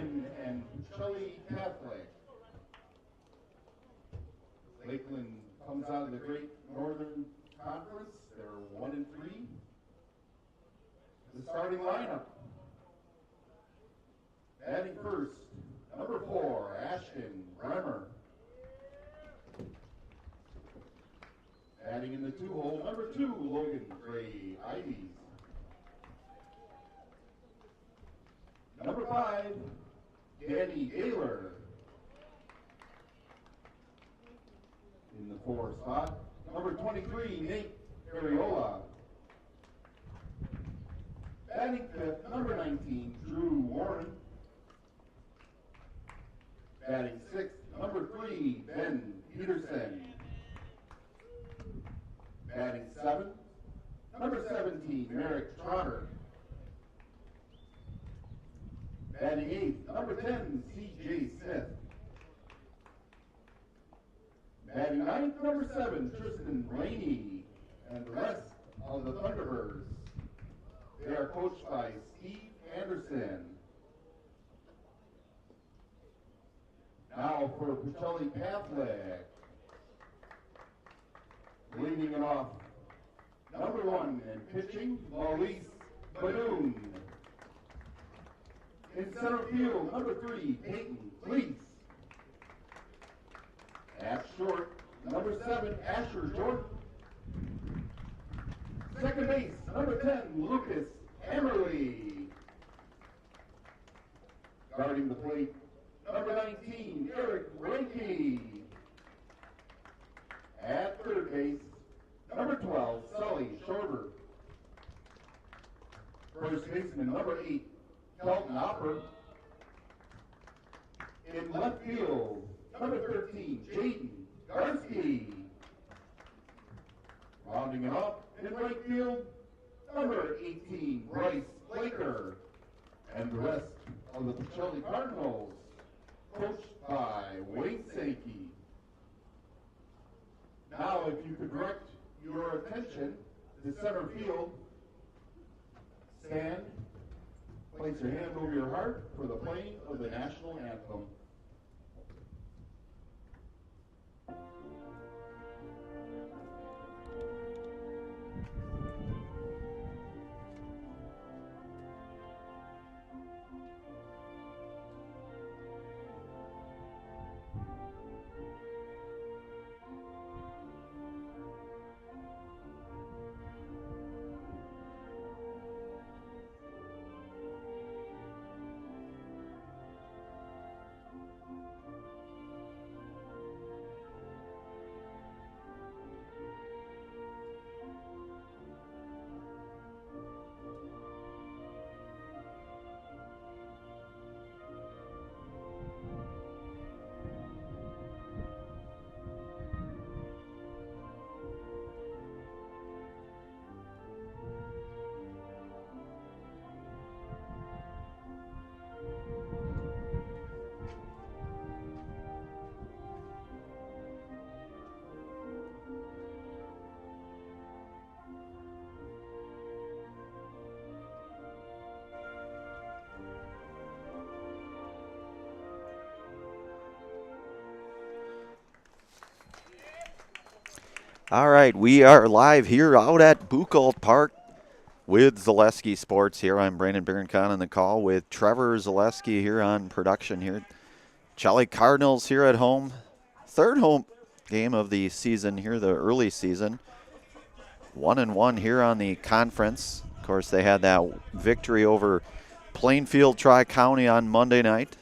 Lakeland and Pacelli Catholic. Lakeland comes out of the Great Northern Conference. They're 1-3. The starting lineup. Batting first, number 4, Ashton Bremer. Batting in the 2-hole, number 2, Logan Gray Ives. Number 5, Danny Gaylor. In the 4 spot, number 23, Nate Ariola. Batting 5th, number 19, Drew Warren. Batting 6th, number 3, Ben Peterson. Batting 7th, number 17, Merrick Trotter. Batting 8th, number 10, C.J. Smith. Batting 9th, number 7, Tristan Rainey. And the rest of the Thunderbirds. They are coached by Steve Anderson. Now for Pacelli Catholic. Leading it off, number 1 in pitching, Maurice Badoon. In center field, number 3, Peyton Cleese. At short, number 7, Asher Jordan. Second base, number 10, Lucas Emerly. Guarding the plate, number 19, Eric Ranke. At third base, number 12, Sully Shorter. First baseman, number 8, Kelton Hopper. In left field, number 13, Jaden Garski. Rounding it off, in right field, number 18, Bryce Blaker. And the rest of the Pacelli Cardinals, coached by Wayne Sankey. Now, if you could direct your attention to center field, stand, place your hand over your heart for the playing of the national anthem. All right, we are live here out at Buchholz Park with Zaleski Sports here. I'm Brandon Barancon on the call with Trevor Zaleski here on production here. Pacelli Cardinals here at home. Third home game of the season here, the early season. 1-1 here on the conference. Of course, they had that victory over Plainfield Tri-County on Monday night,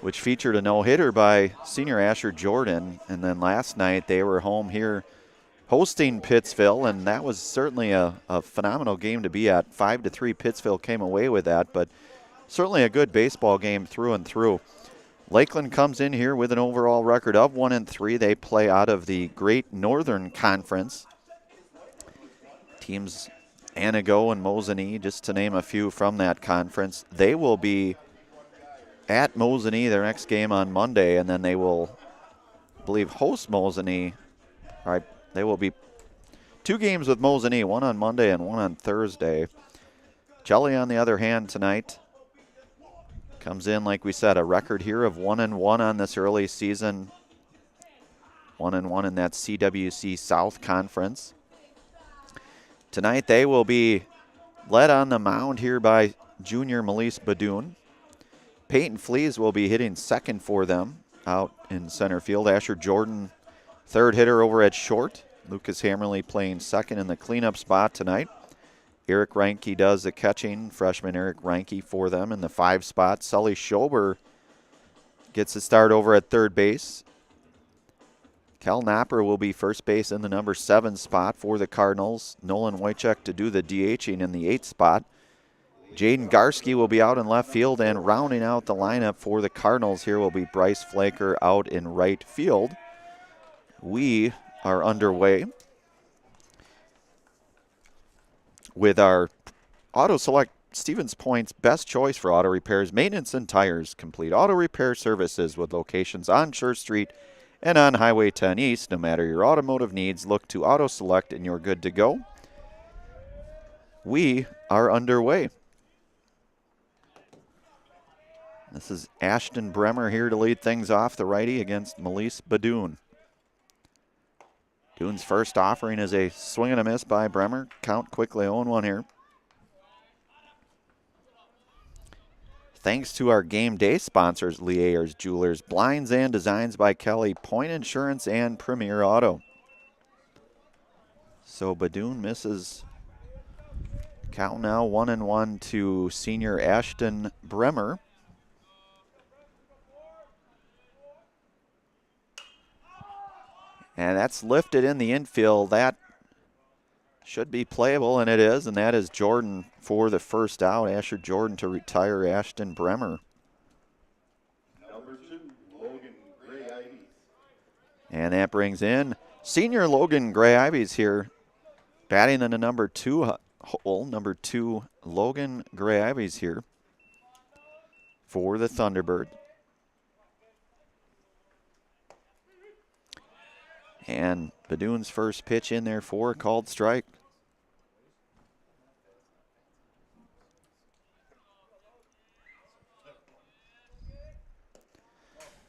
which featured a no-hitter by senior Asher Jordan. And then last night they were home here hosting Pittsville, and that was certainly a phenomenal game to be at. 5-3 Pittsville came away with that, but certainly a good baseball game through and through. Lakeland comes in here with an overall record of 1-3. They play out of the Great Northern Conference. Teams Anago and Mosinee, just to name a few from that conference. They will be at Mosinee, their next game on Monday, and then they will, I believe, host Mosinee. All right, they will be 2 games with Mosinee, one on Monday and one on Thursday. Pacelli, on the other hand, tonight Comes in, like we said, a record here of 1-1 on this early season. 1-1 in that CWC South Conference. Tonight they will be led on the mound here by junior Melise Badoon. Peyton Flees will be hitting second for them out in center field. Asher Jordan, third hitter over at short. Lucas Hammerly playing second in the cleanup spot tonight. Eric Reinke does the catching, freshman Eric Reinke for them in the 5 spot. Sully Schober gets the start over at third base. Cal Napper will be first base in the number 7 spot for the Cardinals. Nolan Wojcik to do the DHing in the 8th spot. Jaden Garski will be out in left field, and rounding out the lineup for the Cardinals here will be Bryce Flaker out in right field. We are underway with our Auto Select Stevens Point's best choice for auto repairs, maintenance, and tires. Complete auto repair services with locations on Church Street and on Highway 10 East. No matter your automotive needs, look to Auto Select and you're good to go. We are underway. This is Ashton Bremer here to lead things off, the righty, against Melise Badoon. Badoon's first offering is a swing and a miss by Bremer. Count quickly 0-1 here. Thanks to our game day sponsors, Lee Ayers Jewelers, Blinds and Designs by Kelly, Point Insurance, and Premier Auto. So Badoon misses. Count now 1-1 to senior Ashton Bremer. And that's lifted in the infield. That should be playable, and it is, and that is Jordan for the first out. Asher Jordan to retire Ashton Bremer. Number 2, Logan Gray-Ivies. And that brings in senior Logan Gray-Ivies here, batting in the number 2 hole. Number 2, Logan Gray-Ivies here for the Thunderbird. And Badoon's first pitch in there for a called strike.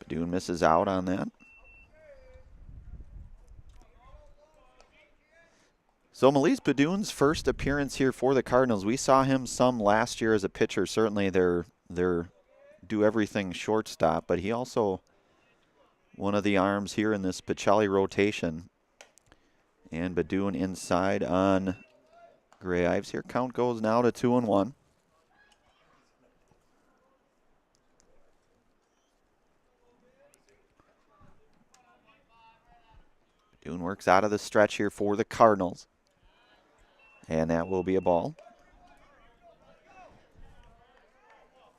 Badoon misses out on that. So Melise Badoon's first appearance here for the Cardinals. We saw him some last year as a pitcher. Certainly their do everything shortstop, but he also one of the arms here in this Pacelli rotation. And Badoon inside on Gray-Ives here. Count goes now to 2-1. Badoon works out of the stretch here for the Cardinals. And that will be a ball.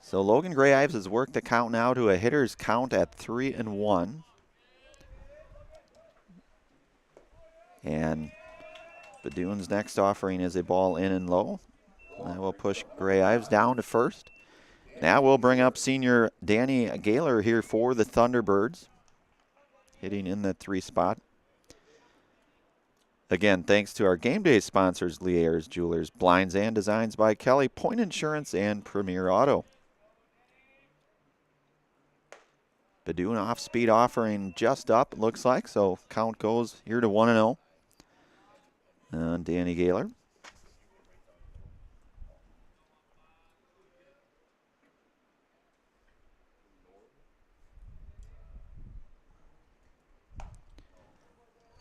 So Logan Gray-Ives has worked the count now to a hitter's count at 3-1. And Badoon's next offering is a ball in and low. That will push Gray-Ives down to first. Now we'll bring up senior Danny Gaylor here for the Thunderbirds, hitting in the 3 spot. Again, thanks to our game day sponsors, Lee Ayers Jewelers, Blinds and Designs by Kelly, Point Insurance, and Premier Auto. Badoon off-speed offering just up, it looks like, so count goes here to 1-0. And Danny Gaylor.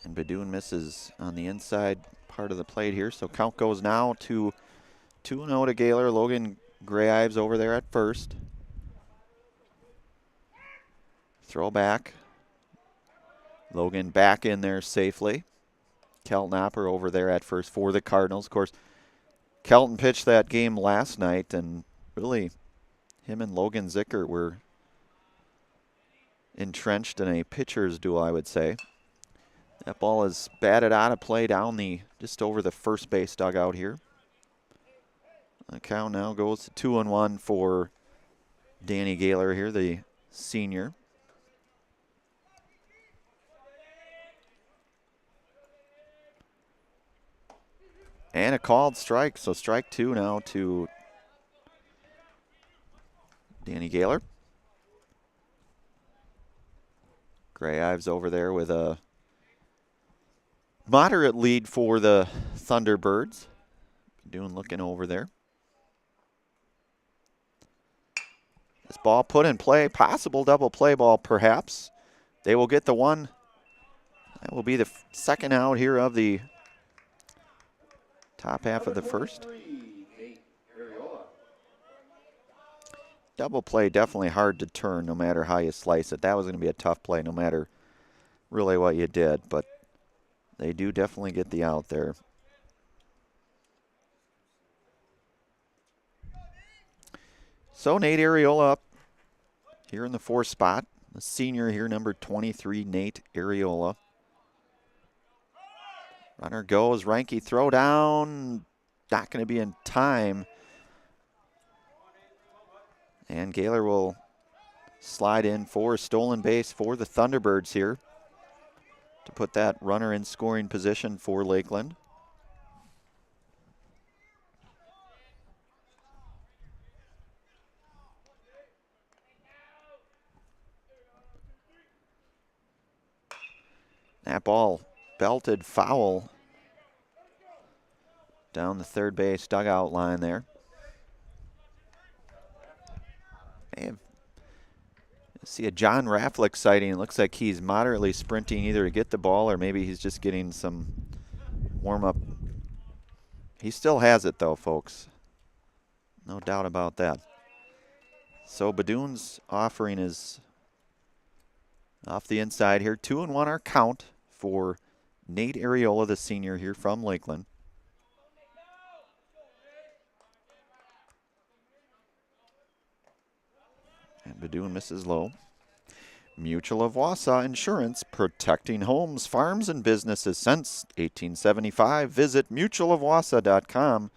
And Badoon misses on the inside part of the plate here, so count goes now to 2-0 to Gaylor. Logan Gray-Ives over there at first. Throw back. Logan back in there safely. Kelton Napper over there at first for the Cardinals. Of course, Kelton pitched that game last night, and really him and Logan Zickert were entrenched in a pitcher's duel, I would say. That ball is batted out of play down just over the first base dugout here. The count now goes to 2-1 for Danny Gaylor here, the senior. And a called strike, so strike 2 now to Danny Gaylor. Gray Ives over there with a moderate lead for the Thunderbirds. Doing looking over there. This ball put in play, possible double play ball perhaps. They will get the one. That will be the second out here of the top half of the first. Double play definitely hard to turn no matter how you slice it. That was going to be a tough play no matter really what you did, but they do definitely get the out there. So Nate Areola up here in the 4th spot. The senior here, number 23, Nate Areola. Runner goes, Reinke throw down, not going to be in time. And Gaylor will slide in for a stolen base for the Thunderbirds here to put that runner in scoring position for Lakeland. That ball belted foul down the third base dugout line there. And see a John Rafflick sighting. It looks like he's moderately sprinting either to get the ball or maybe he's just getting some warm-up. He still has it though, folks. No doubt about that. So Badoon's offering is off the inside here. 2-1 our count for Nate Areola, the senior here from Lakeland. And Badoon misses low. Mutual of Wausau Insurance, protecting homes, farms, and businesses since 1875. Visit mutualofwausau.com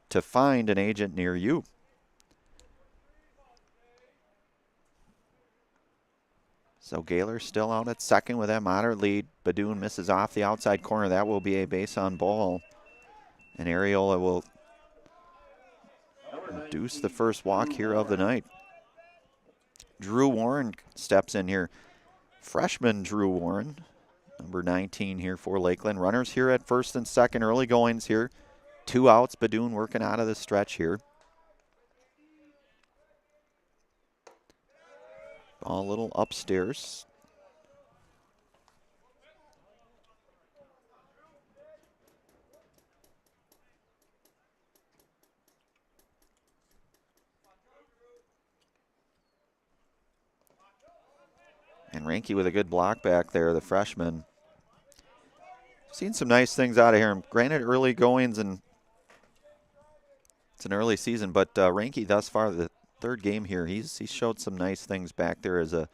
to find an agent near you. So Gaylor still out at second with that moderate lead. Badoon misses off the outside corner. That will be a base on ball. And Areola will reduce the first walk here of the night. Drew Warren steps in here. Freshman Drew Warren, number 19 here for Lakeland. Runners here at first and second. Early goings here. 2 outs. Badoon working out of the stretch here. Ball a little upstairs. And Reinke with a good block back there, the freshman. Seen some nice things out of here. Granted, early goings and it's an early season, but Reinke thus far, the third game here, he's showed some nice things back there as a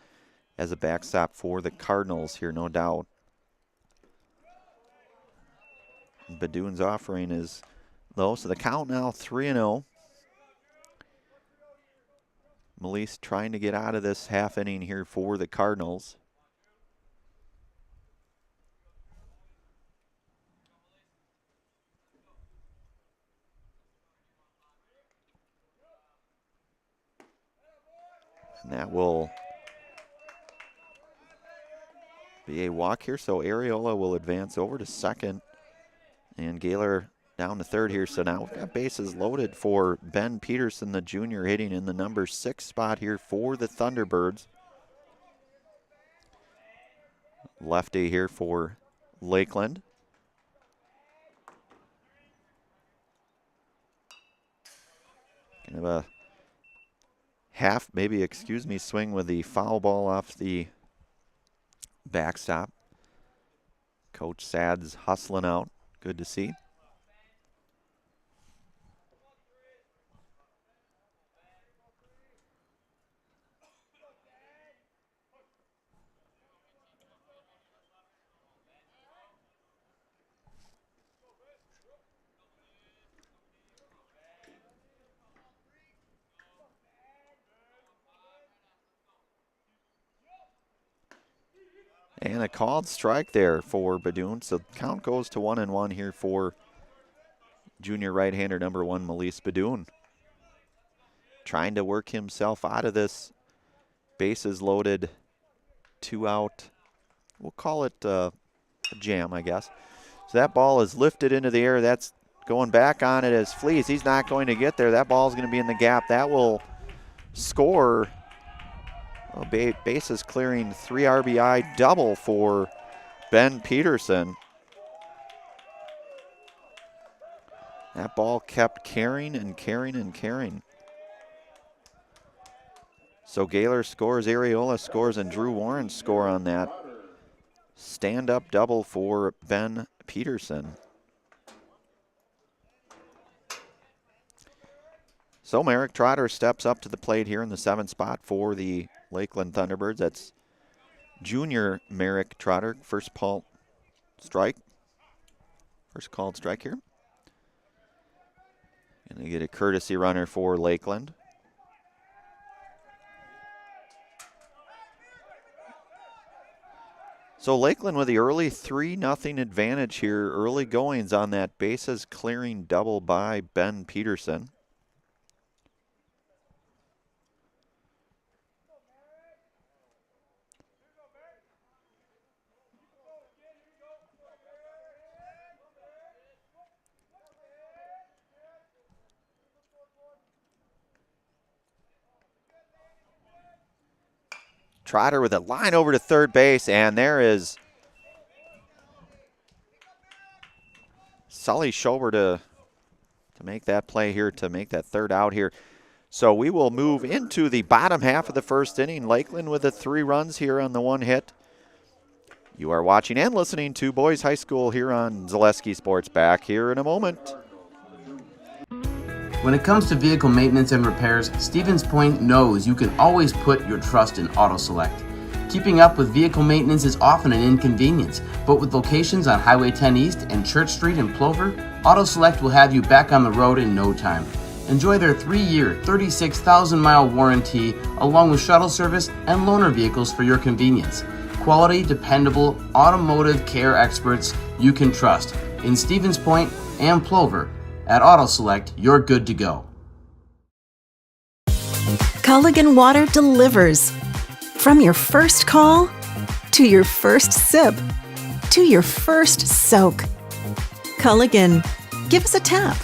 backstop for the Cardinals here, no doubt. Badoon's offering is low, so the count now 3-0. Melise trying to get out of this half inning here for the Cardinals. And that will be a walk here, so Areola will advance over to second. And Gaylor down to third here, so now we've got bases loaded for Ben Peterson, the junior, hitting in the number 6 spot here for the Thunderbirds. Lefty here for Lakeland. Kind of a half, maybe, swing with the foul ball off the backstop. Coach Sad's hustling out. Good to see. And a called strike there for Badoon. So count goes to 1-1 here for junior right-hander number 1, Melise Badoon. trying to work himself out of this bases loaded 2 out. We'll call it a jam, I guess. So that ball is lifted into the air. That's going back on it as Flees. He's not going to get there. That ball is going to be in the gap. That will score. Well, bases clearing 3 RBI double for Ben Peterson. That ball kept carrying and carrying and carrying. So Gaylor scores, Areola scores, and Drew Warren score on that. Stand-up double for Ben Peterson. So Merrick Trotter steps up to the plate here in the 7th spot for the Lakeland Thunderbirds. That's junior Merrick Trotter. First called strike here. And they get a courtesy runner for Lakeland. So Lakeland with the early 3-0 advantage here. Early goings on that bases clearing double by Ben Peterson. Trotter with a line over to third base, and there is Sully Schober to make that play here, to make that third out here. So we will move into the bottom half of the first inning. Lakeland with the 3 runs here on the 1 hit. You are watching and listening to Boys High School here on Zaleski Sports. Back here in a moment. When it comes to vehicle maintenance and repairs, Stevens Point knows you can always put your trust in Auto Select. Keeping up with vehicle maintenance is often an inconvenience, but with locations on Highway 10 East and Church Street in Plover, Auto Select will have you back on the road in no time. Enjoy their 3-year, 36,000-mile warranty, along with shuttle service and loaner vehicles for your convenience. Quality, dependable, automotive care experts you can trust. In Stevens Point and Plover, at Auto Select, you're good to go. Culligan Water delivers. From your first call, to your first sip, to your first soak. Culligan, give us a tap.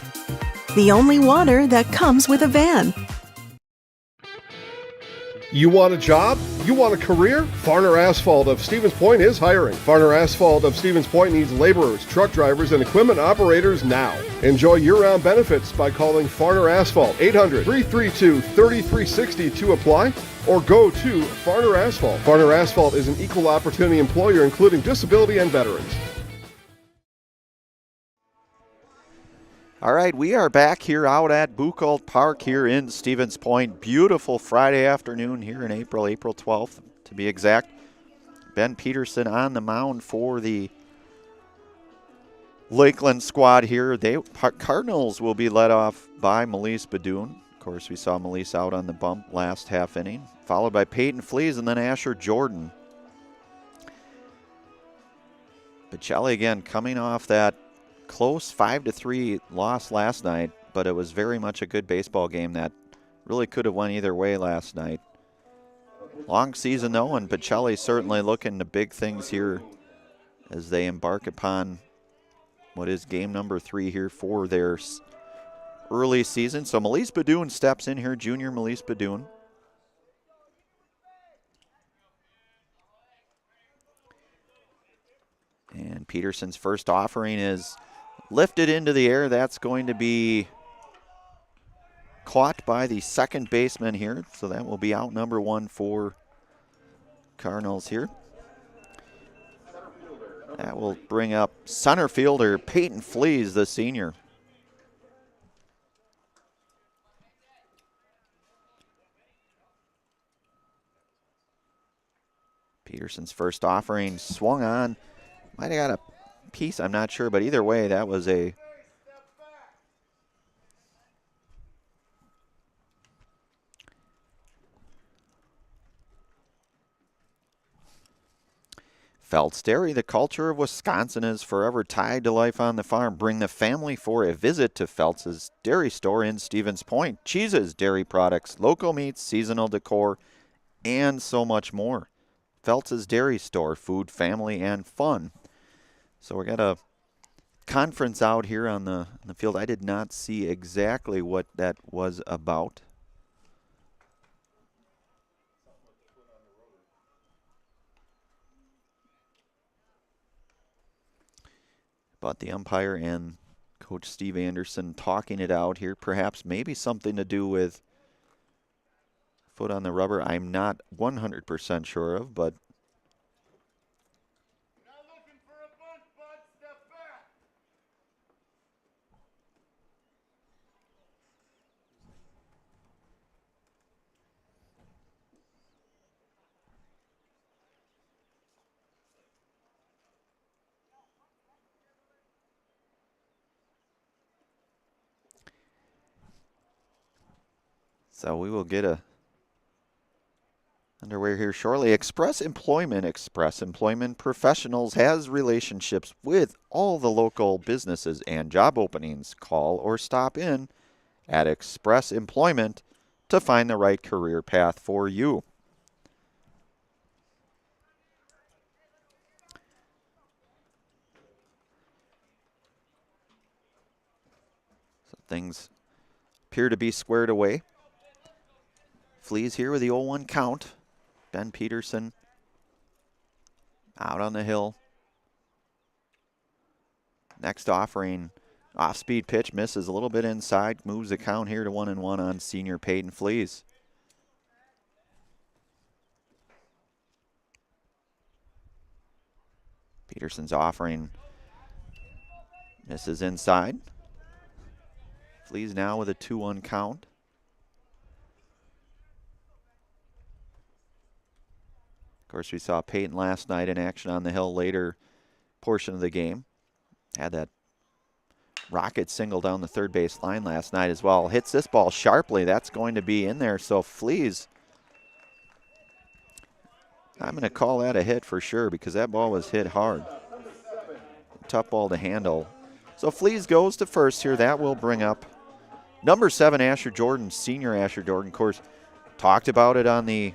The only water that comes with a van. You want a job? You want a career? Farner Asphalt of Stevens Point is hiring. Farner Asphalt of Stevens Point needs laborers, truck drivers, and equipment operators now. Enjoy year-round benefits by calling Farner Asphalt 800-332-3360 to apply, or go to Farner Asphalt. Farner Asphalt is an equal opportunity employer including disability and veterans. All right, we are back here out at Buchholz Park here in Stevens Point. Beautiful Friday afternoon here in April 12th to be exact. Ben Peterson on the mound for the Lakeland squad here. Cardinals will be led off by Melise Badoon. Of course, we saw Melise out on the bump last half inning, followed by Peyton Flees and then Asher Jordan. Pacelli again coming off that close 5-3 loss last night, but it was very much a good baseball game that really could have went either way last night. Long season though, and Pacelli certainly looking to big things here as they embark upon what is game number 3 here for their early season. So Melise Badoon steps in here, junior Melise Badoon. And Peterson's first offering is lifted into the air. That's going to be caught by the second baseman here. So that will be out number 1 for Cardinals here. That will bring up center fielder Peyton Flees, the senior. Peterson's first offering swung on. Might have got a piece, I'm not sure, but either way, that was a Phelps Dairy, the culture of Wisconsin is forever tied to life on the farm. Bring the family for a visit to Phelps' Dairy Store in Stevens Point. Cheeses, dairy products, local meats, seasonal decor, and so much more. Phelps' Dairy Store, food, family, and fun. So we got a conference out here on the field. I did not see exactly what that was about. But the umpire and Coach Steve Anderson talking it out here. Perhaps maybe something to do with foot on the rubber. I'm not 100% sure of, but so we will get a underway here shortly. Express Employment Professionals has relationships with all the local businesses and job openings. Call or stop in at Express Employment to find the right career path for you. So things appear to be squared away. Fleas here with the 0-1 count. Ben Peterson out on the hill. Next offering, off-speed pitch, misses a little bit inside, moves the count here to 1-1 on senior Peyton Fleas. Peterson's offering misses inside. Fleas now with a 2-1 count. Of course, we saw Peyton last night in action on the hill later portion of the game. Had that rocket single down the third base line last night as well. Hits this ball sharply. That's going to be in there. So Fleas, I'm going to call that a hit for sure because that ball was hit hard. Tough ball to handle. So Fleas goes to first here. That will bring up number 7, Asher Jordan, senior Asher Jordan. Of course, talked about it on the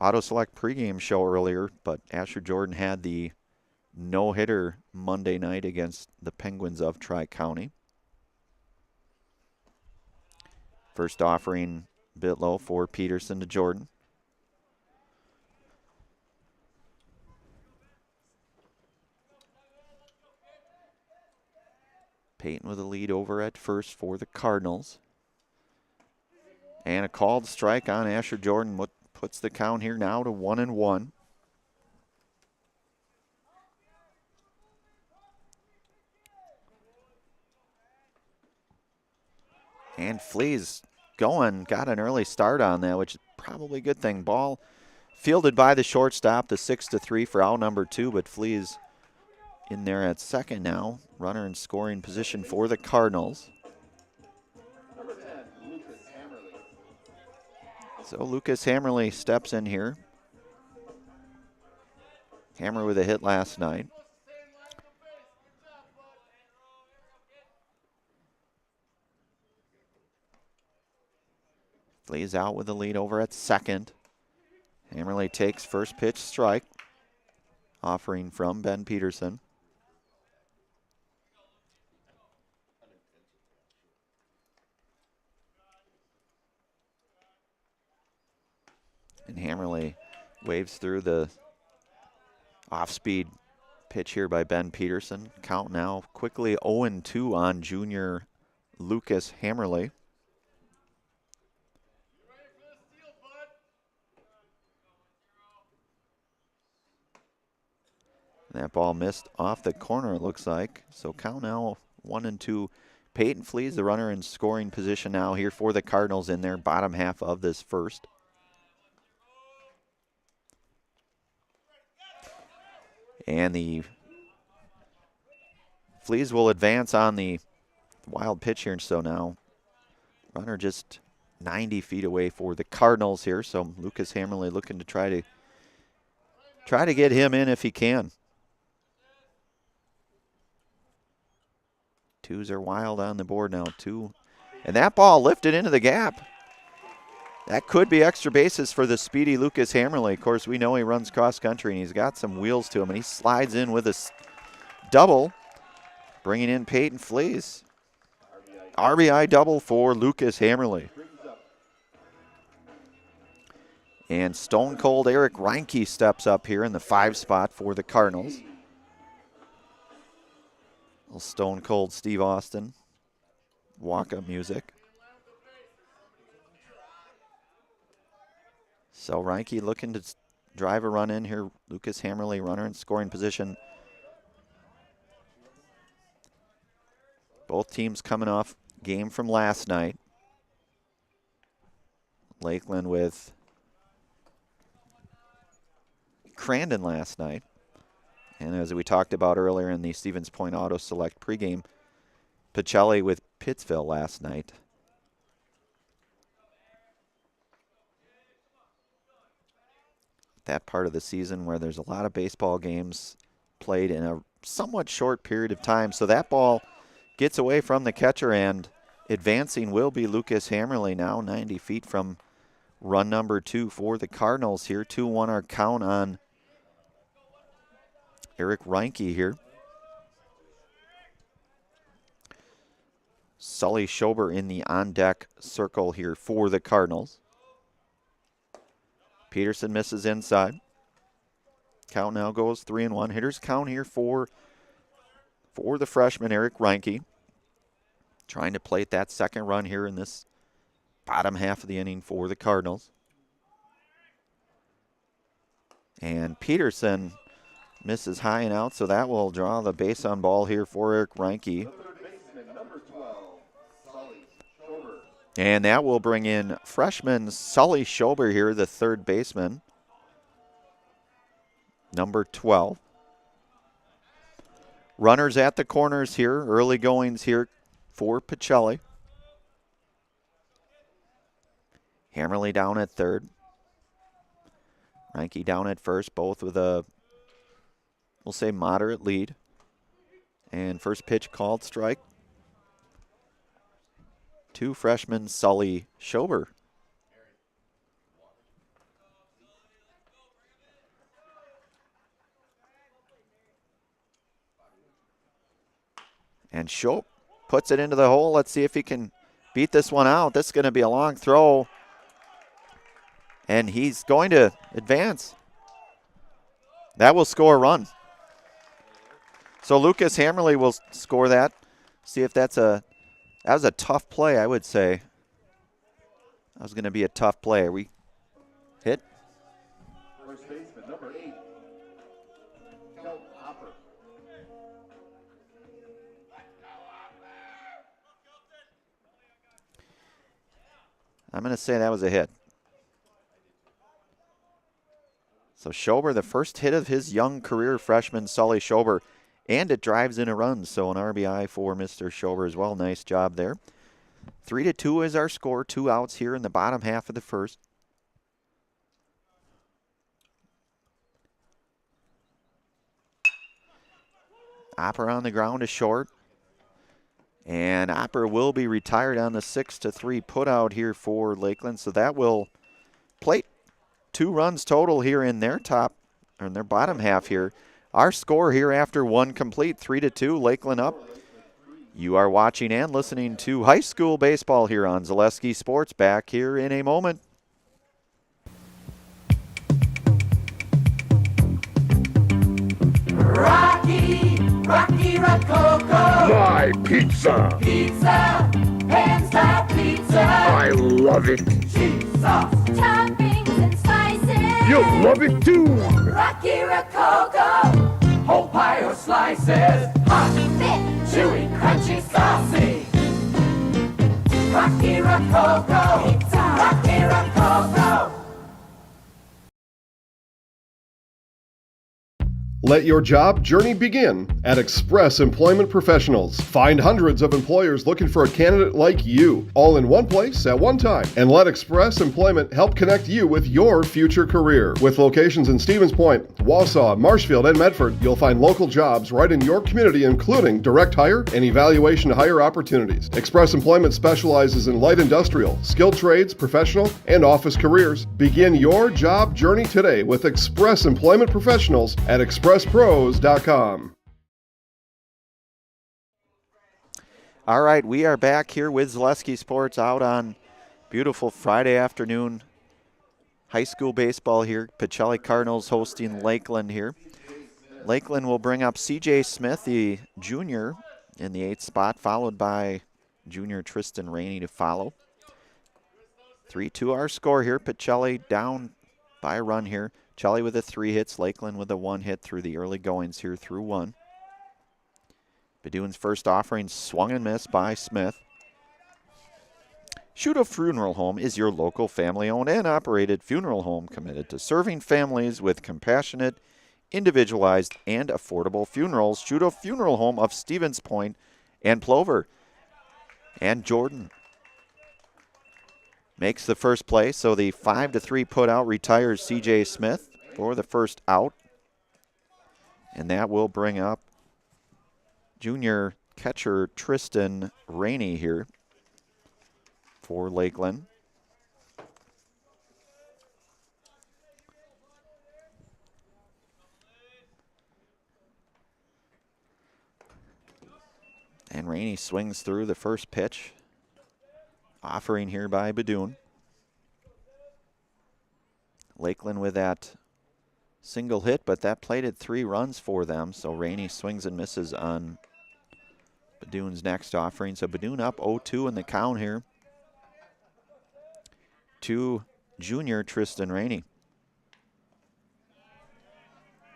Auto Select pregame show earlier, but Asher Jordan had the no-hitter Monday night against the Penguins of Tri-County. First offering a bit low for Peterson to Jordan. Peyton with a lead over at first for the Cardinals. And a called strike on Asher Jordan, what puts the count here now to 1-1. And Fleas going, got an early start on that, which is probably a good thing. Ball fielded by the shortstop, the 6-3 for out number 2, but Fleas in there at second now. Runner in scoring position for the Cardinals. So Lucas Hammerly steps in here. Hammer with a hit last night. Fleas out with the lead over at second. Hammerly takes first pitch strike. Offering from Ben Peterson. And Hammerly waves through the off-speed pitch here by Ben Peterson. Count now quickly 0-2 on junior Lucas Hammerly. That ball missed off the corner, it looks like. So count now 1-2. Peyton Fleas, the runner in scoring position now here for the Cardinals in their bottom half of this first. And the Fleas will advance on the wild pitch here. So now runner just 90 feet away for the Cardinals here. So Lucas Hammerly looking to try to try to get him in if he can. Twos are wild on the board now. Two. And that ball lifted into the gap. That could be extra bases for the speedy Lucas Hammerly. Of course, we know he runs cross country and he's got some wheels to him. And he slides in with a double, bringing in Peyton Flees. RBI double for Lucas Hammerly. And stone cold Eric Reinke steps up here in the 5 spot for the Cardinals. Little stone cold Steve Austin walk-up music. So Reinke looking to drive a run in here. Lucas Hammerly, runner in scoring position. Both teams coming off game from last night. Lakeland with Crandon last night. And as we talked about earlier in the Stevens Point Auto Select pregame, Pacelli with Pittsville last night. That part of the season where there's a lot of baseball games played in a somewhat short period of time. So that ball gets away from the catcher, and advancing will be Lucas Hammerly now, 90 feet from run number 2 for the Cardinals here. 2-1 our count on Eric Reinke here. Sully Schober in the on-deck circle here for the Cardinals. Peterson misses inside. Count now goes 3-1. Hitters count here for the freshman Eric Reinke. Trying to plate that second run here in this bottom half of the inning for the Cardinals. And Peterson misses high and out, so that will draw the base on ball here for Eric Reinke. And that will bring in freshman Sully Schober here, the third baseman. Number 12. Runners at the corners here. Early goings here for Pacelli. Hammerly down at third. Reinke down at first, both with a, we'll say, moderate lead. And first pitch called strike. To freshman Sully Schober. And Schober puts it into the hole. Let's see if he can beat this one out. This is going to be a long throw. And he's going to advance. That will score a run. So Lucas Hammerly will score that. See if that was a tough play, I would say. That was going to be a tough play. Are we hit? First baseman, number 8, Kel Hopper. I'm going to say that was a hit. So Schober, the first hit of his young career, freshman Sully Schober. And it drives in a run, so an RBI for Mr. Schober as well. Nice job there. 3-2 is our score. 2 outs here in the bottom half of the first. Opper on the ground is short. And Opper will be retired on the 6-3 putout here for Lakeland. So that will plate 2 runs total here in their bottom half here. Our score here after 1 complete, 3-2, Lakeland up. You are watching and listening to high school baseball here on Zaleski Sports. Back here in a moment. Rocky Rococo. My pizza! Pizza, hand-style pizza. I love it! Cheese sauce, toppings and spices. You'll love it too! Rocky Rococo. Whole pie or slices. Hot, thick, chewy, crunchy, saucy. Rocky Rococo. Pizza. Rocky Rococo. Let your job journey begin at Express Employment Professionals. Find hundreds of employers looking for a candidate like you, all in one place at one time. And let Express Employment help connect you with your future career. With locations in Stevens Point, Wausau, Marshfield, and Medford, you'll find local jobs right in your community, including direct hire and evaluation to hire opportunities. Express Employment specializes in light industrial, skilled trades, professional, and office careers. Begin your job journey today with Express Employment Professionals at expresspros.com. All right, we are back here with Zaleski Sports out on beautiful Friday afternoon. High school baseball here. Pacelli Cardinals hosting Lakeland here. Lakeland will bring up C.J. Smith, the junior, in the 8th spot, followed by junior Tristan Rainey to follow. 3-2 our score here. Pacelli down by a run here. Pacelli with the 3 hits, Lakeland with a 1 hit through the early goings here through 1. Bedoun's first offering swung and missed by Smith. Shudo Funeral Home is your local family-owned and operated funeral home committed to serving families with compassionate, individualized, and affordable funerals. Shudo Funeral Home of Stevens Point and Plover. And Jordan makes the first play, so the 5-3 put out retires C.J. Smith for the first out. And that will bring up junior catcher Tristan Rainey here for Lakeland. And Rainey swings through the first pitch. Offering here by Bedoun. Lakeland with that single hit, but that plated 3 runs for them, so Rainey swings and misses on Bedoun's next offering. So Bedoun up 0-2 in the count here to junior Tristan Rainey.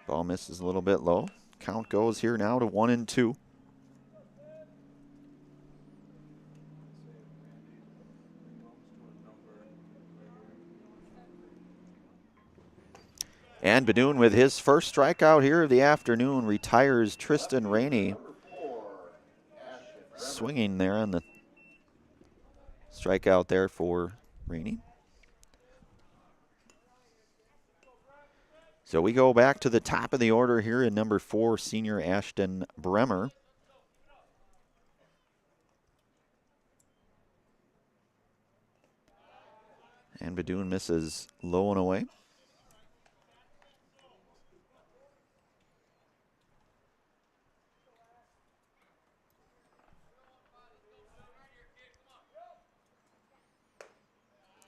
Ball misses a little bit low. Count goes here now to 1-2. And Bedoun with his first strikeout here of the afternoon retires Tristan Rainey. Swinging there on the strikeout there for Rainey. So we go back to the top of the order here in number 4, senior Ashton Bremer. And Bedoun misses low and away.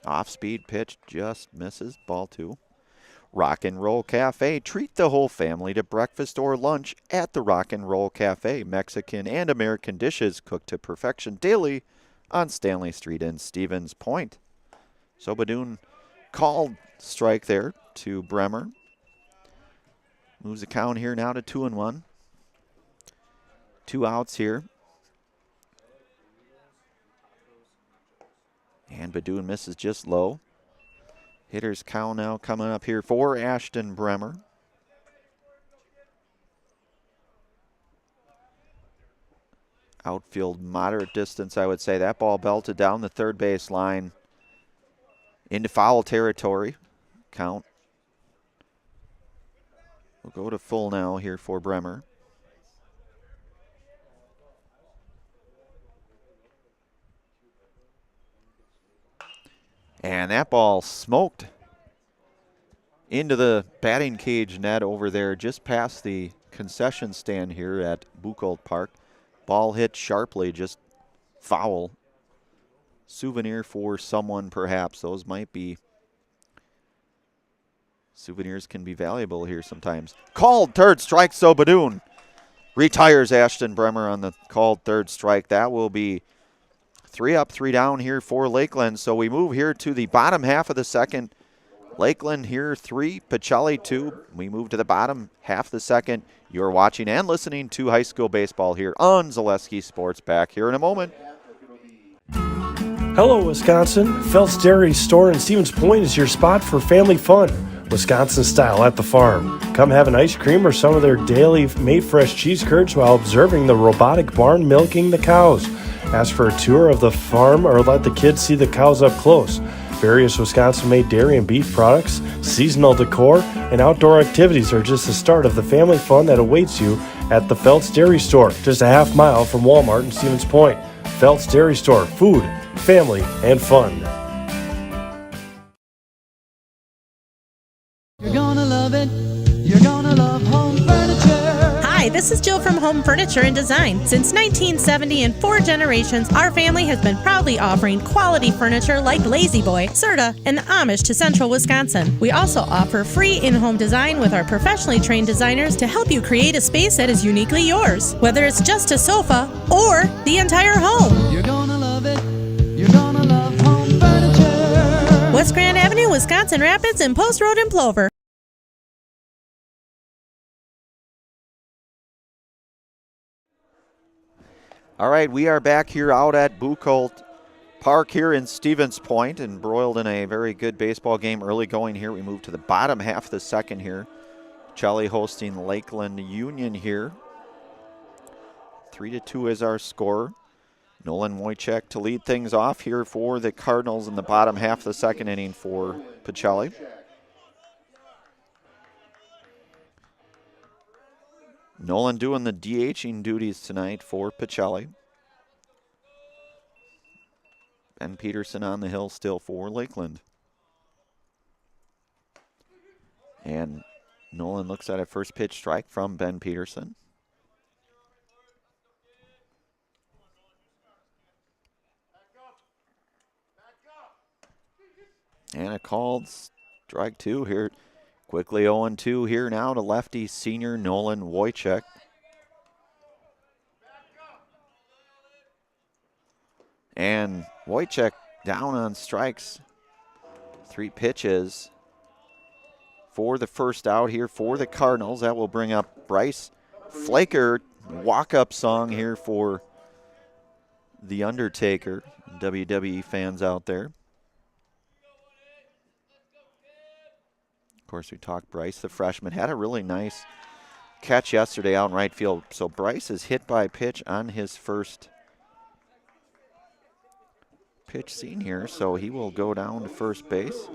Off-speed pitch just misses, ball 2. Rock and Roll Cafe. Treat the whole family to breakfast or lunch at the Rock and Roll Cafe. Mexican and American dishes cooked to perfection daily on Stanley Street in Stevens Point. So Bedoun called strike there to Bremer. Moves the count here now to 2-1. 2 outs here. And Bedoun misses just low. Hitter's count now coming up here for Ashton Bremer. Outfield moderate distance, I would say. That ball belted down the third base line into foul territory. Count will go to full now here for Bremer. And that ball smoked into the batting cage net over there just past the concession stand here at Buchholz Park. Ball hit sharply, just foul. Souvenir for someone perhaps. Those might be, souvenirs can be valuable here sometimes. Called third strike, so Bedoun retires Ashton Bremer on the called third strike. That will be 3 up, 3 down here for Lakeland. So we move here to the bottom half of the second. Lakeland here 3, Pacelli 2. We move to the bottom half of the second. You're watching and listening to high school baseball here on Zaleski Sports. Back here in a moment. Hello, Wisconsin. Felt's Dairy Store in Stevens Point is your spot for family fun. Wisconsin style at the farm. Come have an ice cream or some of their daily made fresh cheese curds while observing the robotic barn milking the cows. Ask for a tour of the farm or let the kids see the cows up close. Various Wisconsin-made dairy and beef products, seasonal decor, and outdoor activities are just the start of the family fun that awaits you at the Feltz Dairy Store, just a half mile from Walmart in Stevens Point. Feltz Dairy Store, food, family, and fun. You're gonna love it. You're gonna love home furniture. Hi, this is Jill from Home Furniture and Design. Since 1970 and 4 generations, our family has been proudly offering quality furniture like Lazy Boy, Serta, and the Amish to Central Wisconsin. We also offer free in-home design with our professionally trained designers to help you create a space that is uniquely yours, whether it's just a sofa or the entire home. You're gonna love it. You're gonna love home furniture. West Grand Avenue, Wisconsin Rapids, and Post Road in Plover. All right, we are back here out at Buchholz Park here in Stevens Point, embroiled in a very good baseball game early going here. We move to the bottom half of the second here. Pacelli hosting Lakeland Union here. 3-2 is our score. Nolan Wojciech to lead things off here for the Cardinals in the bottom half of the second inning for Pacelli. Nolan doing the DHing duties tonight for Pacelli. Ben Peterson on the hill still for Lakeland. And Nolan looks at a first pitch strike from Ben Peterson. And a called strike 2 here. Quickly 0-2 here now to lefty senior Nolan Wojciech. And Wojciech down on strikes. 3 pitches for the first out here for the Cardinals. That will bring up Bryce Flaker. Walk-up song here for The Undertaker. WWE fans out there. Of course, we talked Bryce, the freshman, had a really nice catch yesterday out in right field. So Bryce is hit by a pitch on his first pitch seen here, so he will go down to first base.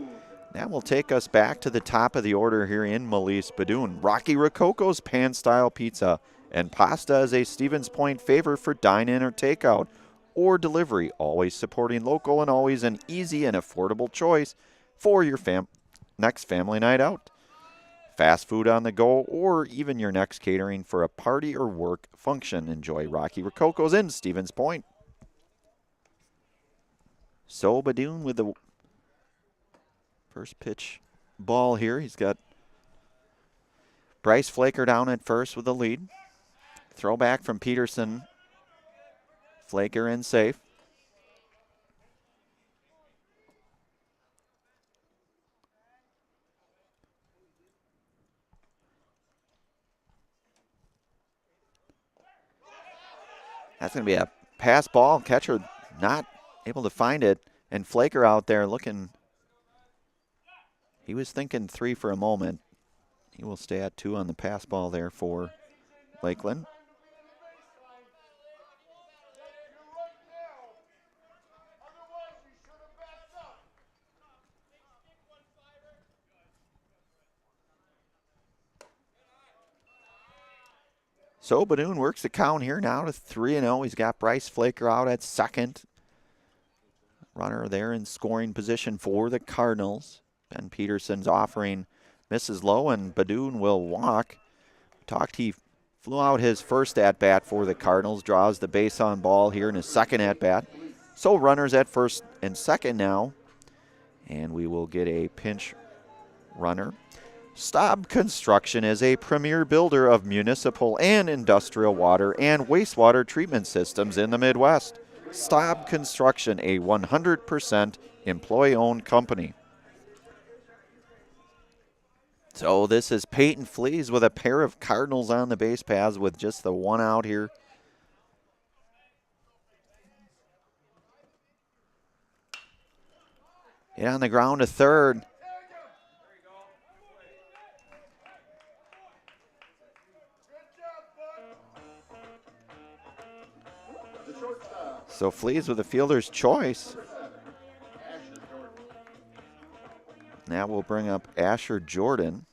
That will take us back to the top of the order here in Melise Badoon. Rocky Rococo's pan-style pizza and pasta is a Stevens Point favorite for dine-in or takeout or delivery, always supporting local and always an easy and affordable choice for your next family night out. Fast food on the go, or even your next catering for a party or work function. Enjoy Rocky Rococo's in Stevens Point. So Badoon with the first pitch ball here. He's got Bryce Flaker down at first with the lead. Throwback from Peterson. Flaker in safe. That's going to be a pass ball. Catcher not able to find it. And Flaker out there looking. He was thinking 3 for a moment. He will stay at 2 on the pass ball there for Lakeland. So Badoon works the count here now to 3-0. He's got Bryce Flaker out at second. Runner there in scoring position for the Cardinals. Ben Peterson's offering misses low, and Badoon will walk. He flew out his first at-bat for the Cardinals, draws the base on ball here in his second at-bat. So runners at first and second now, and we will get a pinch runner. Staub Construction is a premier builder of municipal and industrial water and wastewater treatment systems in the Midwest. Staub Construction, a 100% employee-owned company. So this is Peyton Flees with a pair of Cardinals on the base paths with just the one out here. Hit on the ground to third. So Fleas with a fielder's choice. That will bring up Asher Jordan.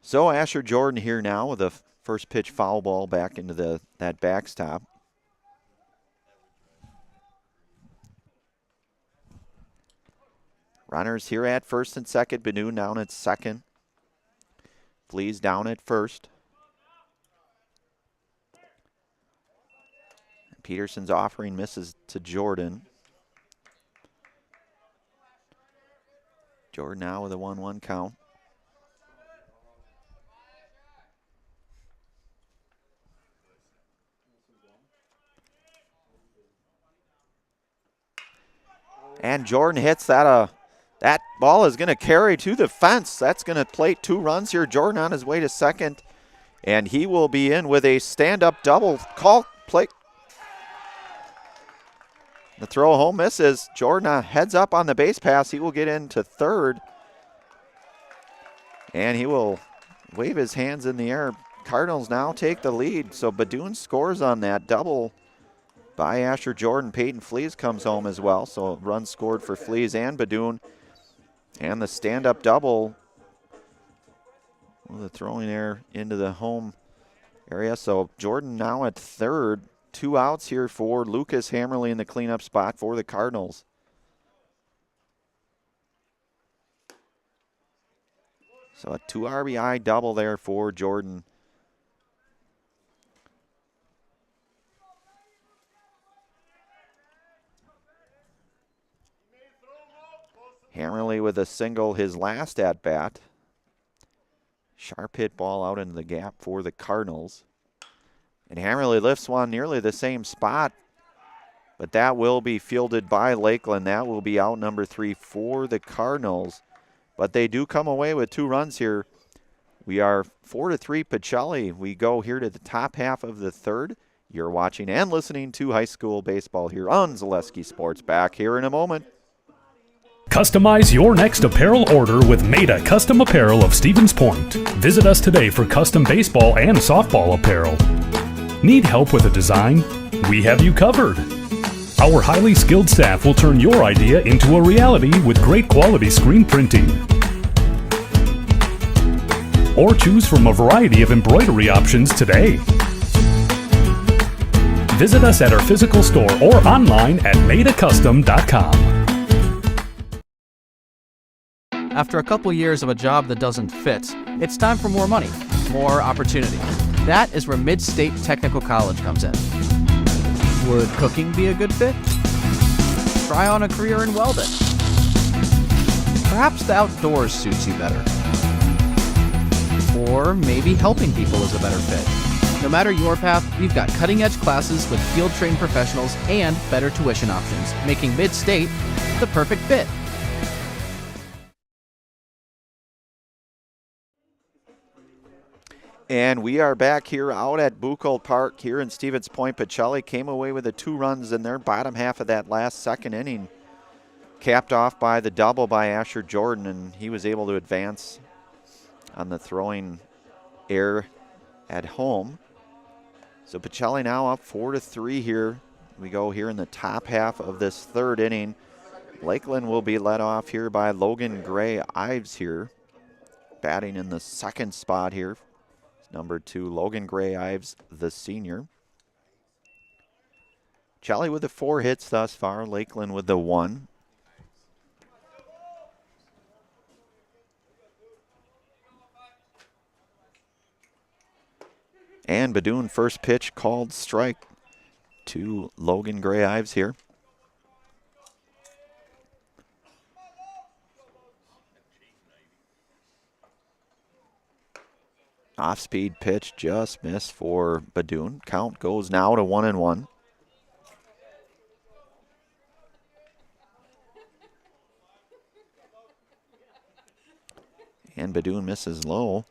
So Asher Jordan here now with a first pitch foul ball back into that backstop. Runners here at first and second. Benoon down at second. Fleas down at first. Peterson's offering misses to Jordan. Jordan now with a 1-1 count. And Jordan hits that. That ball is going to carry to the fence. That's going to plate 2 runs here. Jordan on his way to second. And he will be in with a stand-up double. Call plate. The throw home misses. Jordan heads up on the base pass. He will get into third. And he will wave his hands in the air. Cardinals now take the lead. So Badoon scores on that double by Asher Jordan. Peyton Fleas comes home as well. So run scored for Fleas and Badoon. And the stand-up double. Well, the throwing there into the home area. So Jordan now at third. 2 outs here for Lucas Hammerly in the cleanup spot for the Cardinals. So a 2 RBI double there for Jordan. Hammerly with a single his last at bat. Sharp hit ball out into the gap for the Cardinals. And Hammerly lifts one nearly the same spot, but that will be fielded by Lakeland. That will be out number 3 for the Cardinals. But they do come away with 2 runs here. We are 4-3 Pacelli. We go here to the top half of the third. You're watching and listening to high school baseball here on Zaleski Sports. Back here in a moment. Customize your next apparel order with Maida Custom Apparel of Stevens Point. Visit us today for custom baseball and softball apparel. Need help with a design? We have you covered. Our highly skilled staff will turn your idea into a reality with great quality screen printing. Or choose from a variety of embroidery options today. Visit us at our physical store or online at maidacustom.com. After a couple years of a job that doesn't fit, it's time for more money, more opportunity. That is where Mid-State Technical College comes in. Would cooking be a good fit? Try on a career in welding. Perhaps the outdoors suits you better. Or maybe helping people is a better fit. No matter your path, we've got cutting-edge classes with field-trained professionals and better tuition options, making Mid-State the perfect fit. And we are back here out at Buchholz Park here in Stevens Point. Pacelli came away with the 2 runs in their bottom half of that last second inning, capped off by the double by Asher Jordan, and he was able to advance on the throwing error at home. So Pacelli now up 4-3 here. We go here in the top half of this third inning. Lakeland will be led off here by Logan Gray Ives here, batting in the second spot here. Number 2, Logan Gray Ives, the senior. Pacelli with the 4 hits thus far, Lakeland with the 1. And Badoon first pitch called strike to Logan Gray Ives here. Off-speed pitch just missed for Badoon. Count goes now to 1-1. And Badoon misses low.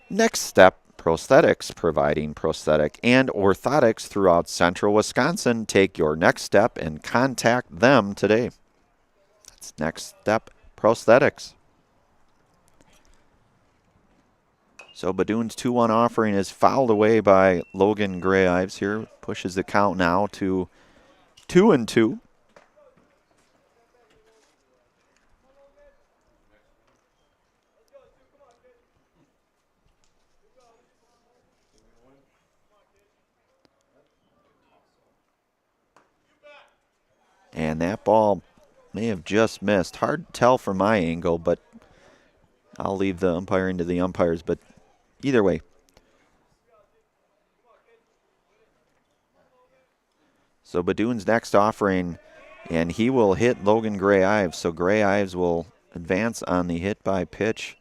Next step, Prosthetics, providing prosthetic and orthotics throughout central Wisconsin. Take your next step and contact them today. That's Next Step Prosthetics. So Badoon's 2-1 offering is fouled away by Logan Gray Ives here. Pushes the count now to 2-2. And that ball may have just missed. Hard to tell from my angle, but I'll leave the umpiring to the umpires. But either way. So Badoon's next offering, and he will hit Logan Gray Ives. So Gray Ives will advance on the hit by pitch.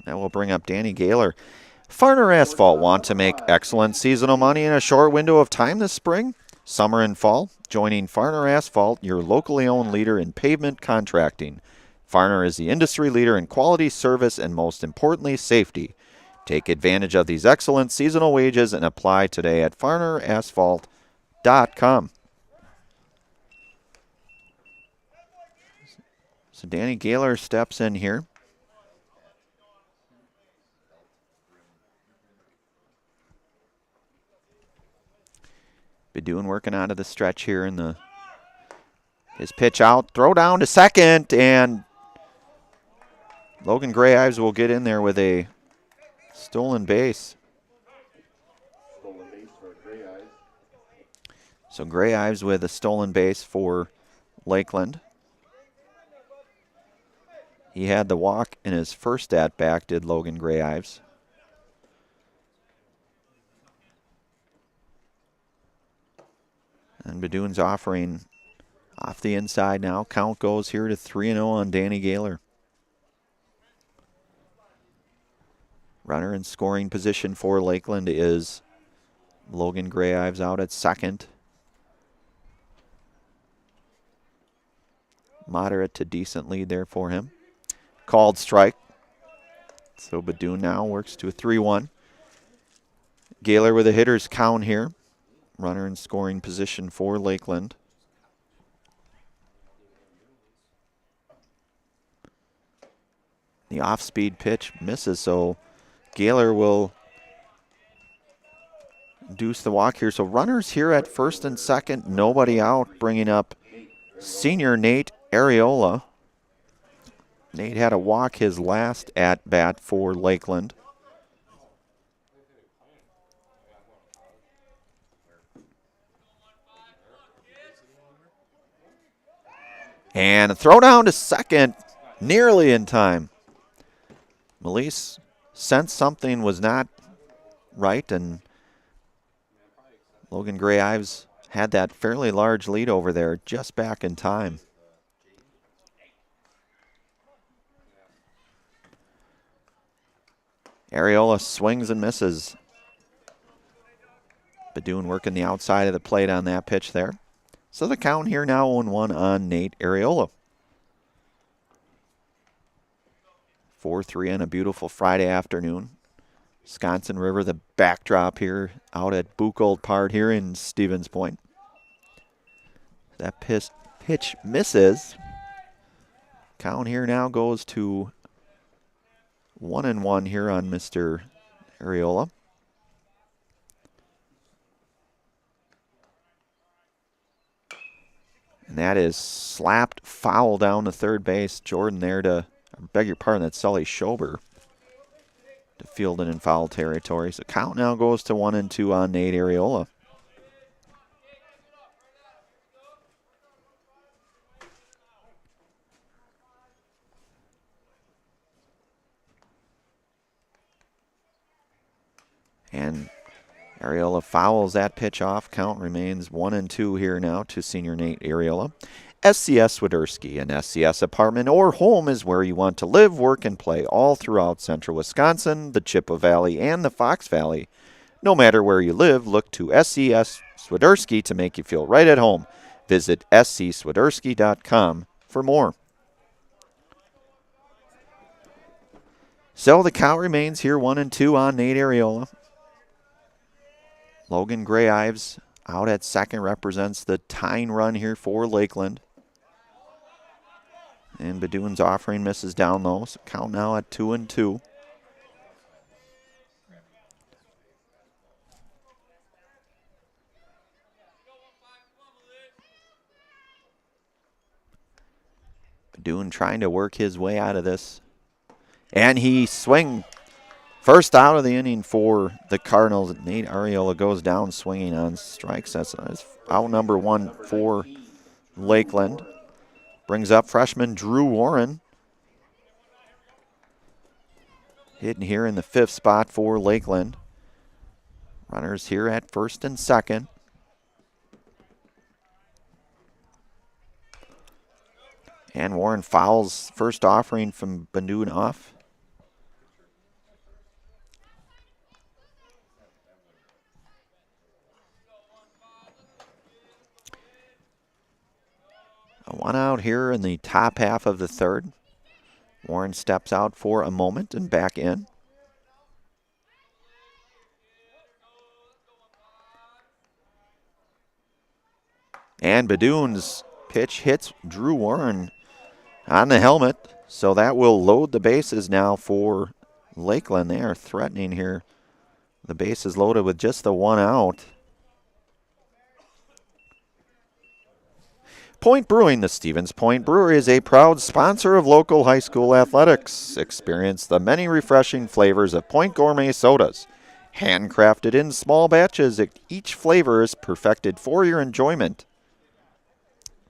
That will bring up Danny Gaylor. Farner Asphalt want to make excellent seasonal money in a short window of time this spring, summer, and fall? Joining Farner Asphalt, your locally owned leader in pavement contracting. Farner is the industry leader in quality, service, and most importantly, safety. Take advantage of these excellent seasonal wages and apply today at farnerasphalt.com. So Danny Gaylor steps in here. Badoon working out of the stretch here in his pitch out. Throw down to second, and Logan Gray Ives will get in there with a stolen base. So Gray Ives with a stolen base for Lakeland. He had the walk in his first at-bat, did Logan Gray Ives. And Badoon's offering off the inside now. Count goes here to 3-0 on Danny Gaylor. Runner in scoring position for Lakeland is Logan Gray Ives out at second. Moderate to decent lead there for him. Called strike. So Badoon now works to a 3-1. Gaylor with a hitter's count here. Runner in scoring position for Lakeland. The off-speed pitch misses, so Gaylor will deuce the walk here. So runners here at first and second, nobody out, bringing up senior Nate Areola. Nate had a walk his last at-bat for Lakeland. And a throw down to second, nearly in time. Melise sensed something was not right, and Logan Gray Ives had that fairly large lead over there, just back in time. Areola swings and misses. Badoon working the outside of the plate on that pitch there. So the count here now 0-1 on Nate Areola. 4-3 on a beautiful Friday afternoon. Wisconsin River, the backdrop here out at Buchholz Park here in Stevens Point. That pitch misses. Count here now goes to 1-1 here on Mr. Areola. And that is slapped foul down to third base. Jordan there to, I beg your pardon, that's Sully Schober to field it in foul territory. So count now goes to 1-2 on Nate Areola. And Areola fouls that pitch off. Count remains 1-2 here now to senior Nate Areola. SCS Swiderski, an SCS apartment or home is where you want to live, work, and play all throughout central Wisconsin, the Chippewa Valley, and the Fox Valley. No matter where you live, look to SCS Swiderski to make you feel right at home. Visit scswiderski.com for more. So the count remains here 1-2 on Nate Areola. Logan Gray Ives out at second represents the tying run here for Lakeland. And Badoon's offering misses down low, so count now at 2-2. Badoon trying to work his way out of this. And he swings. First out of the inning for the Cardinals. Nate Areola goes down swinging on strikes. That's out number one for Lakeland. Brings up freshman Drew Warren. Hitting here in the 5th spot for Lakeland. Runners here at first and second. And Warren fouls first offering from Badoon off. One out here in the top half of the 3rd. Warren steps out for a moment and back in. And Badoon's pitch hits Drew Warren on the helmet, so that will load the bases now for Lakeland. They are threatening here. The bases loaded with just the 1 out. Point Brewing. The Stevens Point Brewery is a proud sponsor of local high school athletics. Experience the many refreshing flavors of Point Gourmet sodas. Handcrafted in small batches, each flavor is perfected for your enjoyment.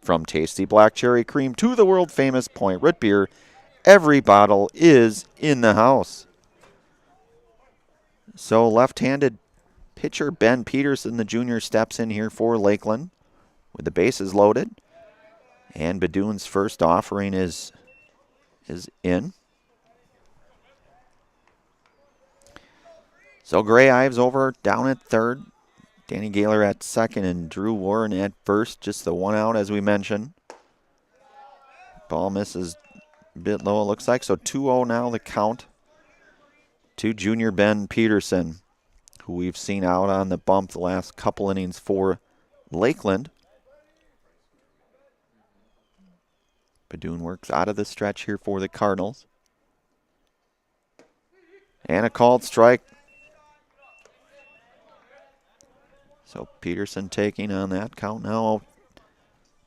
From tasty black cherry cream to the world-famous Point Root beer, every bottle is in the house. So left-handed pitcher Ben Peterson, the junior, steps in here for Lakeland with the bases loaded. And Badoon's first offering is in. So Gray Ives over down at third. Danny Gaylor at second and Drew Warren at first. Just the 1 out as we mentioned. Ball misses a bit low, it looks like. So 2-0 now the count to junior Ben Peterson, who we've seen out on the bump the last couple innings for Lakeland. Badoon works out of the stretch here for the Cardinals. And a called strike. So Peterson taking on that count now.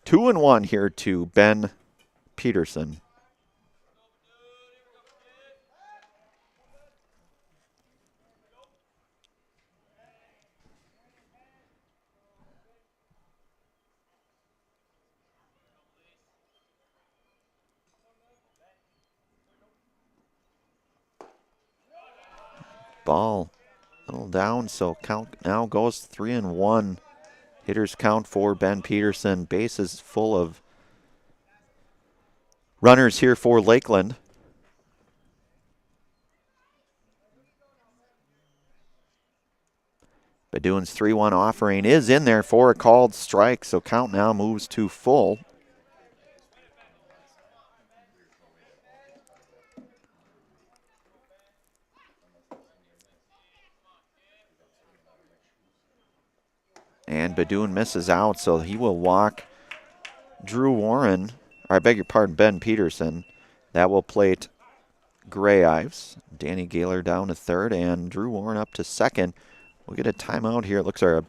2-1 here to Ben Peterson. Ball a little down, so count now goes 3-1. Hitters count for Ben Peterson. Bases full of runners here for Lakeland. Badoon's 3-1 offering is in there for a called strike, so count now moves to full. And Badoon misses out, so he will walk Drew Warren, or I beg your pardon, Ben Peterson. That will plate Gray Ives. Danny Gaylor down to third, and Drew Warren up to second. We'll get a timeout here. It looks like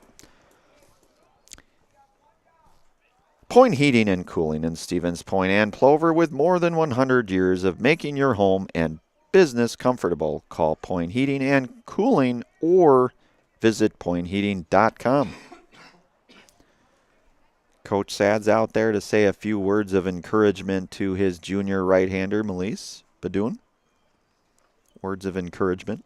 Point Heating and Cooling in Stevens Point and Plover, with more than 100 years of making your home and business comfortable. Call Point Heating and Cooling or visit pointheating.com. Coach Sad's out there to say a few words of encouragement to his junior right-hander, Melise Badoon. Words of encouragement.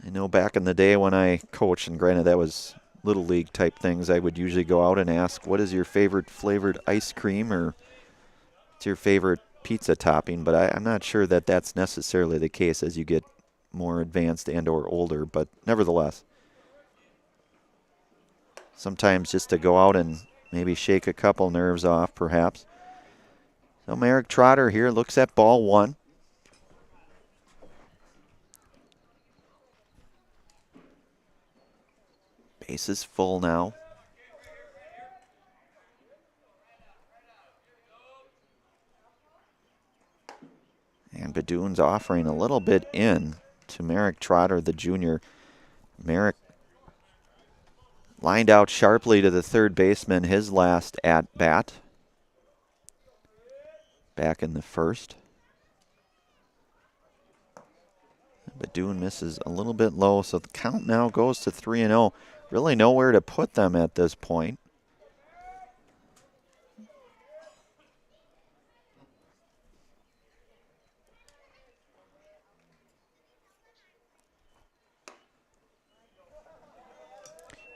I know back in the day when I coached, and granted that was little league type things, I would usually go out and ask, what is your favorite flavored ice cream, or what's your favorite pizza topping? But I'm not sure that that's necessarily the case as you get more advanced and or older, but nevertheless. Sometimes just to go out and maybe shake a couple nerves off, perhaps. So Merrick Trotter here looks at ball one. Base is full now. And Badoon's offering a little bit in to Merrick Trotter, the junior. Merrick lined out sharply to the third baseman, his last at bat. Back in the first. Badoon misses a little bit low, so the count now goes to 3-0. Really nowhere to put them at this point.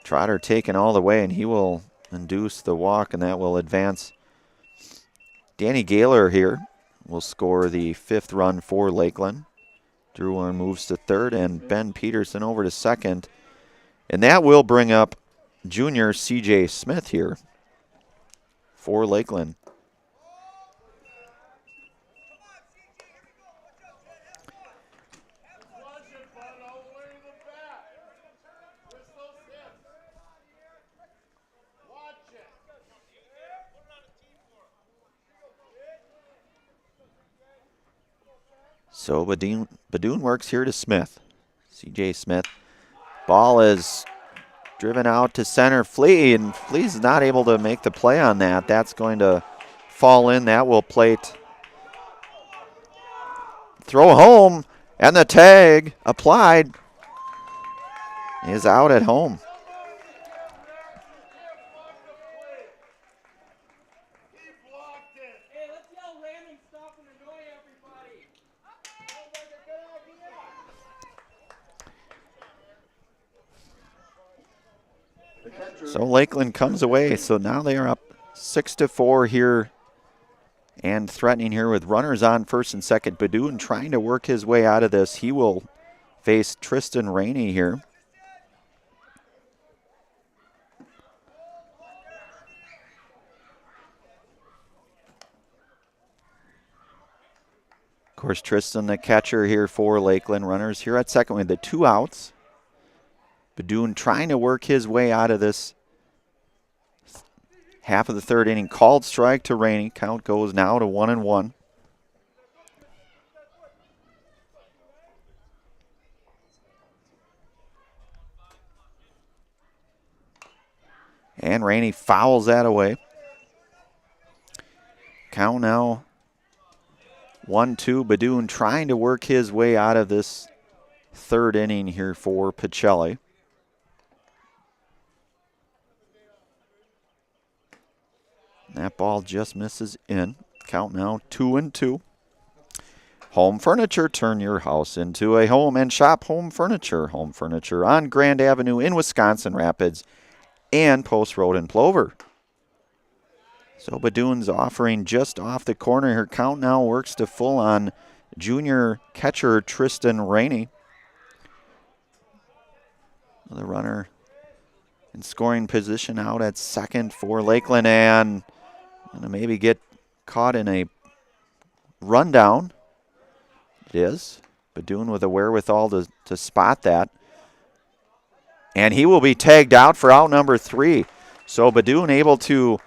Trotter taken all the way, and he will induce the walk, and that will advance. Danny Gaylor here will score the 5th run for Lakeland. Drew Warren moves to third, and Ben Peterson over to second. And that will bring up junior C.J. Smith here for Lakeland. So Badoon works here to Smith. C.J. Smith. Ball is driven out to center. Flea, and Flea's not able to make the play on that. That's going to fall in. That will plate. Throw home, and the tag applied is out at home. So Lakeland comes away. So now they are up 6-4 here and threatening here with runners on first and second. Badoon trying to work his way out of this. He will face Tristan Rainey here. Of course, Tristan, the catcher here for Lakeland. Runners here at second with the 2 outs. Badoon trying to work his way out of this half of the third inning. Called strike to Rainey. Count goes now to 1-1. And Rainey fouls that away. Count now 1-2. Badoon trying to work his way out of this third inning here for Pacelli. That ball just misses in. Count now 2-2. Home Furniture, turn your house into a home and shop Home Furniture. Home Furniture on Grand Avenue in Wisconsin Rapids and Post Road in Plover. So Badoon's offering just off the corner here. Count now works to full on junior catcher Tristan Rainey. The runner in scoring position out at second for Lakeland, and gonna maybe get caught in a rundown. It is. Badoon with the wherewithal to spot that. And he will be tagged out for out number 3. So Badoon able to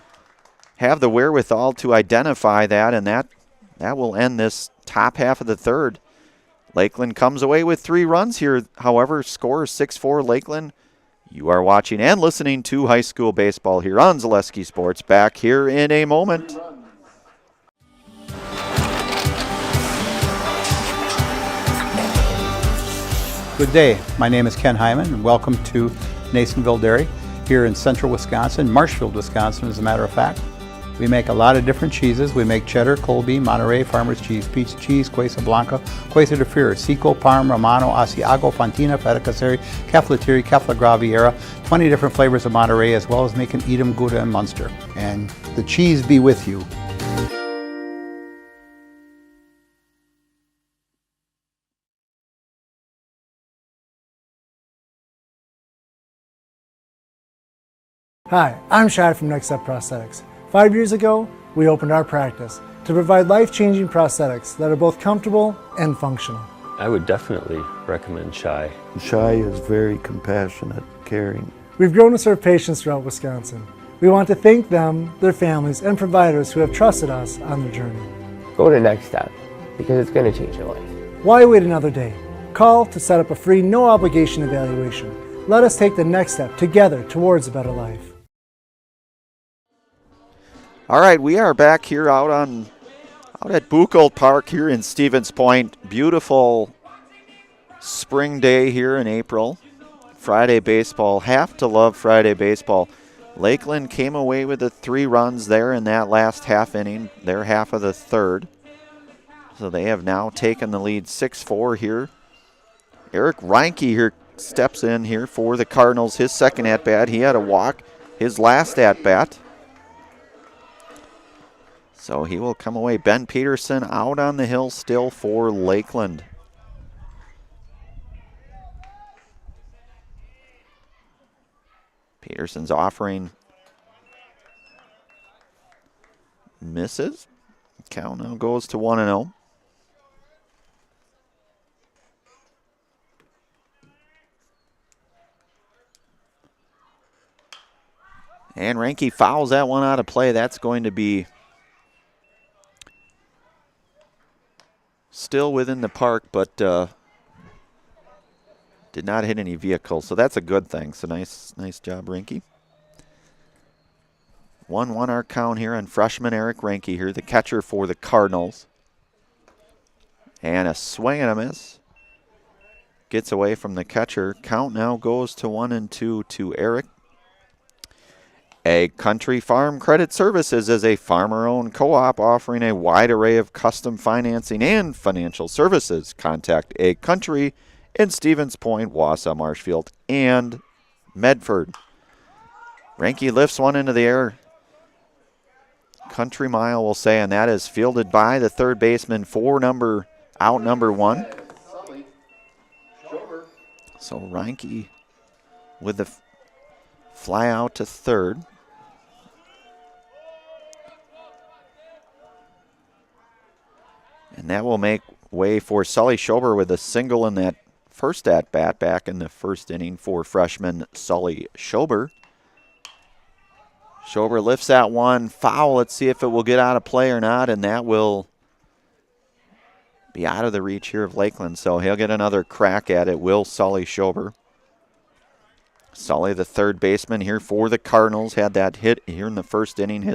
have the wherewithal to identify that, and that will end this top half of the third. Lakeland comes away with 3 runs here. However, score 6-4 Lakeland. You are watching and listening to high school baseball here on Zaleski Sports. Back here in a moment. Good day. My name is Ken Hyman, and welcome to Nasonville Dairy here in central Wisconsin, Marshfield, Wisconsin, as a matter of fact. We make a lot of different cheeses. We make cheddar, Colby, Monterey, Farmer's Cheese, Peach Cheese, Quesa Blanca, Quesa de Freer, Seco, Parm, Romano, Asiago, Fontina, Feta Caseri, Caflateri, Cafla Graviera, 20 different flavors of Monterey, as well as making Edam, Gouda, and Munster. And the cheese be with you. Hi, I'm Shad from Next Step Prosthetics. 5 years ago, we opened our practice. to provide life-changing prosthetics that are both comfortable and functional. I would definitely recommend Shy. Shy is very compassionate, caring. We've grown to serve patients throughout Wisconsin. We want to thank them, their families, and providers who have trusted us on their journey. Go to Next Step, because it's going to change your life. Why wait another day? Call to set up a free, no-obligation evaluation. Let us take the next step together towards a better life. All right, we are back here out at Buchholz Park here in Stevens Point. Beautiful spring day here in April. Friday baseball. Have to love Friday baseball. Lakeland came away with the 3 runs there in that last half inning, their half of the third. So they have now taken the lead 6-4 here. Eric Reinke here steps in here for the Cardinals. His second at-bat. He had a walk. His last at-bat. So he will come away. Ben Peterson out on the hill still for Lakeland. Peterson's offering. Misses. Count now goes to 1-0. And Reinke fouls that one out of play. That's going to be still within the park, but did not hit any vehicles, so that's a good thing. So nice job, Reinke. 1-1 our count here on freshman Eric Reinke here, the catcher for the Cardinals. And a swing and a miss. Gets away from the catcher. Count now goes to 1-2 to Eric. Ag Country Farm Credit Services is a farmer-owned co-op offering a wide array of custom financing and financial services. Contact Ag Country in Stevens Point, Wausau, Marshfield, and Medford. Reinke lifts one into the air. Country mile, we'll say, and that is fielded by the third baseman for number 1. So Reinke with the fly out to third. And that will make way for Sully Schober with a single in that first at-bat back in the first inning for freshman Sully Schober. Schober lifts that one foul. Let's see if it will get out of play or not, and that will be out of the reach here of Lakeland. So he'll get another crack at it, will Sully Schober. Sully, the third baseman here for the Cardinals, had that hit here in the first inning.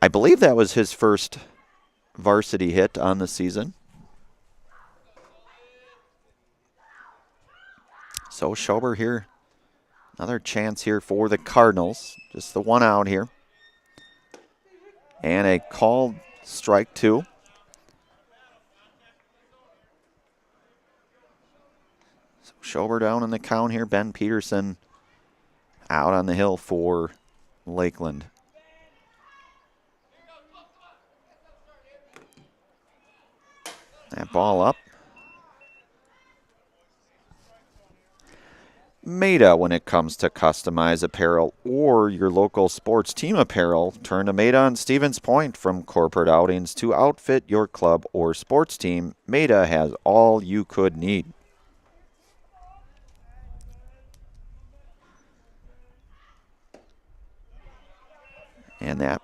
I believe that was his first varsity hit on the season. So Schober here, another chance here for the Cardinals. Just the one out here. And a called strike 2. So Schober down in the count here. Ben Peterson out on the hill for Lakeland. That ball up. Maida, when it comes to customized apparel or your local sports team apparel, turn to Maida on Stevens Point. From corporate outings to outfit your club or sports team, Maida has all you could need. And that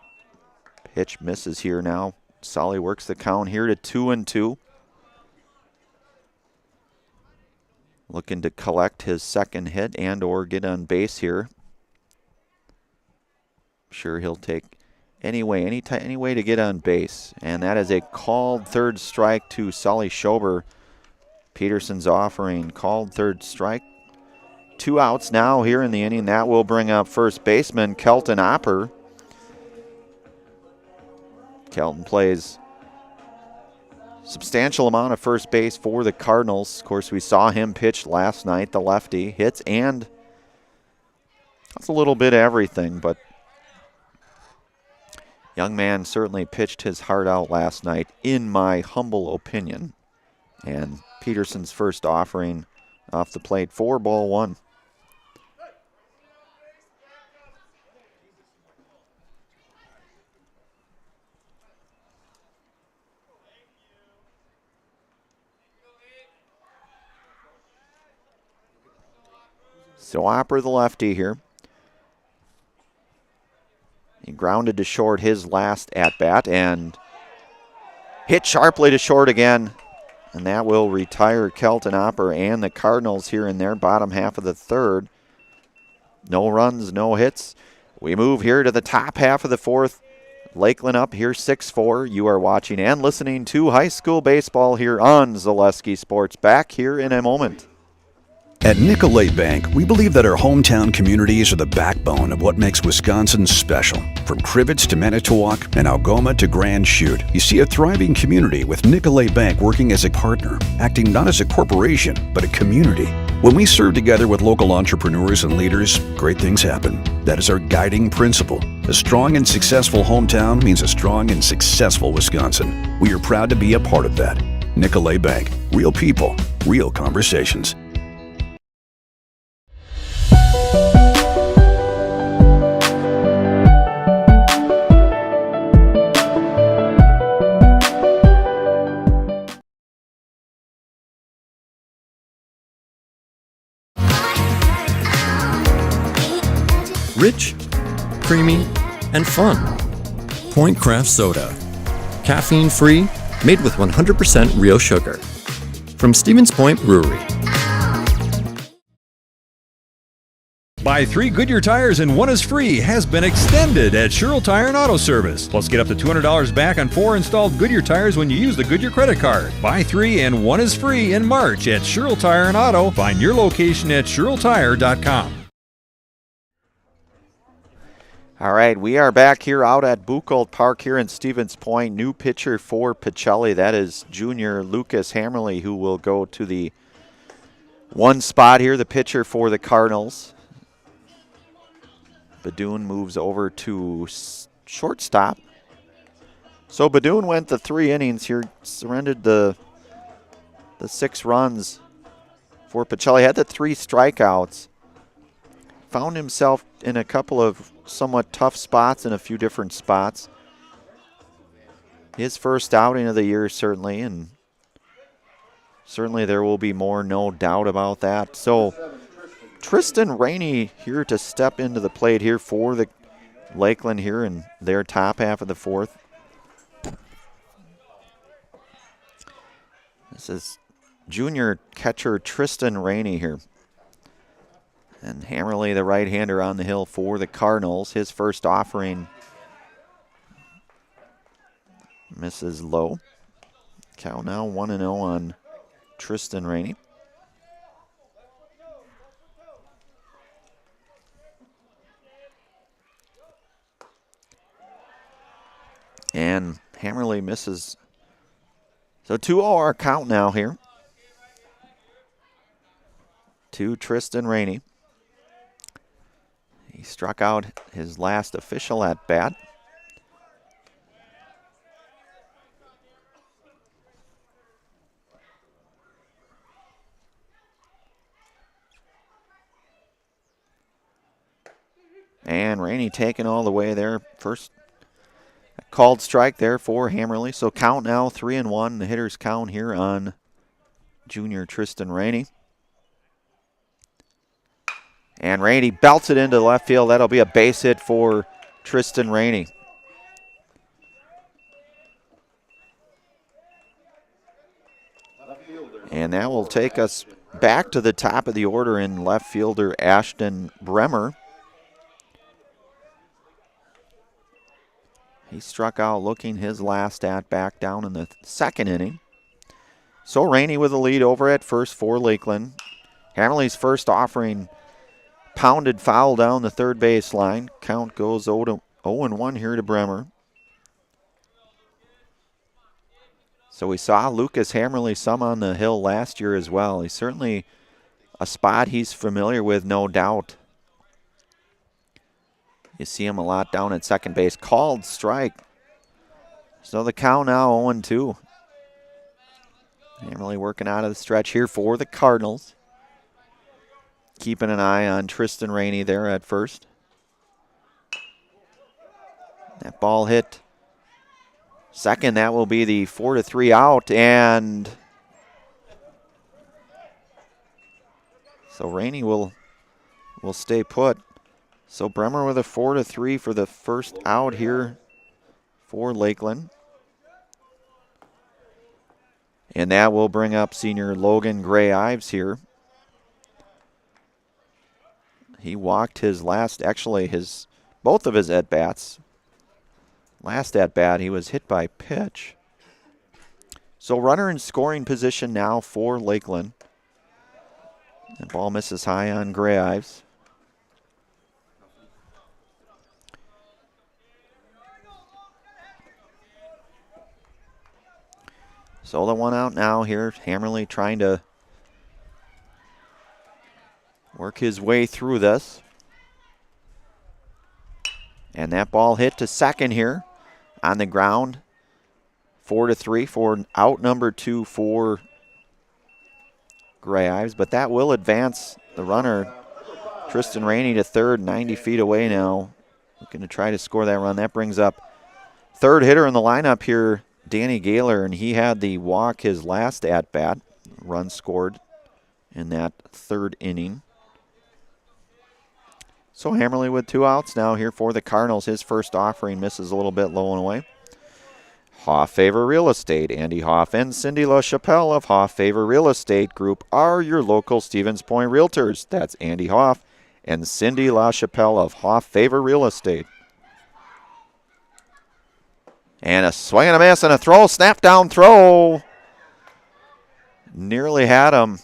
pitch misses here now. Sully works the count here to 2-2. Looking to collect his second hit and or get on base here. I'm sure he'll take any way to get on base. And that is a called third strike to Sully Schober. Peterson's offering called third strike. 2 outs now here in the inning. That will bring up first baseman Kelton Opper. Kelton plays substantial amount of first base for the Cardinals. Of course, we saw him pitch last night, the lefty. Hits and that's a little bit of everything, but young man certainly pitched his heart out last night, in my humble opinion. And Peterson's first offering off the plate, 4-1. So Opper, the lefty here. He grounded to short his last at-bat and hit sharply to short again. And that will retire Kelton Opper and the Cardinals here in their bottom half of the third. No runs, no hits. We move here to the top half of the fourth. Lakeland up here 6-4. You are watching and listening to high school baseball here on Zaleski Sports. Back here in a moment. At Nicolay Bank, we believe that our hometown communities are the backbone of what makes Wisconsin special. From Crivets to Manitowoc and Algoma to Grand Chute, you see a thriving community with Nicolay Bank working as a partner, acting not as a corporation, but a community. When we serve together with local entrepreneurs and leaders, great things happen. That is our guiding principle. A strong and successful hometown means a strong and successful Wisconsin. We are proud to be a part of that. Nicolay Bank. Real people, real conversations. Rich, creamy, and fun. Point Craft Soda. Caffeine-free, made with 100% real sugar. From Stevens Point Brewery. Buy 3 Goodyear tires and 1 is free has been extended at Sherrill Tire and Auto Service. Plus, get up to $200 back on 4 installed Goodyear tires when you use the Goodyear credit card. Buy 3 and 1 is free in March at Sherrill Tire and Auto. Find your location at SherrillTire.com. All right, we are back here out at Buchholz Park here in Stevens Point. New pitcher for Pacelli. That is junior Lucas Hammerly, who will go to the 1 spot here, the pitcher for the Cardinals. Badoon moves over to shortstop. So Badoon went the 3 innings here, surrendered the 6 runs for Pacelli. Had the 3 strikeouts. Found himself in a couple of somewhat tough spots in a few different spots. His first outing of the year, certainly, and certainly there will be more, no doubt about that. So Tristan Rainey here to step into the plate here for the Lakeland here in their top half of the fourth. This is junior catcher Tristan Rainey here. And Hammerly, the right-hander on the hill for the Cardinals. His first offering misses low. Count now 1-0 on Tristan Rainey. And Hammerly misses. So 2-0 our count now here to Tristan Rainey. He struck out his last official at bat. And Rainey taking all the way there. First called strike there for Hammerly. So count now 3-1. The hitter's count here on junior Tristan Rainey. And Rainey belts it into left field. That'll be a base hit for Tristan Rainey. And that will take us back to the top of the order in left fielder Ashton Bremer. He struck out looking his last at back down in the 2nd inning. So Rainey with the lead over at first for Lakeland. Hammerly's first offering pounded foul down the third base line. Count goes 0-1 here to Bremer. So we saw Lucas Hammerly some on the hill last year as well. He's certainly a spot he's familiar with, no doubt. You see him a lot down at second base. Called strike. So the count now 0-2. Hammerly working out of the stretch here for the Cardinals. Keeping an eye on Tristan Rainey there at first. That ball hit second. That will be the 4-3 out. And so Rainey will will stay put. So Bremer with a 4-3 for the first out here for Lakeland. And that will bring up senior Logan Gray-Ives here. He walked his last, actually both of his at-bats. Last at-bat, he was hit by pitch. So runner in scoring position now for Lakeland. The ball misses high on Gray-Ives. So the one out now here. Hammerly trying to work his way through this. And that ball hit to second here on the ground. 4-3 for out number 2 for Gray-Ives. But that will advance the runner, Tristan Rainey, to third, 90 feet away now. Looking to try to score that run. That brings up third hitter in the lineup here, Danny Gaylor, and he had the walk his last at-bat. Run scored in that third inning. So Hammerly with 2 outs now here for the Cardinals. His first offering misses a little bit low and away. Hoff Favor Real Estate. Andy Hoff and Cindy LaChapelle of Hoff Favor Real Estate Group are your local Stevens Point Realtors. That's Andy Hoff and Cindy LaChapelle of Hoff Favor Real Estate. And a swing and a miss and a throw, snap down throw. Nearly had him.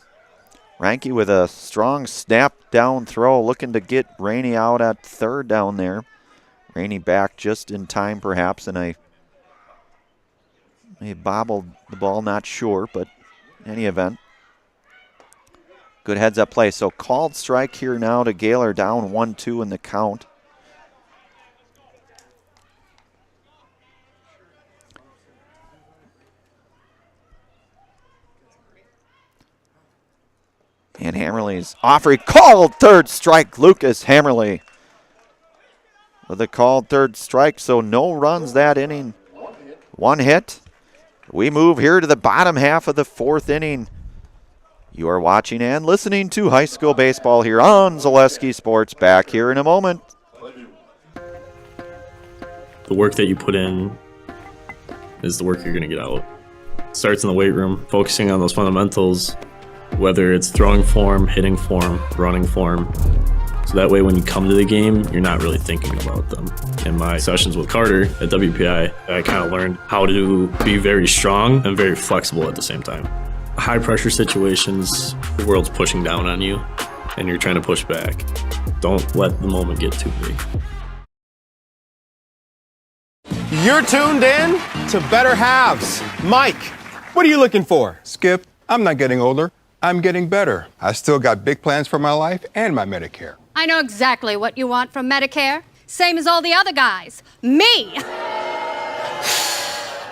Ranke with a strong snap down throw, looking to get Rainey out at third down there. Rainey back just in time perhaps, and I may have bobbled the ball, not sure, but in any event. Good heads up play. So called strike here now to Gaylor, down 1-2 in the count. And Hammerly's offering called third strike. Lucas Hammerly with a called third strike, so no runs that inning. 1 hit. We move here to the bottom half of the 4th inning. You are watching and listening to high school baseball here on Zaleski Sports. Back here in a moment. The work that you put in is the work you're going to get out. It starts in the weight room, focusing on those fundamentals, whether it's throwing form, hitting form, running form. So that way when you come to the game, you're not really thinking about them. In my sessions with Carter at WPI, I kind of learned how to be very strong and very flexible at the same time. High pressure situations, the world's pushing down on you and you're trying to push back. Don't let the moment get too big. You're tuned in to Better Halves. Mike, what are you looking for? Skip, I'm not getting older. I'm getting better. I still got big plans for my life and my Medicare. I know exactly what you want from Medicare. Same as all the other guys. Me!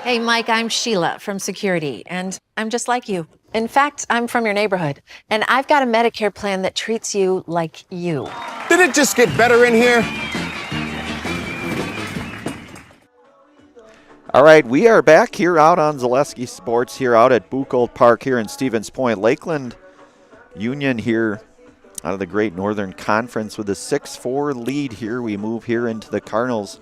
Hey, Mike, I'm Sheila from Security, and I'm just like you. In fact, I'm from your neighborhood, and I've got a Medicare plan that treats you like you. Did it just get better in here? All right, we are back here out on Zaleski Sports here out at Buchholz Park here in Stevens Point. Lakeland Union here out of the Great Northern Conference with a 6-4 lead here. We move here into the Cardinals'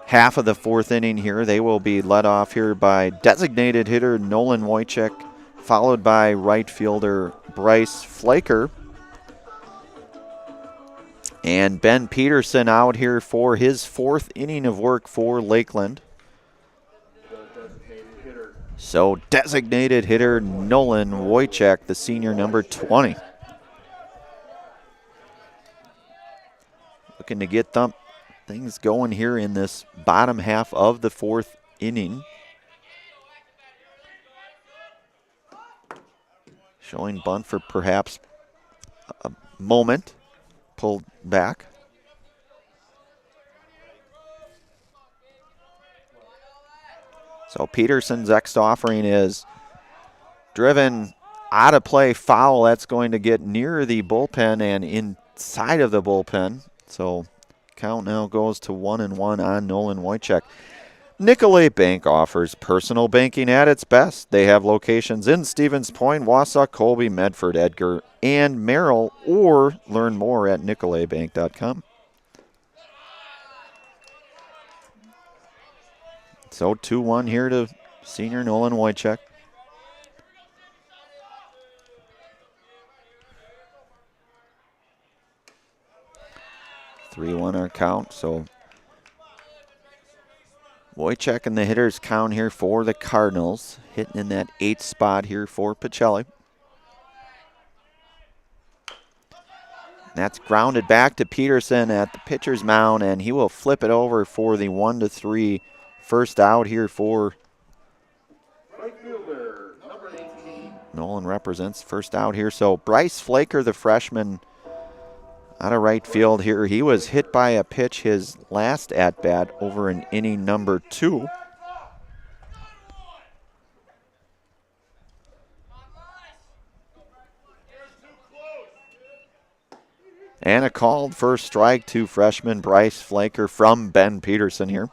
half of the 4th inning here. They will be led off here by designated hitter Nolan Wojcik, followed by right fielder Bryce Flaker. And Ben Peterson out here for his 4th inning of work for Lakeland. So designated hitter Nolan Wojcik, the senior, number 20. Looking to get things going here in this bottom half of the 4th inning. Showing bunt for perhaps a moment. Pulled back. So Peterson's next offering is driven out of play, foul. That's going to get near the bullpen and inside of the bullpen. So count now goes to 1-1 on Nolan Wojcik. Nicolay Bank offers personal banking at its best. They have locations in Stevens Point, Wausau, Colby, Medford, Edgar, and Merrill, or learn more at nicolaybank.com. So 2-1 here to senior Nolan Wojcik. Three-one our count, so Wojcik and the hitters count here for the Cardinals, hitting in that 8th spot here for Pacelli. That's grounded back to Peterson at the pitcher's mound, and he will flip it over for the 1-3 first out here for Nolan represents first out here. So Bryce Flaker, the freshman, out of right field here. He was hit by a pitch his last at-bat over in inning number 2. And a called first strike to freshman Bryce Flaker from Ben Peterson here.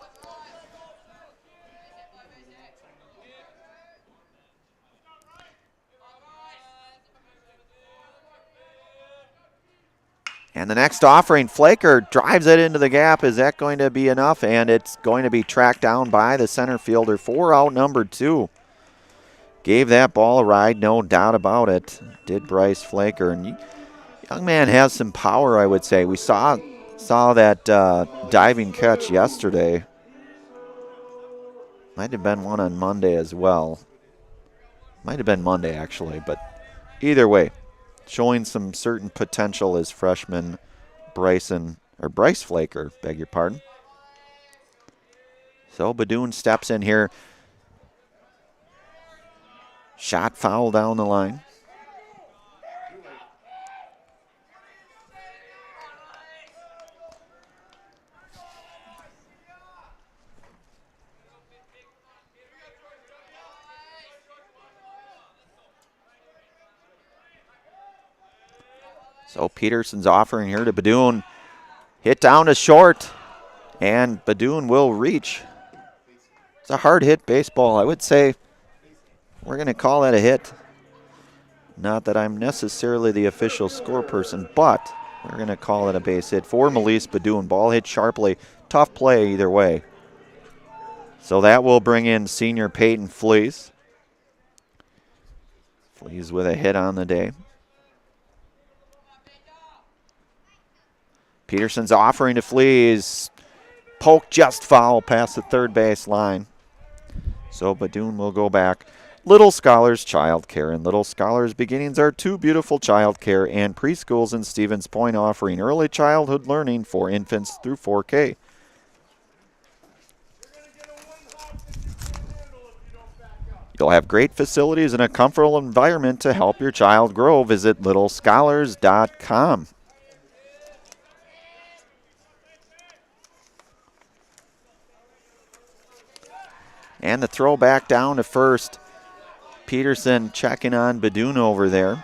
And the next offering, Flaker drives it into the gap. Is that going to be enough? And it's going to be tracked down by the center fielder for out number 2. Gave that ball a ride, no doubt about it, did Bryce Flaker. And young man has some power, I would say. We saw that diving catch yesterday. Might have been one on Monday as well. Might have been Monday, actually. But either way, showing some certain potential as freshman Bryce Flaker, beg your pardon. So Badoon steps in here. Shot foul down the line. So Peterson's offering here to Badoon. Hit down to short, and Badoon will reach. It's a hard hit baseball. I would say we're going to call that a hit. Not that I'm necessarily the official score person, but we're going to call it a base hit for Melise Badoon. Ball hit sharply. Tough play either way. So that will bring in senior Peyton Flees. Flees with a hit on the day. Peterson's offering to Flees. Poke just foul past the third base line. So Badoon will go back. Little Scholars Child Care. And Little Scholars Beginnings are 2 beautiful child care and preschools in Stevens Point, offering early childhood learning for infants through 4K. You'll have great facilities and a comfortable environment to help your child grow. Visit littlescholars.com. And the throw back down to first. Peterson checking on Badoon over there.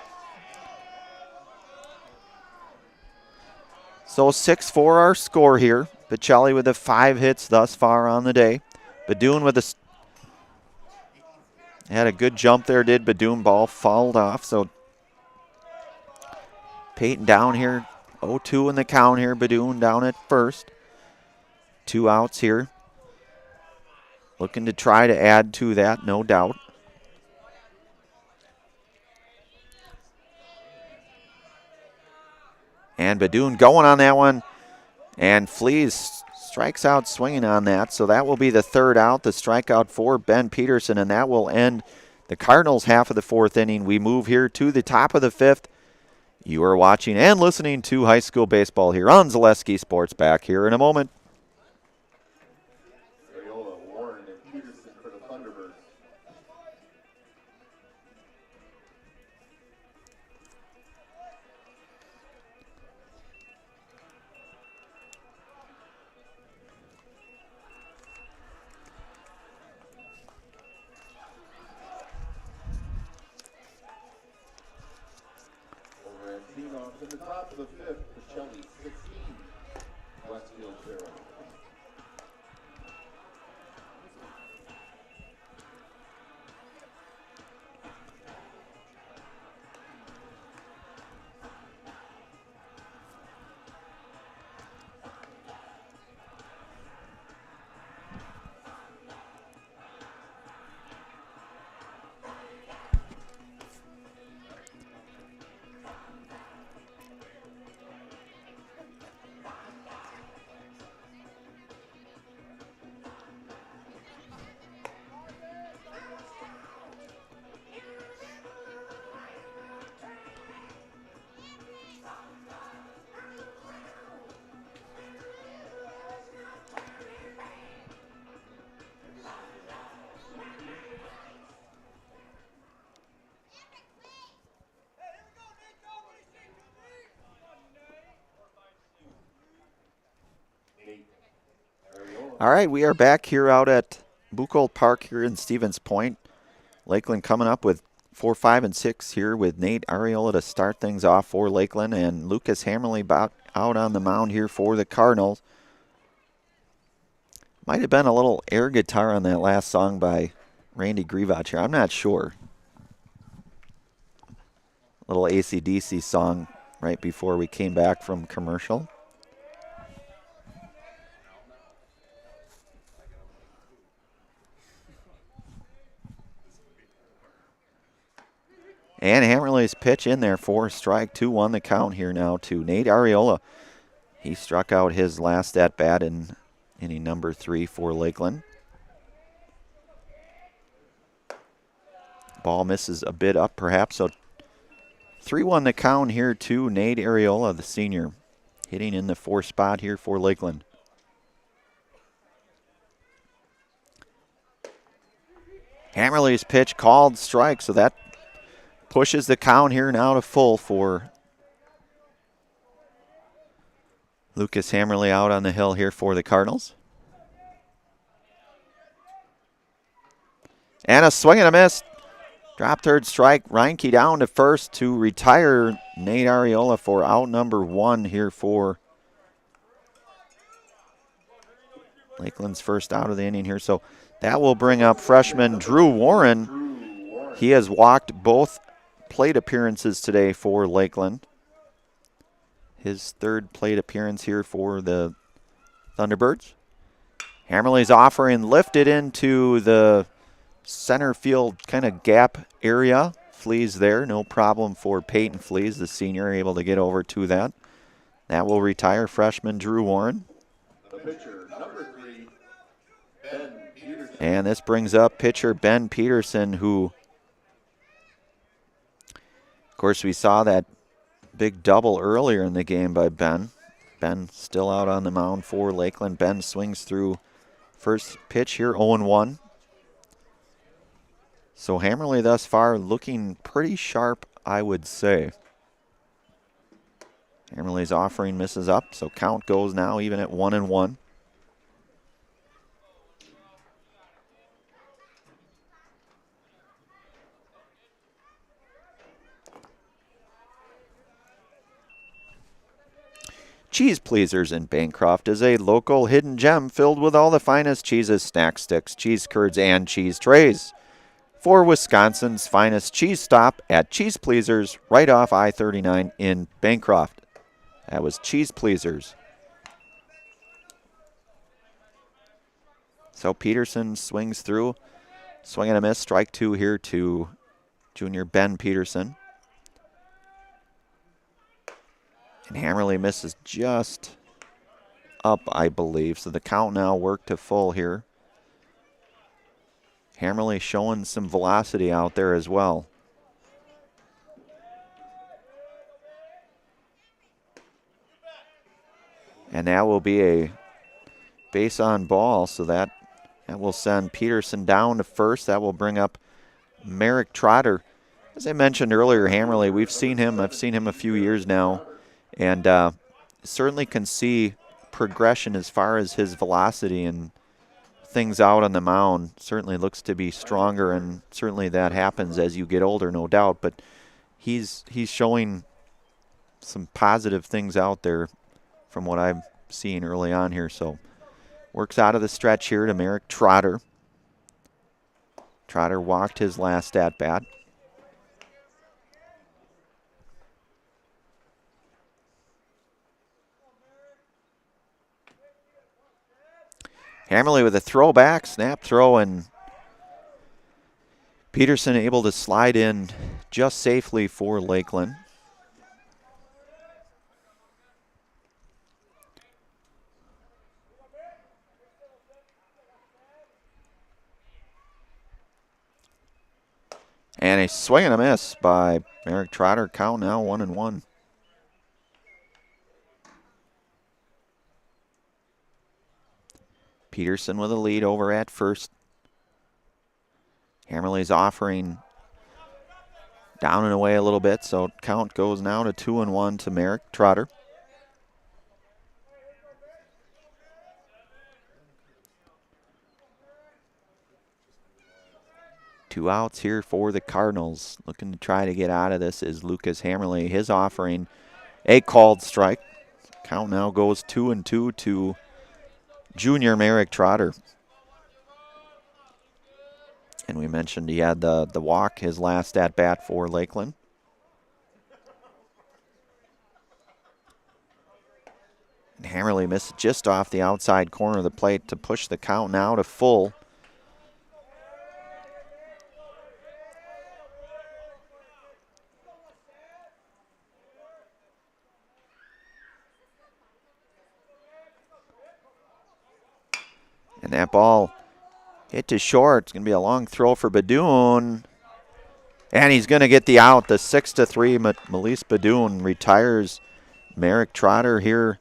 So 6-4 our score here. Pacelli with the 5 hits thus far on the day. Badoon with had a good jump there, did Badoon. Ball fouled off. So Peyton down here. 0-2 in the count here. Badoon down at first. 2 outs here. Looking to try to add to that, no doubt. And Badoon going on that one. And Flees strikes out swinging on that. So that will be the 3rd out, the strikeout for Ben Peterson. And that will end the Cardinals' half of the 4th inning. We move here to the top of the 5th. You are watching and listening to high school baseball here on Zaleski Sports. Back here in a moment. In the top of the 5th, Pacelli 16, Westfield 0. All right, we are back here out at Buchholz Park here in Stevens Point. Lakeland coming up with 4, 5, and 6 here with Nate Ariola to start things off for Lakeland, and Lucas Hammerly out on the mound here for the Cardinals. Might have been a little air guitar on that last song by Randy Grivach here. I'm not sure. Little AC/DC song right before we came back from commercial. And Hammerly's pitch in there for strike 2-1 the count here now to Nate Ariola. He struck out his last at-bat in inning number 3 for Lakeland. Ball misses a bit up perhaps, so 3-1 the count here to Nate Ariola, the senior, hitting in the 4th spot here for Lakeland. Hammerly's pitch called strike, so that pushes the count here now to full for Lucas Hammerly out on the hill here for the Cardinals. And a swing and a miss. Drop third strike. Reinke down to first to retire Nate Ariola for out number 1 here for Lakeland's first out of the inning here. So that will bring up freshman Drew Warren. He has walked both plate appearances today for Lakeland. His 3rd plate appearance here for the Thunderbirds. Hammerly's offering lifted into the center field kind of gap area. Flees there, no problem for Peyton Flees, the senior, able to get over to that. That will retire freshman Drew Warren. The pitcher, number 3, Ben Peterson. And this brings up pitcher Ben Peterson, who, of course, we saw that big double earlier in the game by Ben. Ben still out on the mound for Lakeland. Ben swings through first pitch here, 0-1. So Hammerly thus far looking pretty sharp, I would say. Hammerly's offering misses up, so count goes now even at 1-1. Cheese Pleasers in Bancroft is a local hidden gem filled with all the finest cheeses, snack sticks, cheese curds, and cheese trays. For Wisconsin's finest cheese stop at Cheese Pleasers right off I-39 in Bancroft. That was Cheese Pleasers. So Peterson swings through. Swing and a miss. Strike 2 here to junior Ben Peterson. And Hammerly misses just up, I believe. So the count now worked to full here. Hammerly showing some velocity out there as well. And that will be a base on ball, so that will send Peterson down to first. That will bring up Merrick Trotter. As I mentioned earlier, Hammerly, I've seen him a few years now, and certainly can see progression as far as his velocity and things out on the mound. Certainly looks to be stronger, and certainly that happens as you get older, no doubt. But he's showing some positive things out there from what I've seen early on here. So works out of the stretch here to Merrick Trotter. Trotter walked his last at-bat. Hammerly with a throwback, snap throw, and Peterson able to slide in just safely for Lakeland. And a swing and a miss by Merrick Trotter. Count now 1-1. Peterson with a lead over at first. Hammerly's offering down and away a little bit, so count goes now to 2-1 to Merrick Trotter. 2 outs here for the Cardinals. Looking to try to get out of this is Lucas Hammerly. His offering a called strike. Count now goes 2-2 to junior Merrick Trotter. And we mentioned he had the walk, his last at-bat for Lakeland. And Hammerly missed just off the outside corner of the plate to push the count now to full. And that ball hit to short. It's going to be a long throw for Badoon. And he's going to get the out. The 6-3, Melise Badoon retires Merrick Trotter here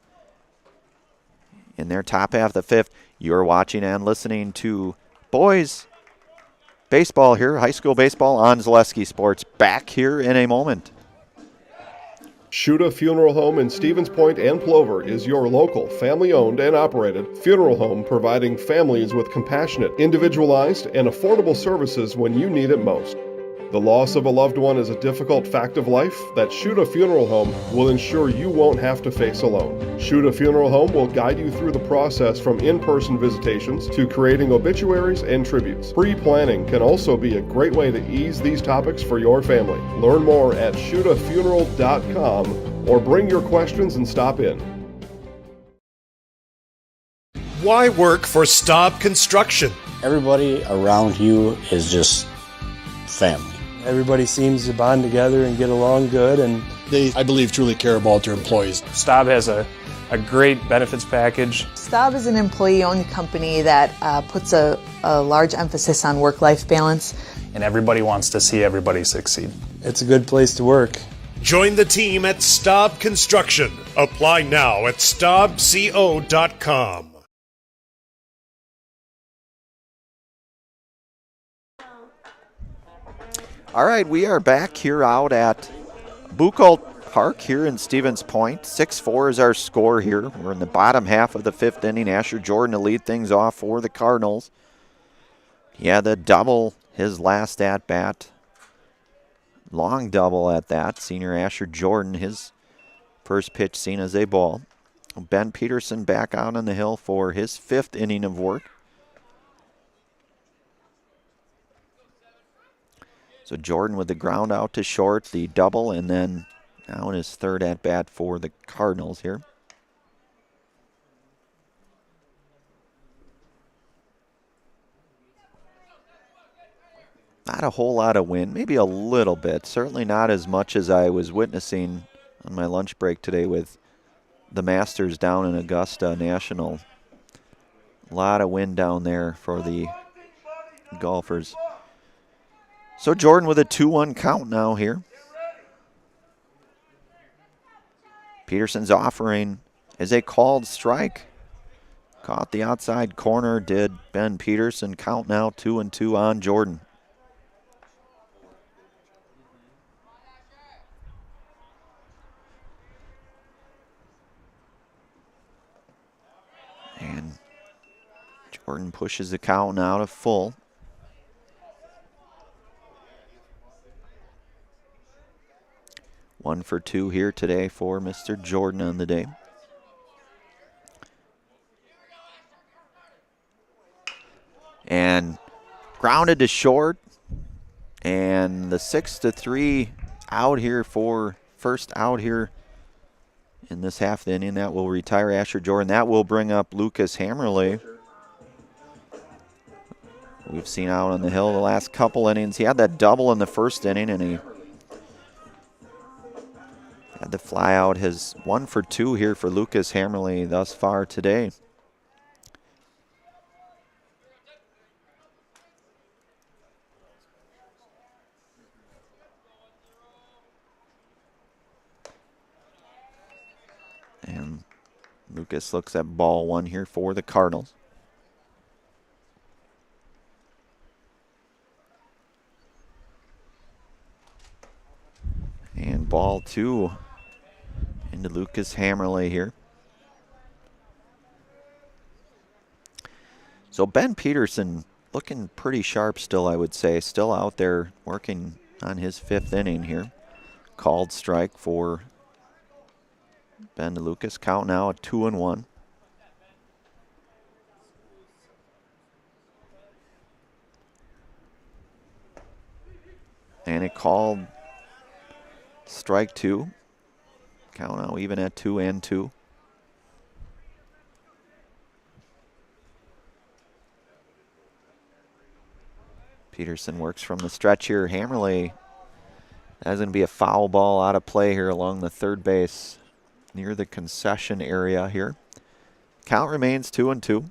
in their top half of the fifth. You're watching and listening to boys baseball here, high school baseball on Zaleski Sports. Back here in a moment. Shuda Funeral Home in Stevens Point and Plover is your local, family-owned and operated funeral home providing families with compassionate, individualized, and affordable services when you need it most. The loss of a loved one is a difficult fact of life that Shuda Funeral Home will ensure you won't have to face alone. Shuda Funeral Home will guide you through the process from in-person visitations to creating obituaries and tributes. Pre-planning can also be a great way to ease these topics for your family. Learn more at shudafuneral.com or bring your questions and stop in. Why work for Staub Construction? Everybody around you is just family. Everybody seems to bond together and get along good, and They, I believe, truly care about their employees. Staub has a great benefits package. Staub is an employee-owned company that puts a large emphasis on work-life balance. And everybody wants to see everybody succeed. it's a good place to work. Join the team at Staub Construction. Apply now at staubco.com. All right, we are back here out at Buchholz Park here in Stevens Point. 6-4 is our score here. We're in the bottom half of the fifth inning. Asher Jordan to lead things off for the Cardinals. Yeah, the double, his last at-bat. Long double at that. Senior Asher Jordan, his first pitch seen as a ball. Ben Peterson back out on the hill for his fifth inning of work. So Jordan with the ground out to short, the double, and then now in his third at-bat for the Cardinals here. Not a whole lot of wind, maybe a little bit. Certainly not as much as I was witnessing on my lunch break today with the Masters down in Augusta National. A lot of wind down there for the golfers. So Jordan with a 2-1 count now here. Peterson's offering is a called strike. Caught the outside corner, did Ben Peterson. Count now 2-2 on Jordan. And Jordan pushes the count now to full. One for two here today for Mr. Jordan on the day. And grounded to short. And the 6-3 out here for first out here in this half of the inning. That will retire Asher Jordan. That will bring up Lucas Hammerly. We've seen out on the hill the last couple innings. He had that double in the first inning, and he had the fly out. His 1 for 2 here for Lucas Hammerly thus far today. And Lucas looks at ball one here for the Cardinals. And ball two into Lucas Hammerly here. So Ben Peterson looking pretty sharp still, I would say. Still out there working on his 5th inning here. Called strike for Ben DeLucas. Count now at 2-1. And it called strike 2. Count now even at 2-2. Peterson works from the stretch here. Hammerley, that's going to be a foul ball out of play here along the third base near the concession area here. Count remains 2-2.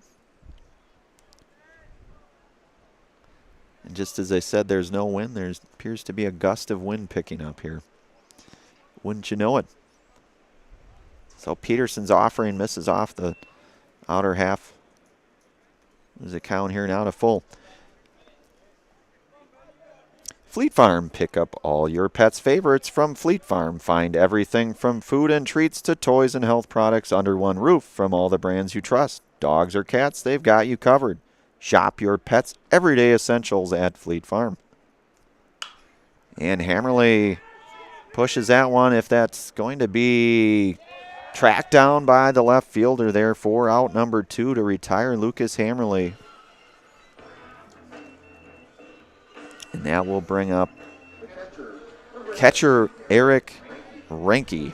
And just as I said, there's no wind. There appears to be a gust of wind picking up here. Wouldn't you know it? So Peterson's offering misses off the outer half. There's a count here now to full. Fleet Farm, pick up all your pet's favorites from Fleet Farm. Find everything from food and treats to toys and health products under one roof from all the brands you trust. Dogs or cats, they've got you covered. Shop your pet's everyday essentials at Fleet Farm. And Hammerley pushes that one. If that's going to be tracked down by the left fielder there for out number 2 to retire Lucas Hammerley. And that will bring up catcher Eric Renke.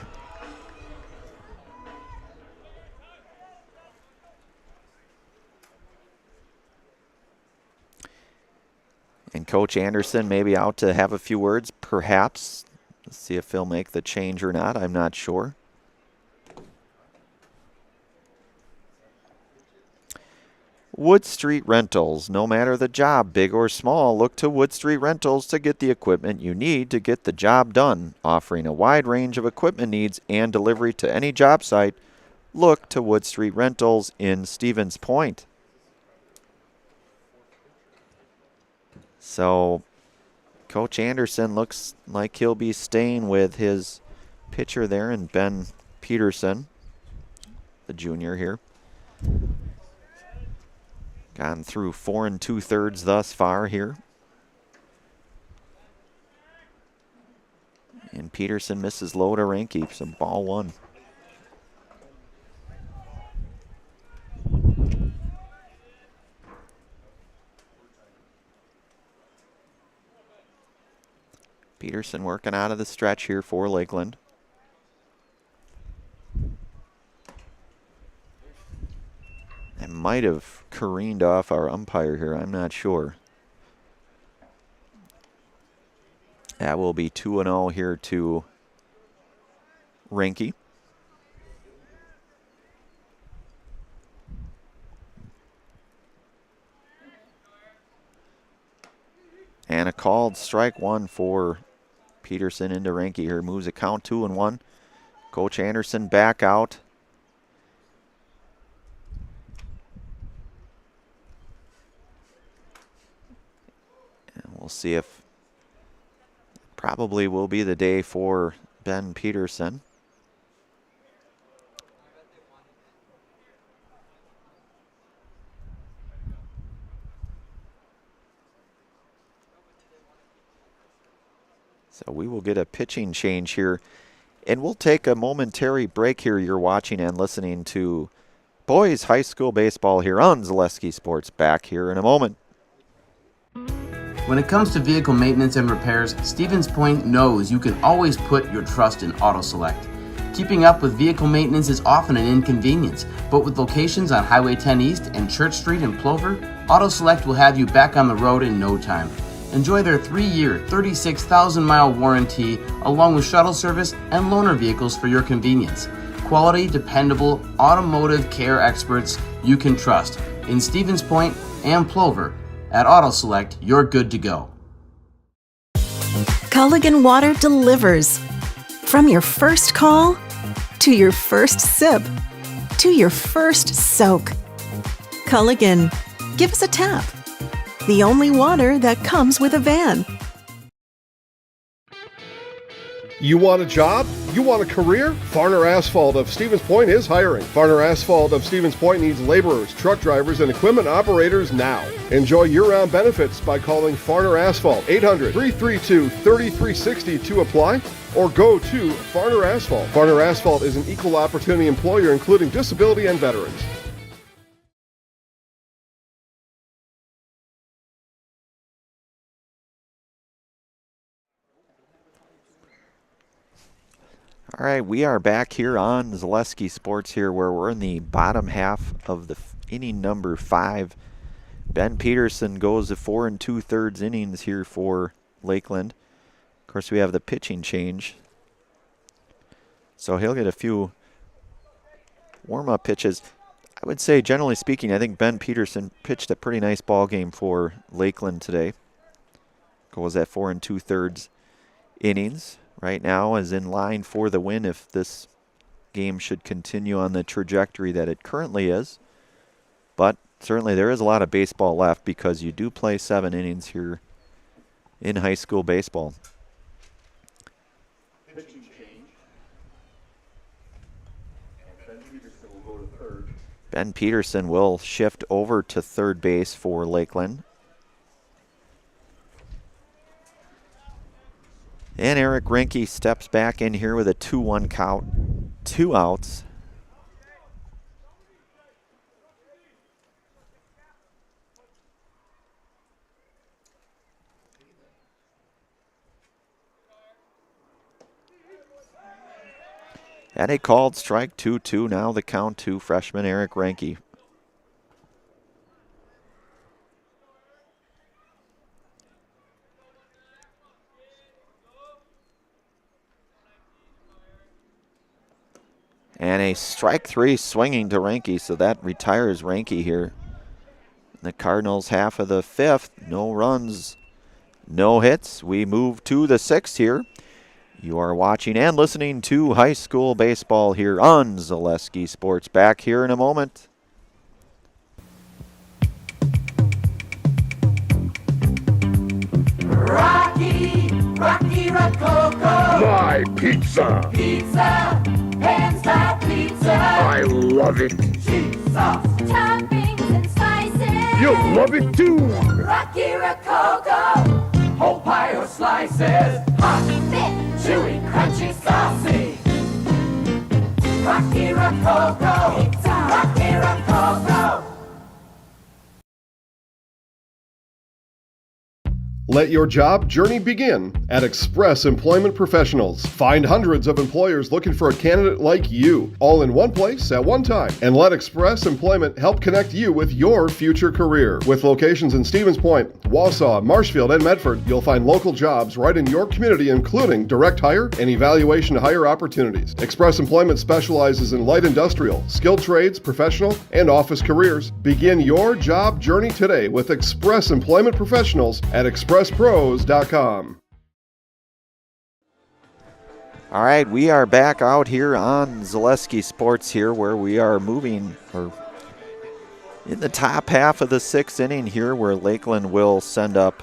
And Coach Anderson may be out to have a few words, perhaps. Let's see if he'll make the change or not. I'm not sure. Wood Street Rentals. No matter the job, big or small, look to Wood Street Rentals to get the equipment you need to get the job done. Offering a wide range of equipment needs and delivery to any job site, look to Wood Street Rentals in Stevens Point. So Coach Anderson looks like he'll be staying with his pitcher there and Ben Peterson, the junior here. Gone through 4 2/3 thus far here. And Peterson misses low to Renke, so ball 1. Peterson working out of the stretch here for Lakeland. That might have careened off our umpire here. I'm not sure. That will be 2-0 here to Renke. And a called strike 1 for Peterson into Renke here. Moves a count 2-1. Coach Anderson back out. We'll see if probably will be the day for Ben Peterson. So we will get a pitching change here. And we'll take a momentary break here. You're watching and listening to boys high school baseball here on Zaleski Sports. Back here in a moment. When it comes to vehicle maintenance and repairs, Stevens Point knows you can always put your trust in Auto Select. Keeping up with vehicle maintenance is often an inconvenience, but with locations on Highway 10 East and Church Street in Plover, Auto Select will have you back on the road in no time. Enjoy their 3-year, 36,000-mile warranty, along with shuttle service and loaner vehicles for your convenience. Quality, dependable, automotive care experts you can trust in Stevens Point and Plover. At Auto Select, you're good to go. Culligan Water delivers. From your first call, to your first sip, to your first soak. Culligan, give us a tap. The only water that comes with a van. You want a job? You want a career? Farner Asphalt of Stevens Point is hiring. Farner Asphalt of Stevens Point needs laborers, truck drivers, and equipment operators now. Enjoy year-round benefits by calling Farner Asphalt 800-332-3360 to apply, or go to Farner Asphalt. Farner Asphalt is an equal opportunity employer including disability and veterans. All right, we are back here on Zaleski Sports here where we're in the bottom half of the inning number 5. Ben Peterson goes to 4 2/3 innings here for Lakeland. Of course, we have the pitching change. So he'll get a few warm-up pitches. I would say, generally speaking, I think Ben Peterson pitched a pretty nice ball game for Lakeland today. Goes at 4 2/3 innings. Right now is in line for the win if this game should continue on the trajectory that it currently is. But certainly there is a lot of baseball left because you do play 7 innings here in high school baseball. Ben Peterson will shift over to third base for Lakeland. And Eric Renke steps back in here with a 2-1 count, 2 outs. And a called strike, 2-2. Now the count to freshman Eric Renke. And a strike 3 swinging to Renke, so that retires Renke here. The Cardinals half of the 5th, no runs, no hits. We move to the 6th here. You are watching and listening to high school baseball here on Zaleski Sports. Back here in a moment. Rocky Rococo. My pizza. Pizza, hand-style pizza. I love it. Cheese sauce, toppings and spices. You'll love it too. Rocky Rococo. Whole pie or slices. Hot, thick, chewy, crunchy, saucy. Rocky Rococo. Pizza. Rocky Rococo. Let your job journey begin at Express Employment Professionals. Find hundreds of employers looking for a candidate like you, all in one place at one time. And let Express Employment help connect you with your future career. With locations in Stevens Point, Wausau, Marshfield, and Medford, you'll find local jobs right in your community, including direct hire and evaluation to hire opportunities. Express Employment specializes in light industrial, skilled trades, professional, and office careers. Begin your job journey today with Express Employment Professionals at expresspros.com. All right, we are back out here on Zaleski Sports here where we are moving or in the top half of the 6th inning here where Lakeland will send up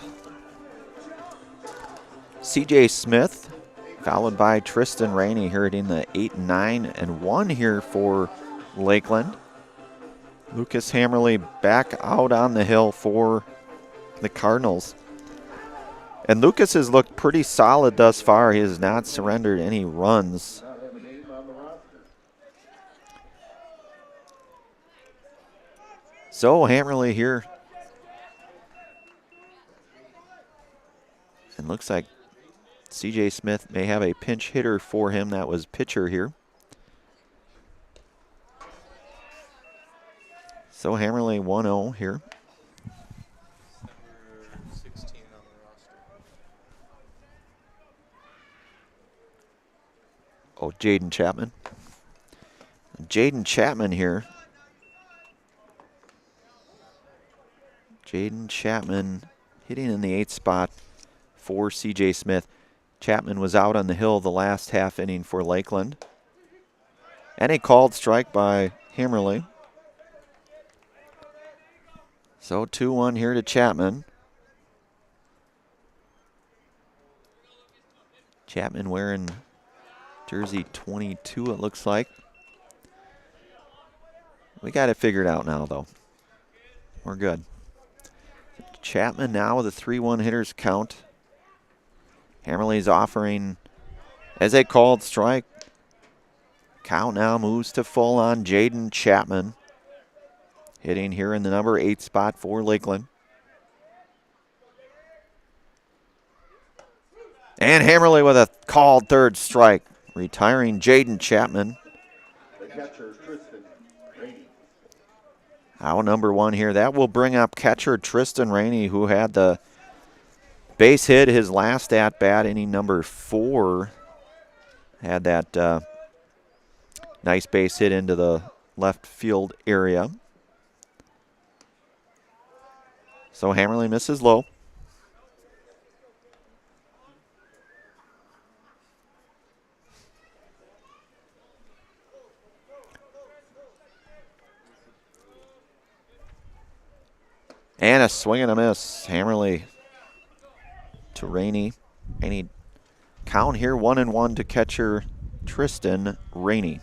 CJ Smith, followed by Tristan Rainey here hitting the 8-9-1 here for Lakeland. Lucas Hammerly back out on the hill for the Cardinals. And Lucas has looked pretty solid thus far. He has not surrendered any runs. So Hammerly here. And looks like CJ Smith may have a pinch hitter for him. That was pitcher here. So Hammerly 1-0 here. Oh, Jaden Chapman. Jaden Chapman here. Jaden Chapman hitting in the 8th spot for CJ Smith. Chapman was out on the hill the last half inning for Lakeland. And a called strike by Hammerly. So 2-1 here to Chapman. Chapman wearing jersey 22, it looks like. We got it figured out now, though. We're good. Chapman now with a 3-1 hitters count. Hammerly's offering as a called strike. Count now moves to full on Jaden Chapman. Hitting here in the number 8 spot for Lakeland. And Hammerly with a called third strike, retiring Jaden Chapman. The catcher, Tristan Rainey. Out number 1 here. That will bring up catcher Tristan Rainey, who had the base hit his last at-bat, inning number 4. Had that nice base hit into the left field area. So Hammerly misses low. And a swing and a miss. Hammerly to Rainey. Rainey count here 1-1 to catcher Tristan Rainey.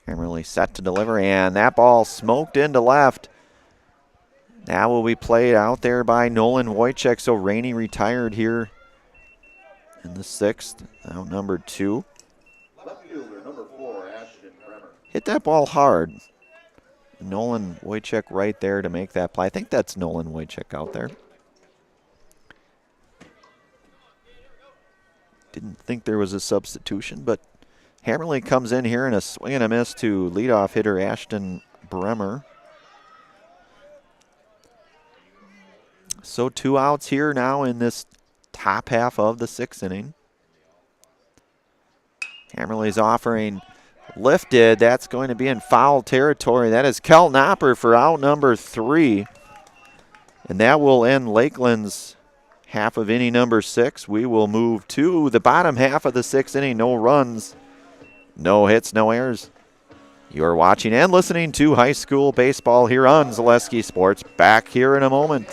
Hammerly set to deliver, and that ball smoked into left. That will be played out there by Nolan Wojcik. So Rainey retired here in the 6th. Out number 2. Left fielder, number 4, Ashton Bremer. Hit that ball hard. Nolan Wojcik right there to make that play. I think that's Nolan Wojcik out there. Didn't think there was a substitution, but Hammerly comes in here and a swing and a miss to leadoff hitter Ashton Bremer. So 2 outs here now in this top half of the 6th inning. Hammerly's offering lifted. That's going to be in foul territory. That is Kelton Opper for out number 3. And that will end Lakeland's half of inning number 6. We will move to the bottom half of the 6th inning. No runs, no hits, no errors. You are watching and listening to high school baseball here on Zaleski Sports. Back here in a moment.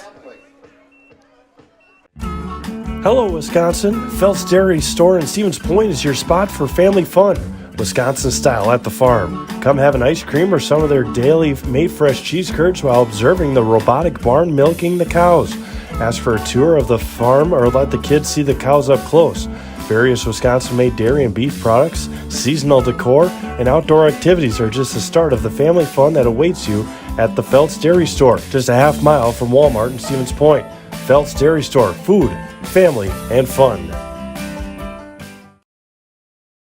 Hello, Wisconsin. Phelps Dairy Store in Stevens Point is your spot for family fun. Wisconsin style at the farm. Come have an ice cream or some of their daily made fresh cheese curds while observing the robotic barn milking the cows. Ask for a tour of the farm or let the kids see the cows up close. Various Wisconsin-made dairy and beef products, seasonal decor, and outdoor activities are just the start of the family fun that awaits you at the Phelps Dairy Store, just a half mile from Walmart in Stevens Point. Phelps Dairy Store, food, family, and fun.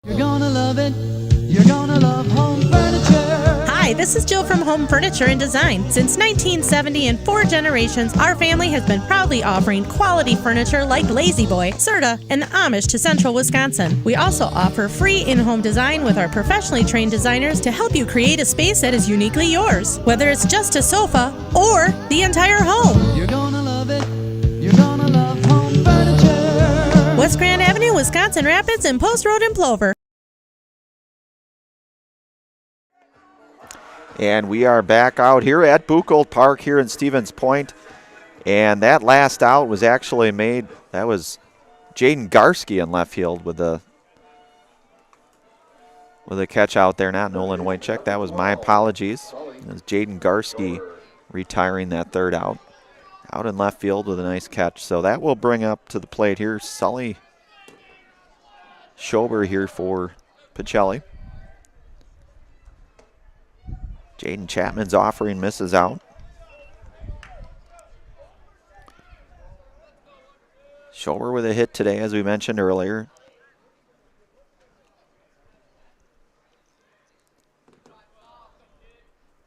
You're gonna love it. You're gonna love home furniture. Hi, this is Jill from Home Furniture and Design. Since 1970 and 4 generations, our family has been proudly offering quality furniture like Lazy Boy, Serta, and the Amish to Central Wisconsin. We also offer free in-home design with our professionally trained designers to help you create a space that is uniquely yours, whether it's just a sofa or the entire home. You're gonna love it. You're gonna love home furniture. West Grand Avenue, Wisconsin Rapids, and Post Road in Plover. And we are back out here at Buchholz Park here in Stevens Point. And that last out was actually made, that was Jaden Garski in left field with a catch out there, not Nolan Wojcik. That was my apologies. It was Jaden Garski retiring that third out. Out in left field with a nice catch. So that will bring up to the plate here Sully Schober here for Pacelli. Jaden Chapman's offering misses out. Schober with a hit today, as we mentioned earlier.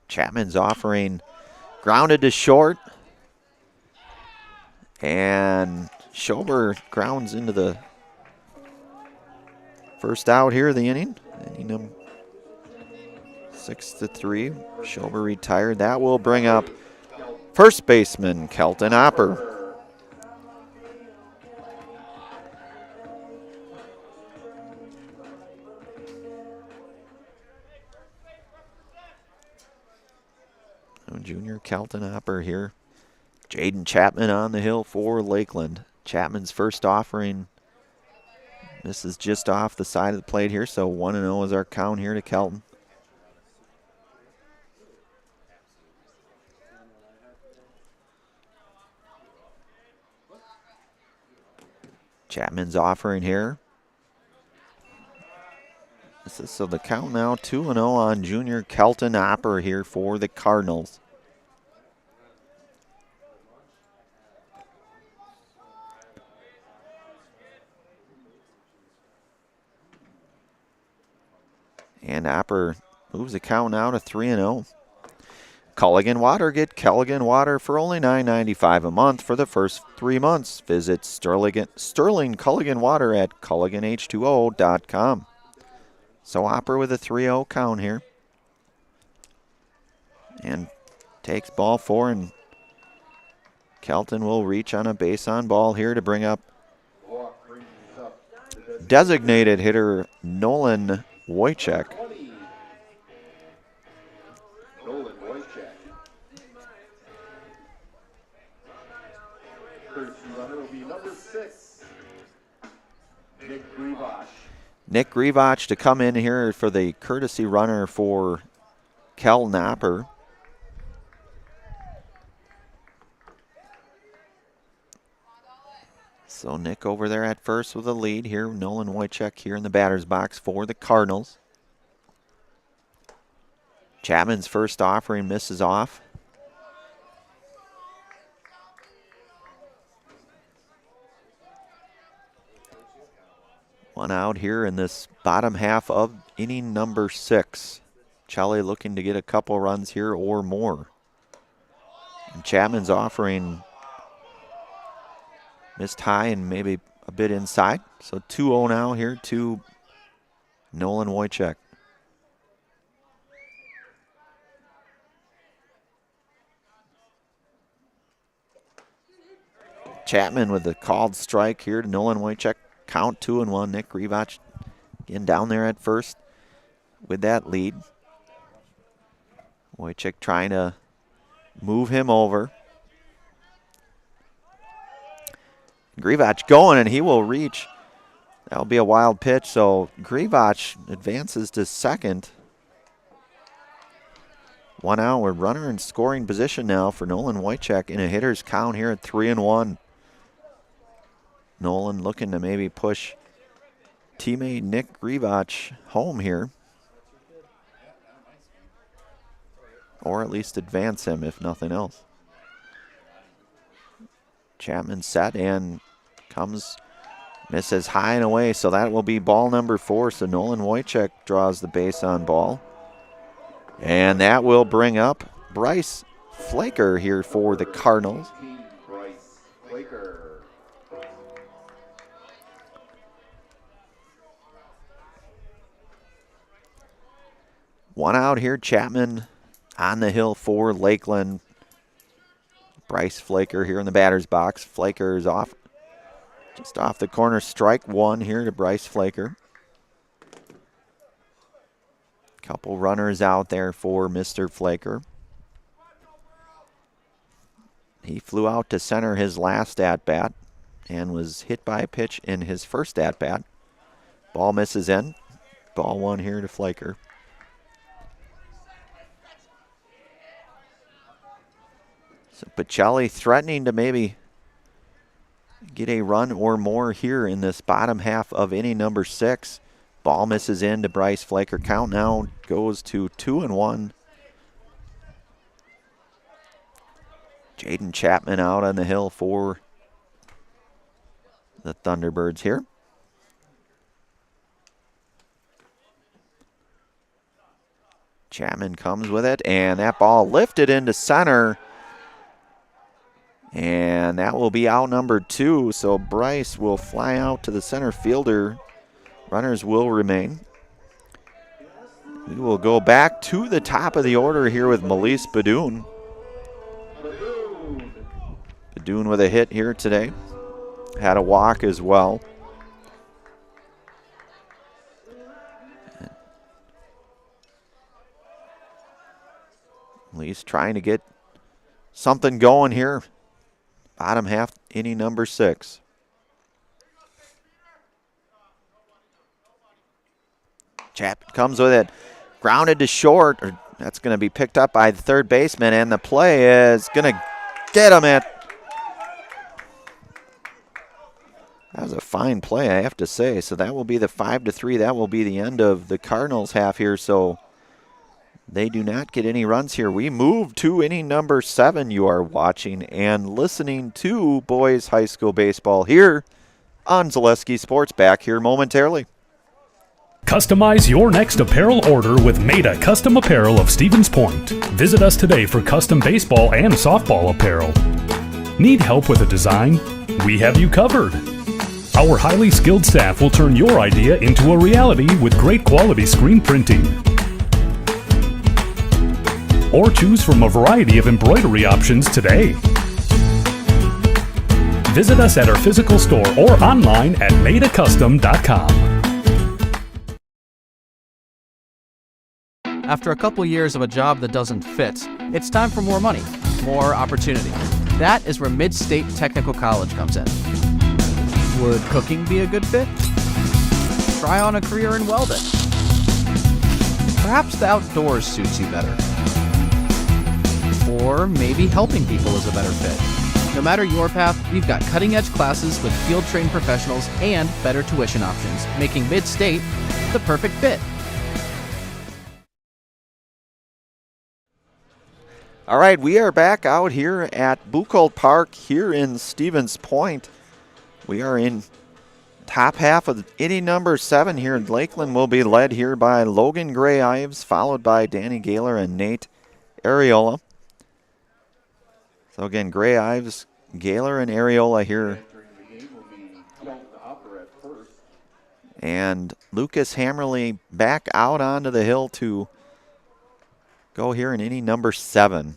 Chapman's offering grounded to short. And Schober grounds into the first out here of the inning. Inning 6-3. Schober retired. That will bring up first baseman Kelton Opper. Junior Kelton Opper here. Jaden Chapman on the hill for Lakeland. Chapman's first offering misses just off the side of the plate here, so 1-0 is our count here to Kelton. Chapman's offering here. So the count now 2-0 on junior Kelton Opper here for the Cardinals. And Opper moves the count now to 3-0. Culligan Water. Get Culligan Water for only $9.95 a month for the first 3 months. Visit Sterling Culligan Water at culliganh2o.com. So Opper with a 3-0 count here. And takes ball 4, and Kelton will reach on a base on ball here to bring up designated hitter Nolan Wojciech. Nick Grivach to come in here for the courtesy runner for Kel Napper. So Nick over there at first with a lead here. Nolan Wojciech here in the batter's box for the Cardinals. Chapman's first offering misses off. One out here in this bottom half of inning number 6. Pacelli looking to get a couple runs here or more. And Chapman's offering missed high and maybe a bit inside. So 2-0 now here to Nolan Wojciech. Chapman with the called strike here to Nolan Wojciech. Count 2-1. Nick Grivach again down there at first with that lead. Wojciech trying to move him over. Grivach going, and he will reach. That'll be a wild pitch, so Grivach advances to second. One out with runner in scoring position now for Nolan Wojciech in a hitter's count here at 3-1. Nolan looking to maybe push teammate Nick Grivach home here. Or at least advance him if nothing else. Chapman set and comes, misses high and away, so that will be ball number 4. So Nolan Wojciech draws the base on ball. And that will bring up Bryce Flaker here for the Cardinals. One out here, Chapman on the hill for Lakeland. Bryce Flaker here in the batter's box. Flaker is off, just off the corner. Strike 1 here to Bryce Flaker. Couple runners out there for Mr. Flaker. He flew out to center his last at-bat and was hit by a pitch in his first at-bat. Ball misses in. Ball 1 here to Flaker. So Pacelli threatening to maybe get a run or more here in this bottom half of inning number 6. Ball misses in to Bryce Flaker. Count now goes to 2-1. Jaden Chapman out on the hill for the Thunderbirds here. Chapman comes with it, and that ball lifted into center. And that will be out number 2, so Bryce will fly out to the center fielder. Runners will remain. We will go back to the top of the order here with Melise Badoon. Badoon with a hit here today. Had a walk as well. Melise trying to get something going here. Bottom half, inning number 6. Chapman comes with it. Grounded to short. That's going to be picked up by the third baseman, and the play is going to get him at. That was a fine play, I have to say. So that will be the 5-3. That will be the end of the Cardinals half here. So they do not get any runs here. We move to inning number 7. You are watching and listening to boys high school baseball here on Zaleski Sports. Back here momentarily. Customize your next apparel order with Maida Custom Apparel of Stevens Point. Visit us today for custom baseball and softball apparel. Need help with a design? We have you covered. Our highly skilled staff will turn your idea into a reality with great quality screen printing. Or choose from a variety of embroidery options today. Visit us at our physical store or online at maidacustom.com. After a couple years of a job that doesn't fit, it's time for more money, more opportunity. That is where Mid-State Technical College comes in. Would cooking be a good fit? Try on a career in welding. Perhaps the outdoors suits you better. Or maybe helping people is a better fit. No matter your path, we've got cutting-edge classes with field-trained professionals and better tuition options, making Mid-State the perfect fit. All right, we are back out here at Buchholz Park here in Stevens Point. We are in top half of inning number 7 here. Lakeland will be led here by Logan Gray Ives, followed by Danny Gaylor and Nate Areola. So again, Gray Ives, Gaylor, and Areola here. And Lucas Hammerly back out onto the hill to go here in inning number 7.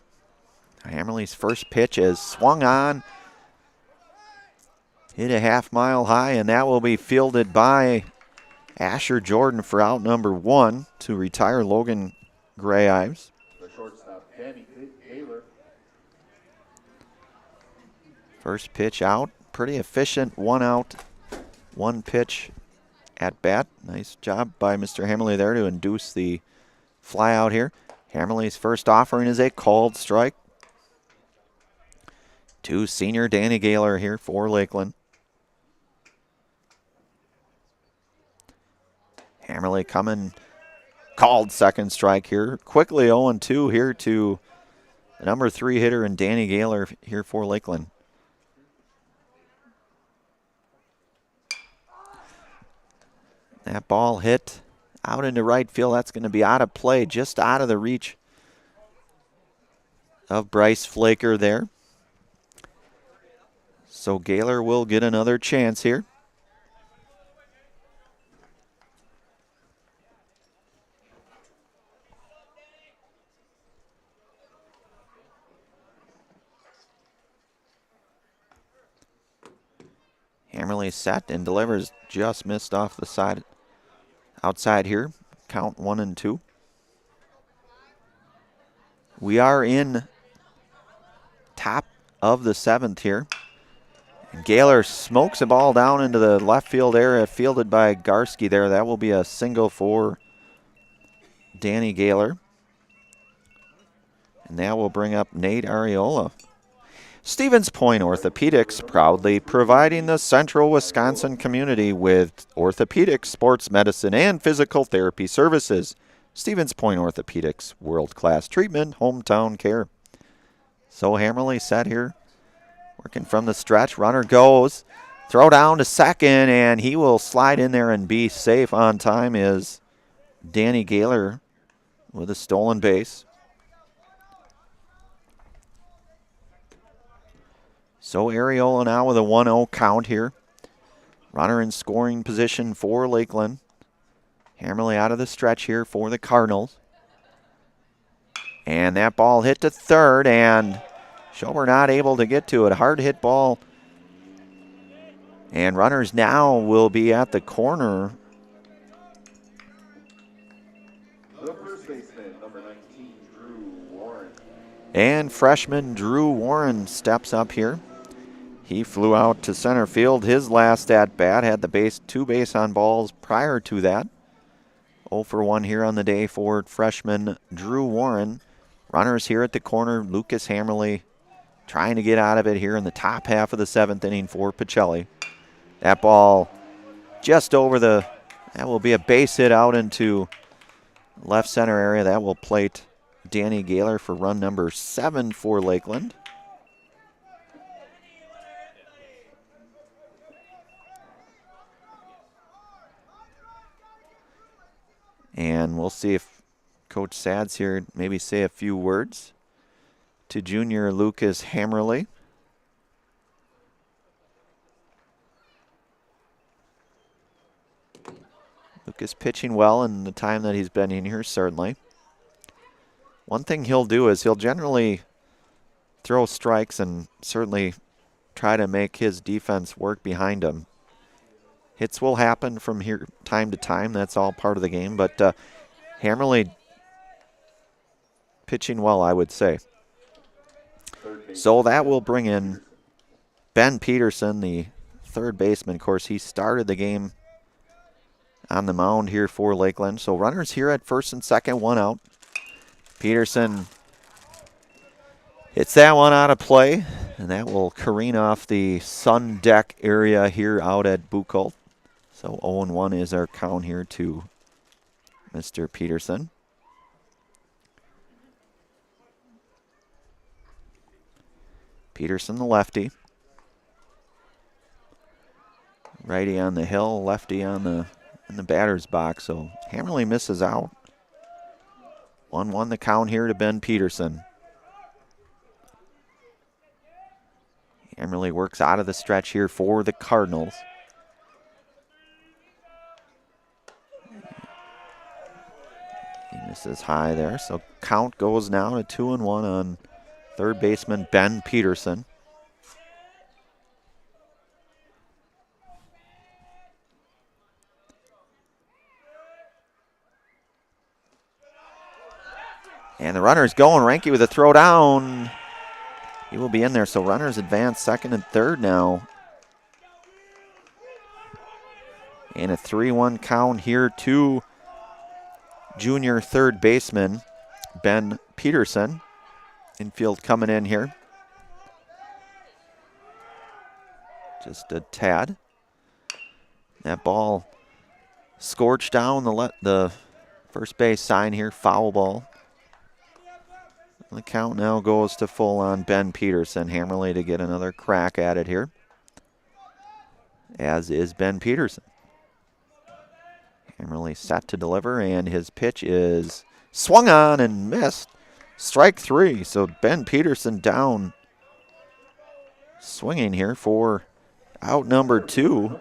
Hammerly's first pitch is swung on, hit a half-mile high, and that will be fielded by Asher Jordan for out number 1 to retire Logan Gray Ives. The shortstop, Danny Gaylor. First pitch out, pretty efficient, 1 out, 1 pitch at bat. Nice job by Mr. Hammerly there to induce the fly out here. Hammerly's first offering is a called strike. To senior Danny Gaylor here for Lakeland. Hammerly coming, called second strike here. Quickly 0-2 here to the number 3 hitter and Danny Gaylor here for Lakeland. That ball hit out into right field. That's going to be out of play, just out of the reach of Bryce Flaker there. So Gaylor will get another chance here. Hammerly set and delivers, just missed off the side. Outside here, count 1-2. We are in top of the 7th here. And Gaylor smokes a ball down into the left field area, fielded by Garski there. That will be a single for Danny Gaylor. And that will bring up Nate Areola. Stevens Point Orthopedics, proudly providing the central Wisconsin community with orthopedic, sports medicine, and physical therapy services. Stevens Point Orthopedics, world-class treatment, hometown care. So Hammerly set here, working from the stretch. Runner goes, throw down to second, and he will slide in there and be safe. On time is Danny Gaylor with a stolen base. So Areola now with a 1-0 count here. Runner in scoring position for Lakeland. Hammerly out of the stretch here for the Cardinals. And that ball hit to third, and Schober not able to get to it. Hard hit ball. And runners now will be at the corner. The first baseman, number 19, Drew Warren. And freshman Drew Warren steps up here. He flew out to center field his last at bat, had the two base on balls prior to that. 0 for 1 here on the day for freshman Drew Warren. Runners here at the corner. Lucas Hammerly trying to get out of it here in the top half of the 7th inning for Pacelli. That ball just over that will be a base hit out into left center area. That will plate Danny Gaylor for run number 7 for Lakeland. And we'll see if Coach Sads here maybe say a few words to junior Lucas Hammerly. Lucas pitching well in the time that he's been in here, certainly. One thing he'll do is he'll generally throw strikes and certainly try to make his defense work behind him. Hits will happen from here time to time. That's all part of the game. But Hammerly pitching well, I would say. So that will bring in Ben Peterson, the third baseman. Of course, he started the game on the mound here for Lakeland. So runners here at first and second, 1 out. Peterson hits that one out of play, and that will careen off the sun deck area here out at Buchholz. So 0-1 is our count here to Mr. Peterson. Peterson, the lefty. Righty on the hill, lefty on in the batter's box. So Hammerly misses out. 1-1 the count here to Ben Peterson. Hammerly works out of the stretch here for the Cardinals. He misses high there, so count goes now to 2-1 on third baseman Ben Peterson. And the runner's going. Ranke with a throw down. He will be in there, so runners advance second and third now. And a 3-1 count here to junior third baseman Ben Peterson. Infield coming in here. Just a tad. That ball scorched down the first base sign here. Foul ball. The count now goes to full on Ben Peterson. Hammerly to get another crack at it here, as is Ben Peterson. Hammerly set to deliver, and his pitch is swung on and missed. Strike 3, so Ben Peterson down swinging here for out number 2.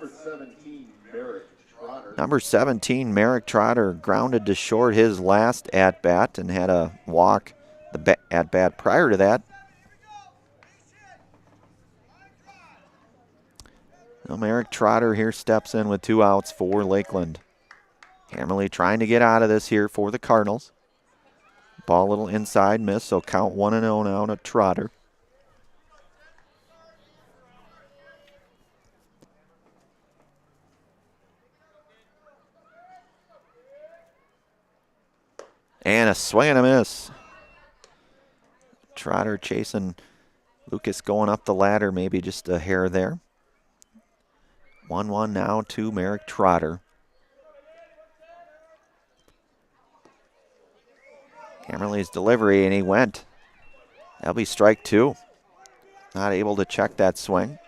Number 17, Merrick Trotter, grounded to short his last at-bat and had a walk the at-bat prior to that. Well, Merrick Trotter here steps in with 2 outs for Lakeland. Hammerly trying to get out of this here for the Cardinals. Ball a little inside, miss, so count 1-0 now to Trotter. And a swing and a miss. Trotter chasing Lucas going up the ladder, maybe just a hair there. 1-1 now to Merrick Trotter. Hammerly's delivery, and he went. That'll be strike 2. Not able to check that swing.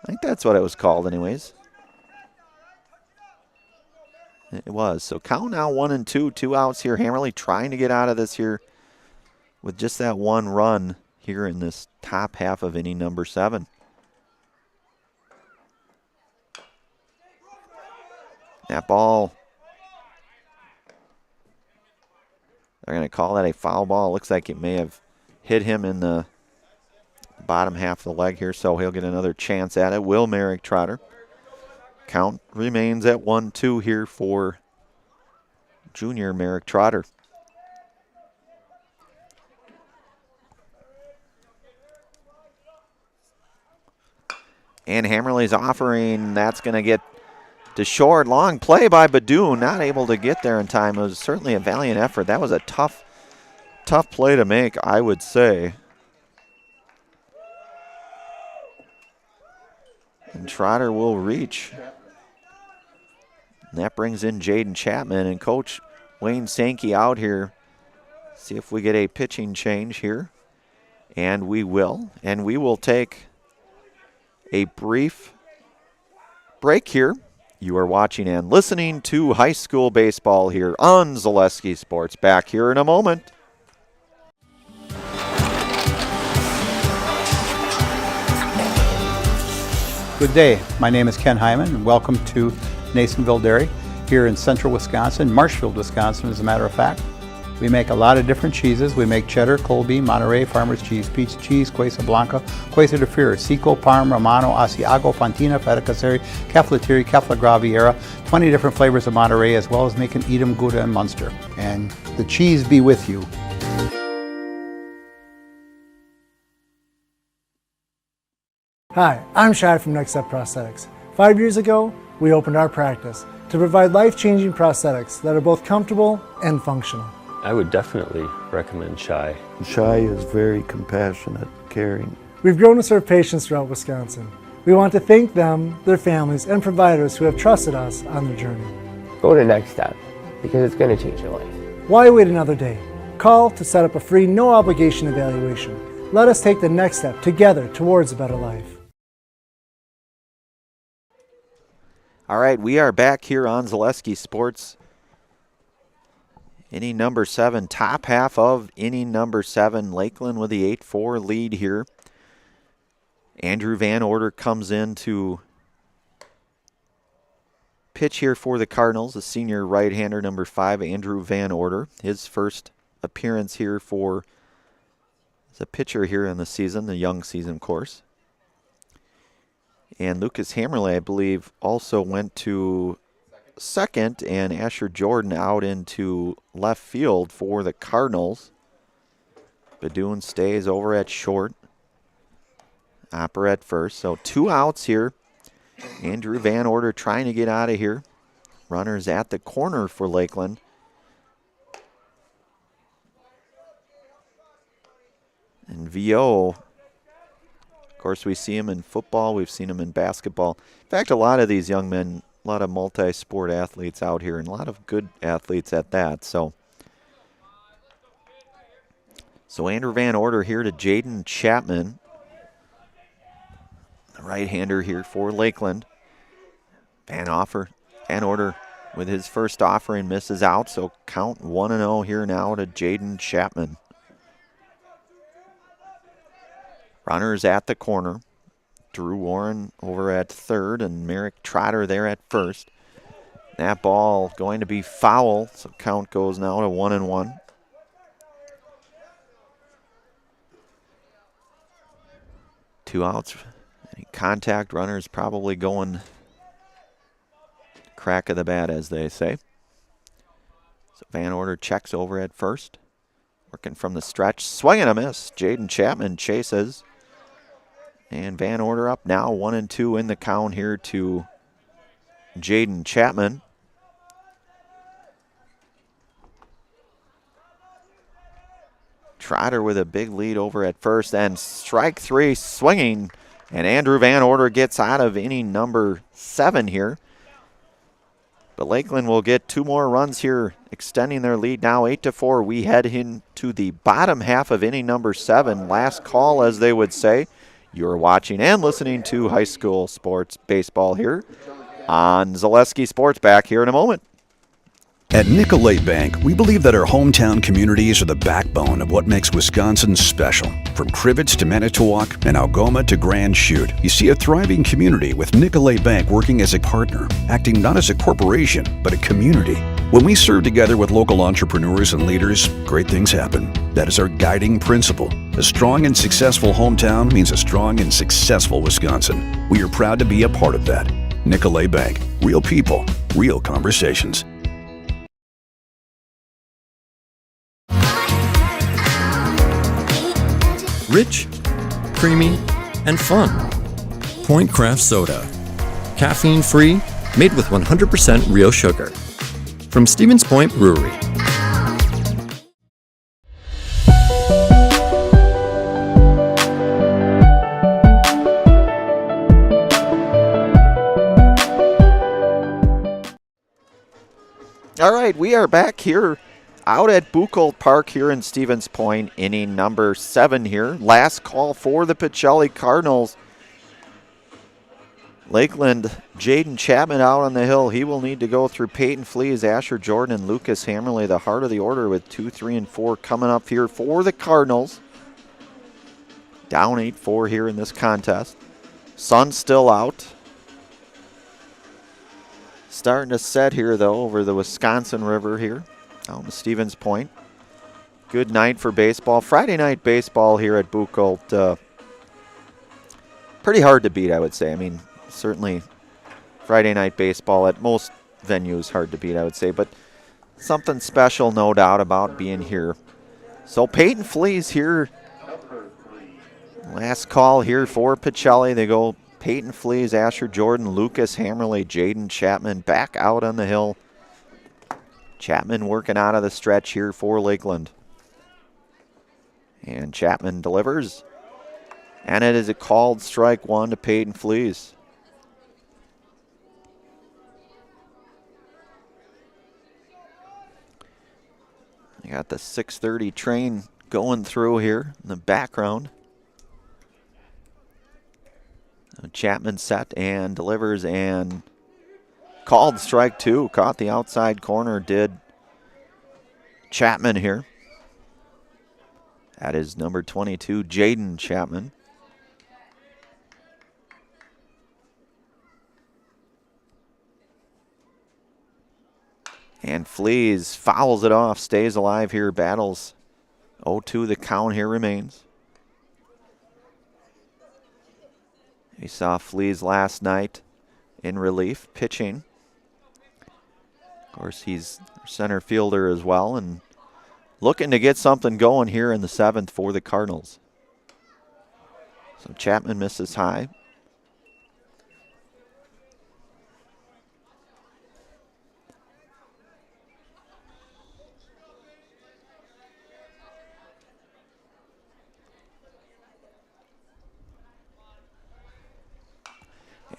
I think that's what it was called anyways. It was. So count now 1-2, 2 outs here. Hammerly trying to get out of this here with just that 1 run here in this top half of inning number 7. That ball, they're going to call that a foul ball. Looks like it may have hit him in the bottom half of the leg here, so he'll get another chance at it. Will Merrick Trotter. Count remains at 1-2 here for junior Merrick Trotter. And Hammerly's offering, that's going to get to short. Long play by Badoon, not able to get there in time. It was certainly a valiant effort. That was a tough play to make, I would say. And Trotter will reach. And that brings in Jaden Chapman and Coach Wayne Sankey out here. See if we get a pitching change here. And we will. And we will take a brief break here. You are watching and listening to high school baseball here on Zaleski Sports. Back here in a moment. Good day. My name is Ken Hyman, and welcome to Nasonville Dairy here in central Wisconsin, Marshfield, Wisconsin, as a matter of fact. We make a lot of different cheeses. We make cheddar, Colby, Monterey, Farmer's Cheese, Peach Cheese, Quesa Blanca, Quesa de Fear, Seco, Parm, Romano, Asiago, Fontina, Feta Caseri, Caflateri, Cafla Graviera, 20 different flavors of Monterey, as well as making Edam, Gouda, and Munster. And the cheese be with you. Hi, I'm Shai from Next Step Prosthetics. 5 years ago, we opened our practice to provide life-changing prosthetics that are both comfortable and functional. I would definitely recommend Shai. Shai is very compassionate, caring. We've grown to serve patients throughout Wisconsin. We want to thank them, their families, and providers who have trusted us on their journey. Go to Next Step, because it's going to change your life. Why wait another day? Call to set up a free, no-obligation evaluation. Let us take the next step together towards a better life. All right, we are back here on Zaleski Sports. Inning number 7, top half of inning number 7. Lakeland with the 8-4 lead here. Andrew Van Order comes in to pitch here for the Cardinals, the senior right-hander number 5, Andrew Van Order. His first appearance here for as a pitcher here in the season, the young season, of course. And Lucas Hammerley, I believe, also went to second, and Asher Jordan out into left field for the Cardinals. Badoon stays over at short. Opper at first. So 2 outs here. Andrew Van Order trying to get out of here. Runners at the corner for Lakeland. And VO, of course, we see him in football. We've seen him in basketball. In fact, a lot of these young men, a lot of multi-sport athletes out here, and a lot of good athletes at that. So Andrew Van Order here to Jaden Chapman, the right-hander here for Lakeland. Van Order with his first offering misses out, so count 1-0 here now to Jaden Chapman. Runners at the corner. Drew Warren over at third and Merrick Trotter there at first. That ball going to be foul, so count goes now to 1-1. Two outs. Any contact, runners probably going crack of the bat, as they say. So Van Order checks over at first. Working from the stretch. Swing and a miss. Jaden Chapman chases. And Van Order up now, 1-2 in the count here to Jaden Chapman. Trotter with a big lead over at first, and strike 3 swinging. And Andrew Van Order gets out of inning number 7 here. But Lakeland will get 2 more runs here, extending their lead now 8-4. We head into the bottom half of inning number 7. Last call, as they would say. You're watching and listening to high school sports baseball here on Zaleski Sports. Back here in a moment. At Nicolay Bank, we believe that our hometown communities are the backbone of what makes Wisconsin special. From Crivets to Manitowoc and Algoma to Grand Chute, you see a thriving community with Nicolay Bank working as a partner, acting not as a corporation, but a community. When we serve together with local entrepreneurs and leaders, great things happen. That is our guiding principle. A strong and successful hometown means a strong and successful Wisconsin. We are proud to be a part of that. Nicolay Bank. Real people, real conversations. Rich, creamy, and fun. Point Craft Soda. Caffeine-free, made with 100% real sugar. From Stevens Point Brewery. All right, we are back here out at Buchholz Park here in Stevens Point, inning number 7 here. Last call for the Pacelli Cardinals. Lakeland, Jaden Chapman out on the hill. He will need to go through Peyton Fleas, Asher Jordan, and Lucas Hammerley, the heart of the order, with 2, 3, and 4 coming up here for the Cardinals. Down 8-4 here in this contest. Sun still out. Starting to set here, though, over the Wisconsin River here out in Stevens Point. Good night for baseball. Friday night baseball here at Buchholz. Pretty hard to beat, I would say. I mean, certainly Friday night baseball at most venues hard to beat, I would say. But something special, no doubt, about being here. So Peyton Fleas here. Last call here for Pacelli. They go Peyton Fleas, Asher Jordan, Lucas Hammerley, Jaden Chapman back out on the hill. Chapman working out of the stretch here for Lakeland. And Chapman delivers. And it is a called strike 1 to Peyton Fleas. You got the 6:30 train going through here in the background. Chapman set and delivers and called strike 2. Caught the outside corner, did Chapman here. That is number 22, Jaden Chapman. And Fleas fouls it off, stays alive here, battles. 0-2 the count here remains. We saw Fleas last night in relief, pitching. Of course, he's center fielder as well, and looking to get something going here in the 7th for the Cardinals. So Chapman misses high.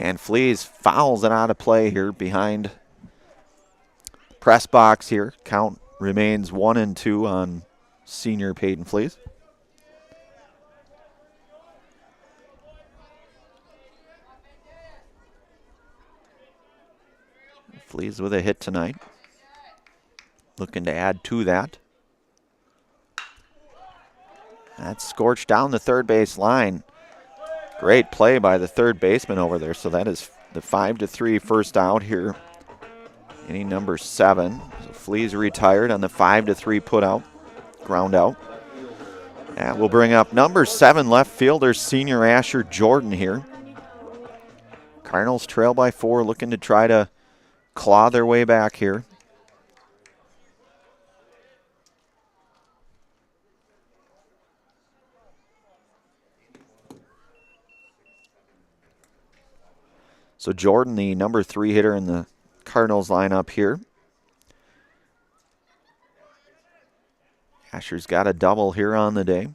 And Fleas fouls it out of play here behind the press box here. Count remains 1-2 on senior Peyton Fleas. Fleas with a hit tonight. Looking to add to that. That's scorched down the third base line. Great play by the third baseman over there. So that is the 5-3 first out here. Inning number 7. So Fleas retired on the 5-3 put out, ground out. And we'll bring up number 7 left fielder, senior Asher Jordan here. Cardinals trail by 4, looking to try to claw their way back here. So Jordan, the number 3 hitter in the Cardinals lineup here. Asher's got a double here on the day.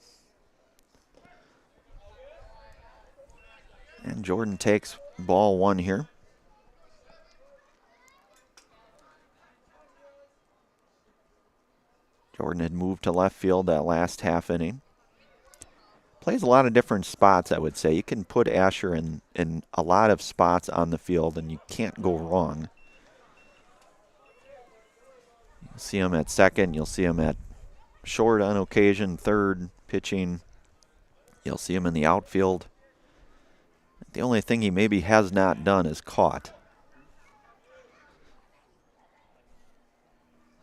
And Jordan takes ball 1 here. Jordan had moved to left field that last half inning. Plays a lot of different spots, I would say. You can put Asher in a lot of spots on the field, and you can't go wrong. You'll see him at second. You'll see him at short on occasion, third, pitching. You'll see him in the outfield. The only thing he maybe has not done is caught.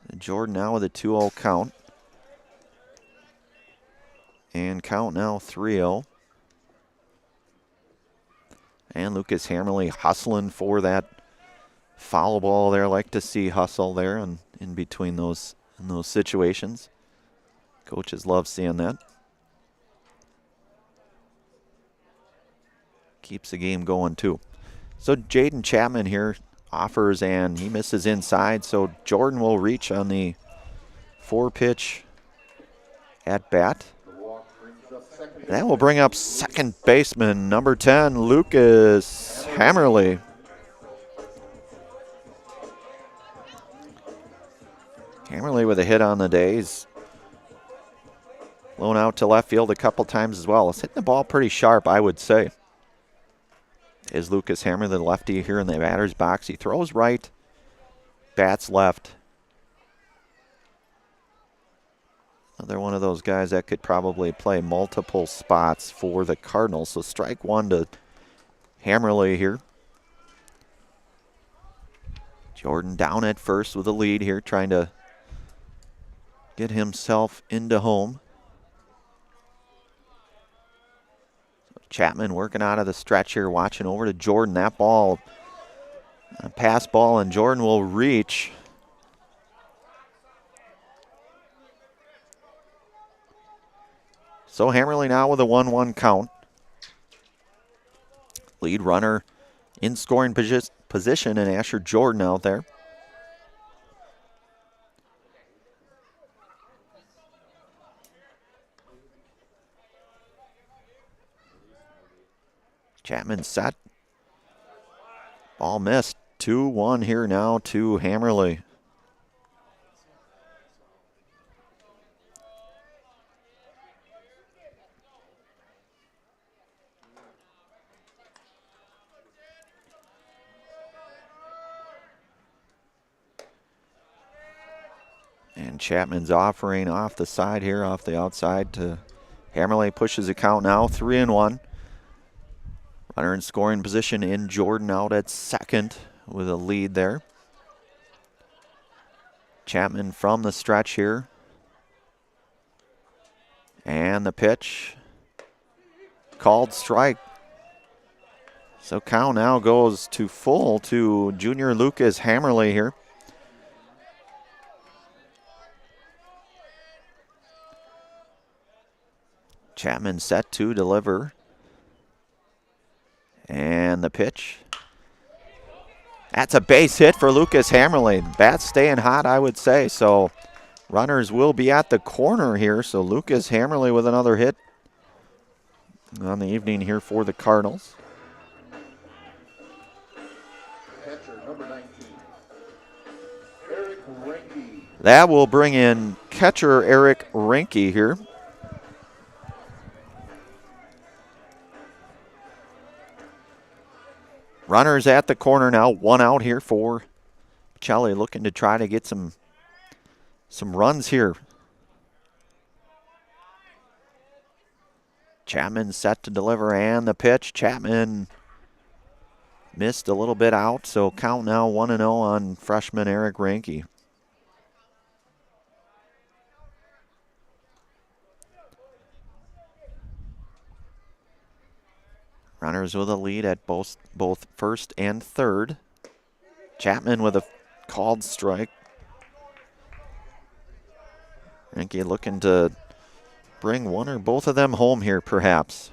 And Jordan now with a 2-0 count. And count now 3-0. And Lucas Hammerley hustling for that foul ball there. Like to see hustle there and in between those situations. Coaches love seeing that. Keeps the game going too. So Jaden Chapman here offers, and he misses inside, so Jordan will reach on the 4-pitch at bat. That will bring up second baseman, number 10, Lucas Hammerly. Hammerly with a hit on the day. He's blown out to left field a couple times as well. He's hitting the ball pretty sharp, I would say. Is Lucas Hammerly, the lefty here in the batter's box. He throws right, bats left. Another one of those guys that could probably play multiple spots for the Cardinals. So strike one to Hammerly here. Jordan down at first with a lead here, trying to get himself into home. Chapman working out of the stretch here, watching over to Jordan. That ball, a pass ball, and Jordan will reach. So Hammerly now with a 1-1 count. Lead runner in scoring position, and Asher Jordan out there. Chapman set. Ball missed. 2-1 here now to Hammerly. And Chapman's offering off the side here, off the outside to Hammerly. Pushes the count now, 3-1. Runner in scoring position in Jordan out at second with a lead there. Chapman from the stretch here. And the pitch. Called strike. So count now goes to full to junior Lucas Hammerly here. Chapman set to deliver. And the pitch. That's a base hit for Lucas Hammerly. Bat's staying hot, I would say. So runners will be at the corner here. So Lucas Hammerly with another hit on the evening here for the Cardinals. Catcher number 19, Eric Reinke. That will bring in catcher Eric Reinke here. Runners at the corner now, one out here for Pacelli, looking to try to get some runs here. Chapman set to deliver, and the pitch. Chapman missed a little bit out, so count now 1-0 on freshman Eric Reinke. Runners with a lead at both first and third. Chapman with a called strike. Reinke looking to bring one or both of them home here, perhaps.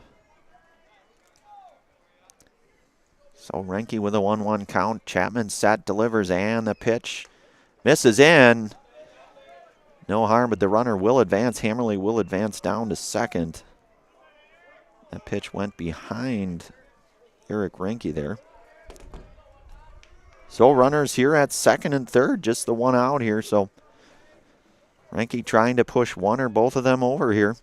So Reinke with a 1-1 count. Chapman set, delivers, and the pitch misses in. No harm, but the runner will advance. Hammerly will advance down to second. That pitch went behind Eric Reinke there. So runners here at second and third, just the one out here. So Reinke trying to push one or both of them over here.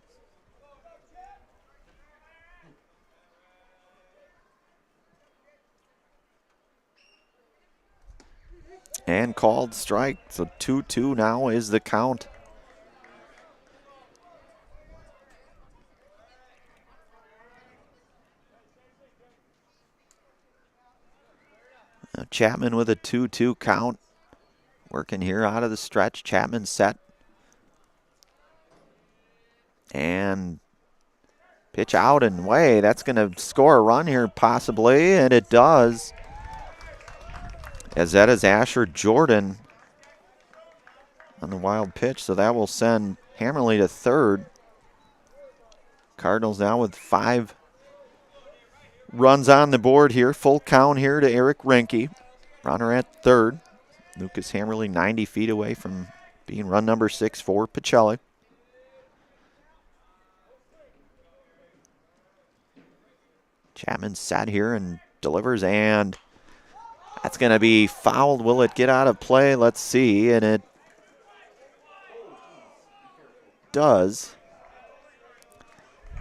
And called strike. So 2-2 now is the count. Chapman with a 2-2 count. Working here out of the stretch. Chapman set. And pitch out and way. That's going to score a run here possibly, and it does. As that is Asher Jordan on the wild pitch, so that will send Hammerly to third. Cardinals now with 5 runs on the board here. Full count here to Eric Reinke. Runner at third. Lucas Hammerly 90 feet away from being run number 6 for Pacelli. Chapman sat here and delivers, and that's going to be fouled. Will it get out of play? Let's see, and it does.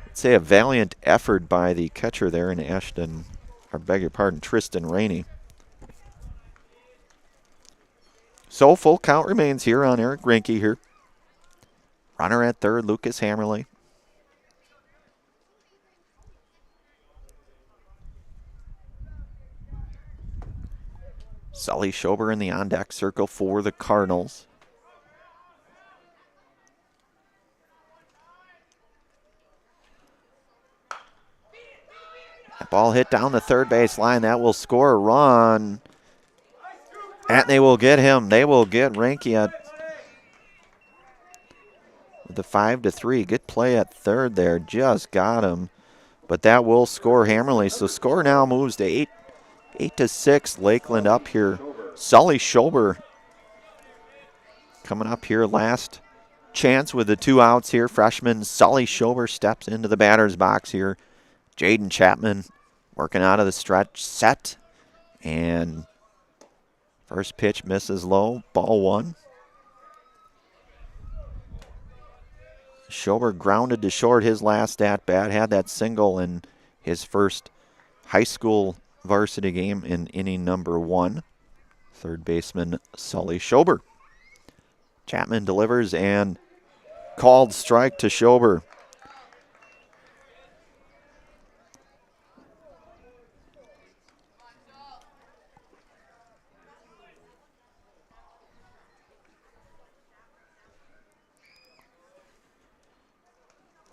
I'd say a valiant effort by the catcher there in Tristan Rainey. So full count remains here on Eric Rinke here. Runner at third, Lucas Hammerly. Sully Schober in the on-deck circle for the Cardinals. That ball hit down the third base line. That will score a run. And they will get him. They will get Rinke at the 5-3. Good play at third there. Just got him. But that will score Hammerly. So score now moves to 8-6. Lakeland up here. Sully Schober coming up here. Last chance with the 2 outs here. Freshman Sully Schober steps into the batter's box here. Jaden Chapman working out of the stretch, set, and first pitch misses low, ball 1. Schober grounded to short his last at-bat, had that single in his first high school varsity game in inning number 1. Third baseman Sully Schober. Chapman delivers and called strike to Schober.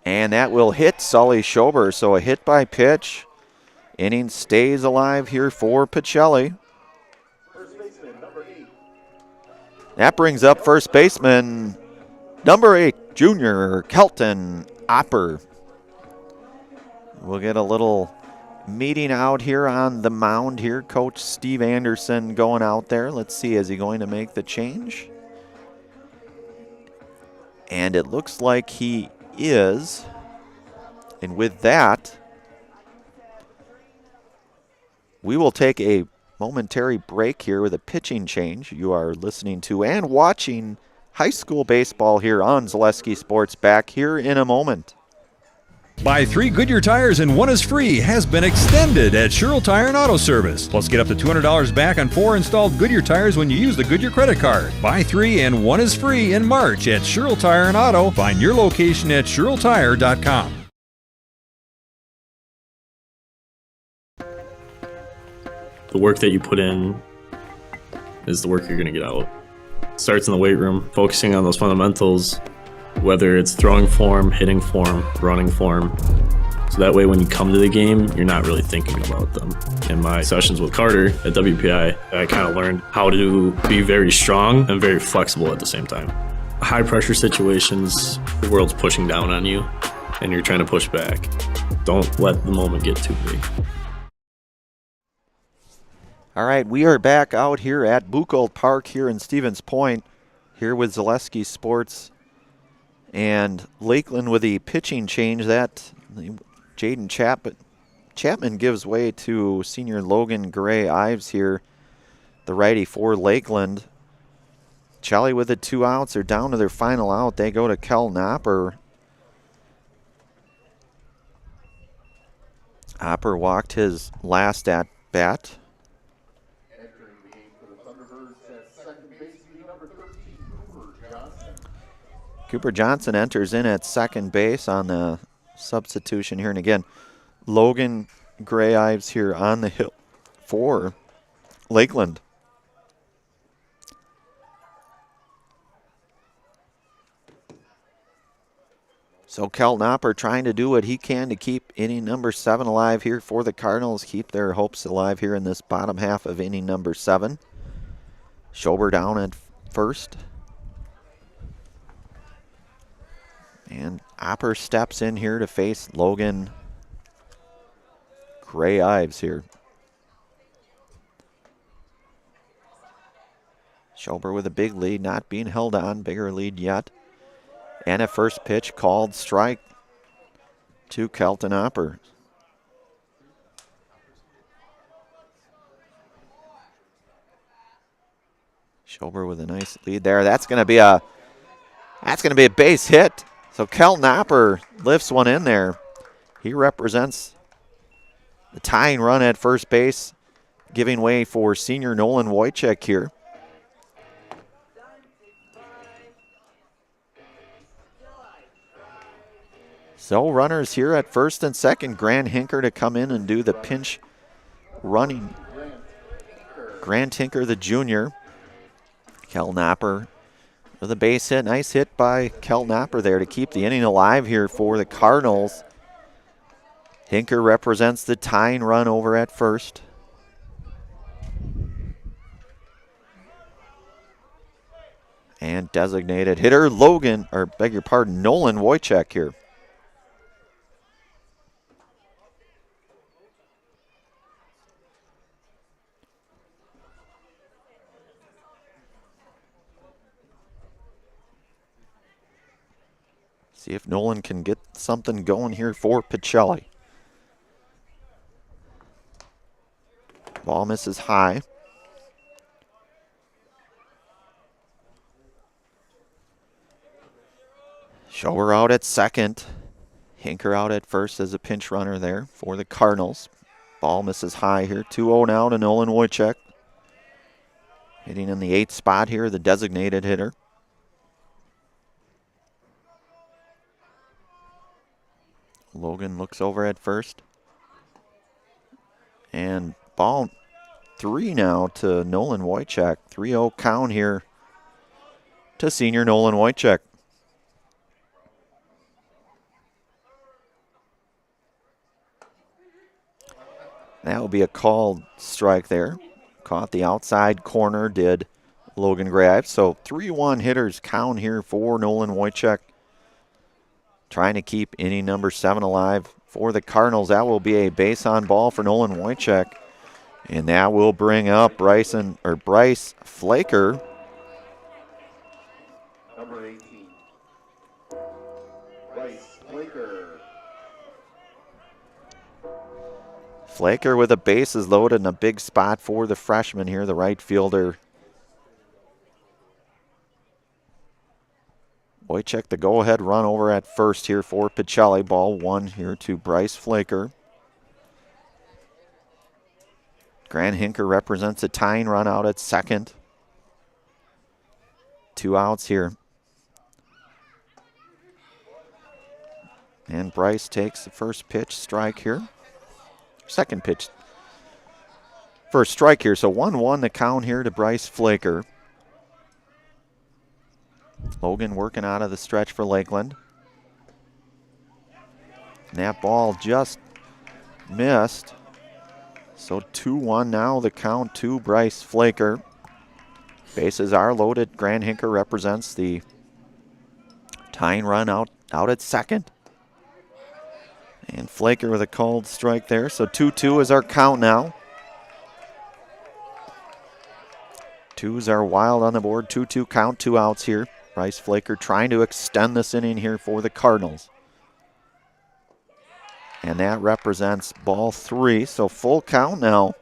And that will hit Sully Schober, so a hit by pitch. Inning stays alive here for Pacelli. That brings up first baseman number 8, junior Kelton Opper. We'll get a little meeting out here on the mound here. Coach Steve Anderson going out there. Let's see, is he going to make the change? And it looks like he is. And with that, we will take a momentary break here with a pitching change. You are listening to and watching high school baseball here on Zaleski Sports. Back here in a moment. Buy 3 Goodyear tires and 1 is free has been extended at Sherrill Tire and Auto Service. Plus, get up to $200 back on 4 installed Goodyear tires when you use the Goodyear credit card. Buy 3 and 1 is free in March at Sherrill Tire and Auto. Find your location at SherrillTire.com. The work that you put in is the work you're going to get out. It starts in the weight room, focusing on those fundamentals, whether it's throwing form, hitting form, running form. So that way when you come to the game, you're not really thinking about them. In my sessions with Carter at WPI, I kind of learned how to be very strong and very flexible at the same time. High pressure situations, the world's pushing down on you and you're trying to push back. Don't let the moment get too big. All right, we are back out here at Buchholz Park here in Stevens Point, here with Zaleski Sports and Lakeland with the pitching change. That Jaden Chapman gives way to senior Logan Gray-Ives here, the righty for Lakeland. Pacelli with the 2 outs. They're down to their final out. They go to Kel Knopper. Opper walked his last at bat. Cooper Johnson enters in at second base on the substitution here. And again, Logan Gray-Ives here on the hill for Lakeland. So Kel Knopper trying to do what he can to keep inning number 7 alive here for the Cardinals, keep their hopes alive here in this bottom half of inning number 7. Schober down at first. And Opper steps in here to face Logan Gray-Ives here. Schober with a big lead, not being held on, bigger lead yet. And a first pitch called strike to Kelton Hopper. Schober with a nice lead there. That's going to be a base hit. So Kelton Hopper lifts one in there. He represents the tying run at first base, giving way for senior Nolan Wojcik here. So runners here at first and second. Grant Hinker to come in and do the pinch running. Grant Hinker, the junior. Kelton Hopper with a base hit. Nice hit by Kelton Hopper there to keep the inning alive here for the Cardinals. Hinker represents the tying run over at first. And designated hitter Nolan Wojcik here. See if Nolan can get something going here for Pacelli. Ball misses high. Schober out at second. Hinker out at first as a pinch runner there for the Cardinals. Ball misses high here. 2-0 now to Nolan Wojcik. Hitting in the 8th spot here, the designated hitter. Logan looks over at first. And ball 3 now to Nolan Wojcik. 3-0 count here to senior Nolan Wojcik. That will be a called strike there. Caught the outside corner, did Logan Graves. So 3-1 hitters count here for Nolan Wojcik. Trying to keep inning number 7 alive for the Cardinals. That will be a base on ball for Nolan Wojcik. And that will bring up Bryce Flaker. Number 18, Bryce Flaker. Flaker with the bases loaded and a big spot for the freshman here, the right fielder. Wojcik the go-ahead run over at first here for Pacelli. Ball 1 here to Bryce Flaker. Grant Hinker represents a tying run out at second. 2 outs here. And Bryce takes the first pitch, strike here. Second pitch. First strike here, so 1-1 the count here to Bryce Flaker. Logan working out of the stretch for Lakeland. And that ball just missed. So 2-1 now the count to Bryce Flaker. Bases are loaded. Grant Hinker represents the tying run out at second. And Flaker with a called strike there. So 2-2 is our count now. 2s are wild on the board. 2-2 count, 2 outs here. Bryce Flaker trying to extend this inning here for the Cardinals. And that represents ball 3, so full count now.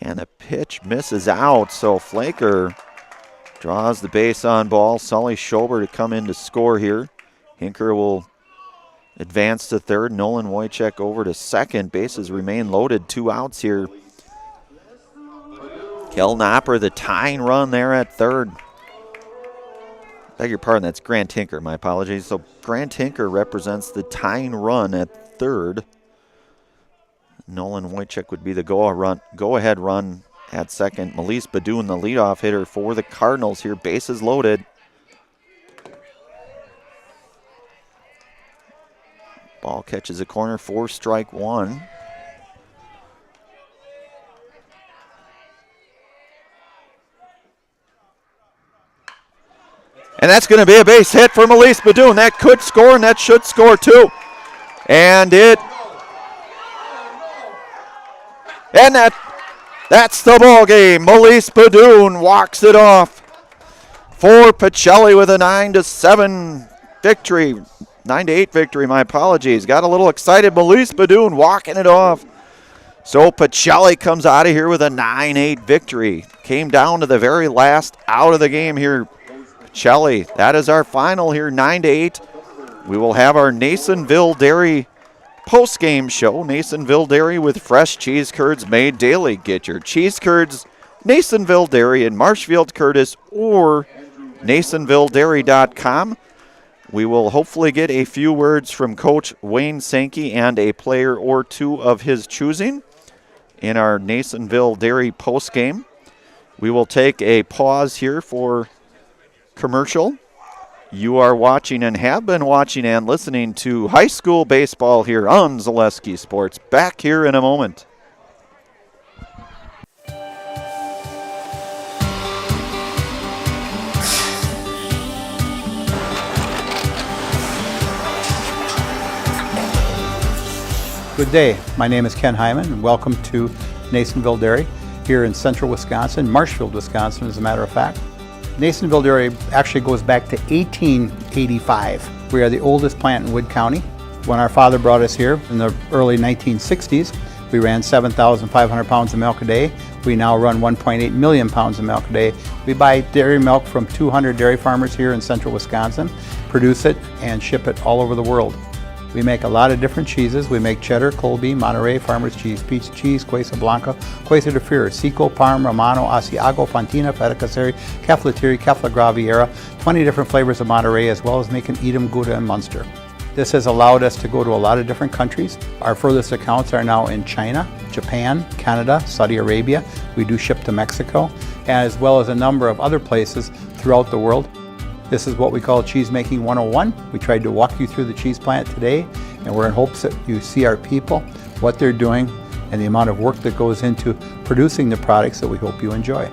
And a pitch misses out, so Flaker draws the base on ball. Sully Schober to come in to score here. Hinker will advance to third. Nolan Wojcik over to second. Bases remain loaded. 2 outs here. Kelton Hopper, the tying run there at third. Beg your pardon, that's Grant Hinker. My apologies. So Grant Hinker represents the tying run at third. Nolan Wojcik would be the go-ahead run at second. Melise Badoon, the leadoff hitter for the Cardinals here. Bases loaded. Ball catches a corner for strike 1. And that's going to be a base hit for Melise Badoon. That could score, and that should score too. And that's the ball game. Melise Badoon walks it off for Pacelli with a 9-7 victory. 9-8 victory, my apologies. Got a little excited. Melise Badoon walking it off. So Pacelli comes out of here with a 9-8 victory. Came down to the very last out of the game here. Pacelli, that is our final here, 9-8. We will have our Nasonville Dairy post-game show. Nasonville Dairy with fresh cheese curds made daily. Get your cheese curds, Nasonville Dairy in Marshfield, Curtis, or NasonvilleDairy.com. We will hopefully get a few words from Coach Wayne Sankey and a player or two of his choosing in our Nasonville Dairy post-game. We will take a pause here for commercial. You are watching and have been watching and listening to high school baseball here on Zaleski Sports. Back here in a moment. Good day. My name is Ken Hyman, and welcome to Nasonville Dairy here in central Wisconsin, Marshfield, Wisconsin, as a matter of fact. Nasonville Dairy actually goes back to 1885. We are the oldest plant in Wood County. When our father brought us here in the early 1960s, we ran 7,500 pounds of milk a day. We now run 1.8 million pounds of milk a day. We buy dairy milk from 200 dairy farmers here in central Wisconsin, produce it, and ship it all over the world. We make a lot of different cheeses. We make cheddar, Colby, Monterey, Farmer's Cheese, Peach Cheese, Quesa Blanca, Quesa de Freer, Seco, Parm, Romano, Asiago, Fontina, Feta Caseri, Caflateri, Cafla Graviera, 20 different flavors of Monterey, as well as making Edam, Gouda, and Munster. This has allowed us to go to a lot of different countries. Our furthest accounts are now in China, Japan, Canada, Saudi Arabia. We do ship to Mexico, as well as a number of other places throughout the world. This is what we call Cheese Making 101. We tried to walk you through the cheese plant today, and we're in hopes that you see our people, what they're doing, and the amount of work that goes into producing the products that we hope you enjoy.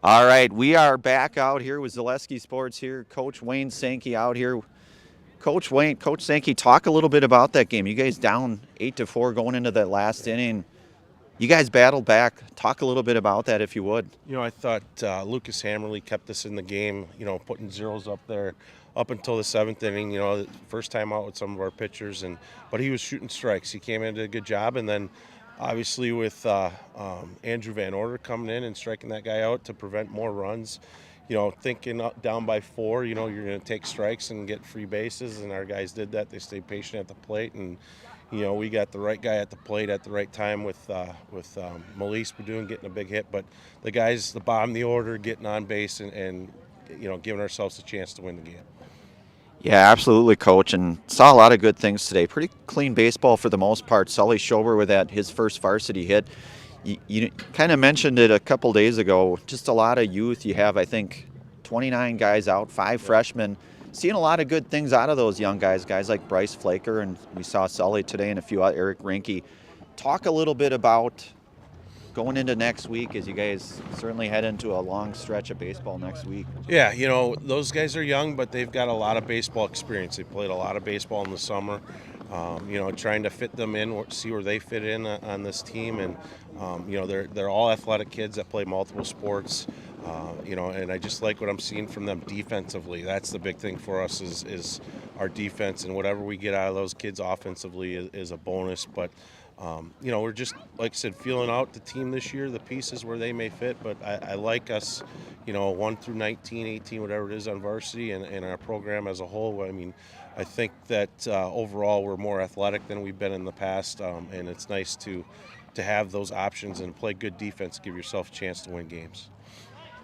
All right, we are back out here with Zaleski Sports here. Coach Wayne Sankey out here. Coach Sankey, talk a little bit about that game. You guys down 8-4 going into that last inning. You guys battled back. Talk a little bit about that if you would. You know, I thought Lucas Hammerly kept us in the game, you know, putting zeros up there up until the 7th inning, you know, first time out with some of our pitchers, but he was shooting strikes. He came in and did a good job, and then obviously with Andrew Van Order coming in and striking that guy out to prevent more runs, you know, thinking down by 4, you know, you're going to take strikes and get free bases, and our guys did that. They stayed patient at the plate, and, you know, we got the right guy at the plate at the right time with Melise Badoon getting a big hit, but the guys, the bottom of the order, getting on base and you know, giving ourselves a chance to win the game. Yeah, absolutely, Coach, and saw a lot of good things today. Pretty clean baseball for the most part. Sully Schober with his first varsity hit. You kind of mentioned it a couple days ago. Just a lot of youth. You have, I think, 29 guys out, 5 freshmen. Seeing a lot of good things out of those young guys like Bryce Flaker, and we saw Sully today and a few Eric Rinke. Talk a little bit about going into next week as you guys certainly head into a long stretch of baseball next week? Yeah, those guys are young, but they've got a lot of baseball experience. They played a lot of baseball in the summer. Trying to fit them in, see where they fit in on this team, and they're all athletic kids that play multiple sports. And I just like what I'm seeing from them defensively. That's the big thing for us is our defense, and whatever we get out of those kids offensively is a bonus. But we're just, like I said, feeling out the team this year, the pieces where they may fit. But I like us, 1 through 19, 18, whatever it is on varsity, and our program as a whole. I mean, I think that overall we're more athletic than we've been in the past, and it's nice to have those options and play good defense, give yourself a chance to win games.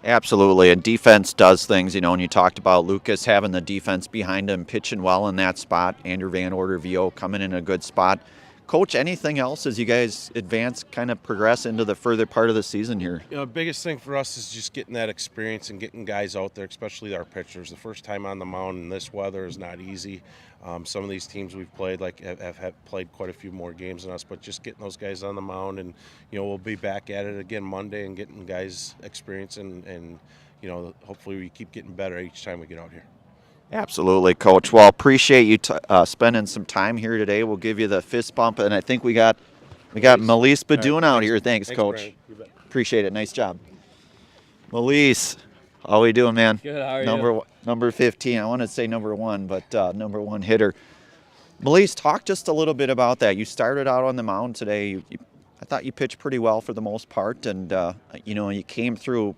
Absolutely, and defense does things, and you talked about Lucas having the defense behind him, pitching well in that spot, Andrew Van Order, VO coming in a good spot. Coach, anything else as you guys advance, kind of progress into the further part of the season here? Biggest thing for us is just getting that experience and getting guys out there, especially our pitchers. The first time on the mound in this weather is not easy. Some of these teams we've played have played quite a few more games than us, but just getting those guys on the mound, and we'll be back at it again Monday and getting guys experience, and hopefully we keep getting better each time we get out here. Absolutely, Coach. Well, appreciate you spending some time here today. We'll give you the fist bump, and I think we got Melise Badoon out here. Thanks, Coach. Appreciate it. Nice job. Melise, how we doing, man? Good, how are you? Number 15. I want to say number 1, but number 1 hitter. Melise, talk just a little bit about that. You started out on the mound today. I thought you pitched pretty well for the most part, and you came through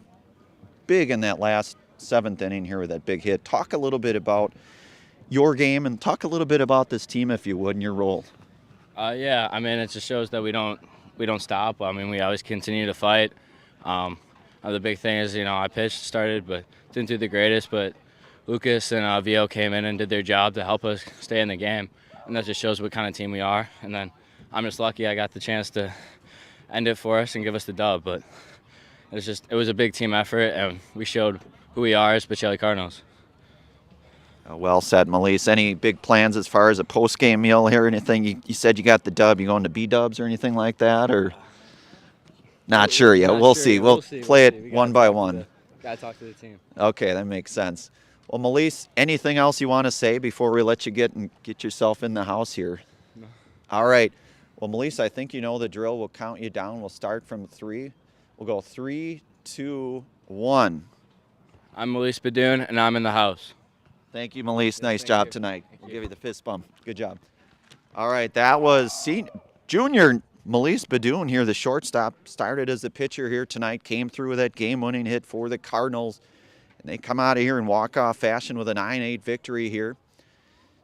big in that last 7th inning here with that big hit. Talk a little bit about your game and talk a little bit about this team, if you would, and your role. Yeah, I mean, it just shows that we don't stop. I mean, we always continue to fight. The big thing is, I pitched, started, but didn't do the greatest. But Lucas and VO came in and did their job to help us stay in the game, and that just shows what kind of team we are. And then I'm just lucky I got the chance to end it for us and give us the dub. But it was a big team effort, and we showed who we are as Pacelli Cardinals. Well said, Melise. Any big plans as far as a post-game meal here? Anything? You said you got the dub. You going to B-dubs or anything like that, or not sure yet? We'll see. We'll play it one by one. Got to talk to the team. Okay, that makes sense. Well, Melise, anything else you want to say before we let you get yourself in the house here? No. All right. Well, Melise, I think you know the drill. We'll count you down. We'll start from 3. We'll go 3, 2, 1. I'm Melise Badoon, and I'm in the house. Thank you, Melise. Nice job tonight. We'll give you the fist bump. Good job. All right, that was junior Melise Badoon here, the shortstop. Started as a pitcher here tonight, came through with that game-winning hit for the Cardinals, and they come out of here in walk-off fashion with a 9-8 victory here.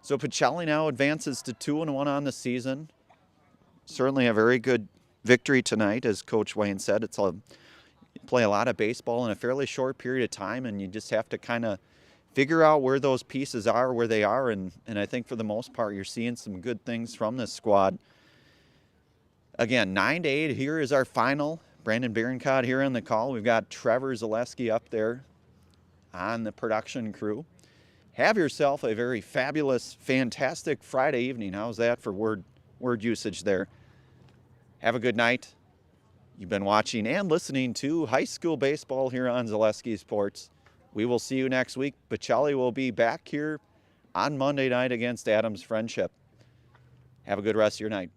So Pacelli now advances to 2-1 on the season. Certainly a very good victory tonight, as Coach Wayne said. Play a lot of baseball in a fairly short period of time, and you just have to kind of figure out where those pieces are, where they are, and I think for the most part you're seeing some good things from this squad. Again, 9-8 here is our final. Brandon Bierencott here on the call. We've got Trevor Zaleski up there on the production crew. Have yourself a very fabulous, fantastic Friday evening. How's that for word usage there? Have a good night. You've been watching and listening to high school baseball here on Zaleski Sports. We will see you next week. Pacelli will be back here on Monday night against Adams Friendship. Have a good rest of your night.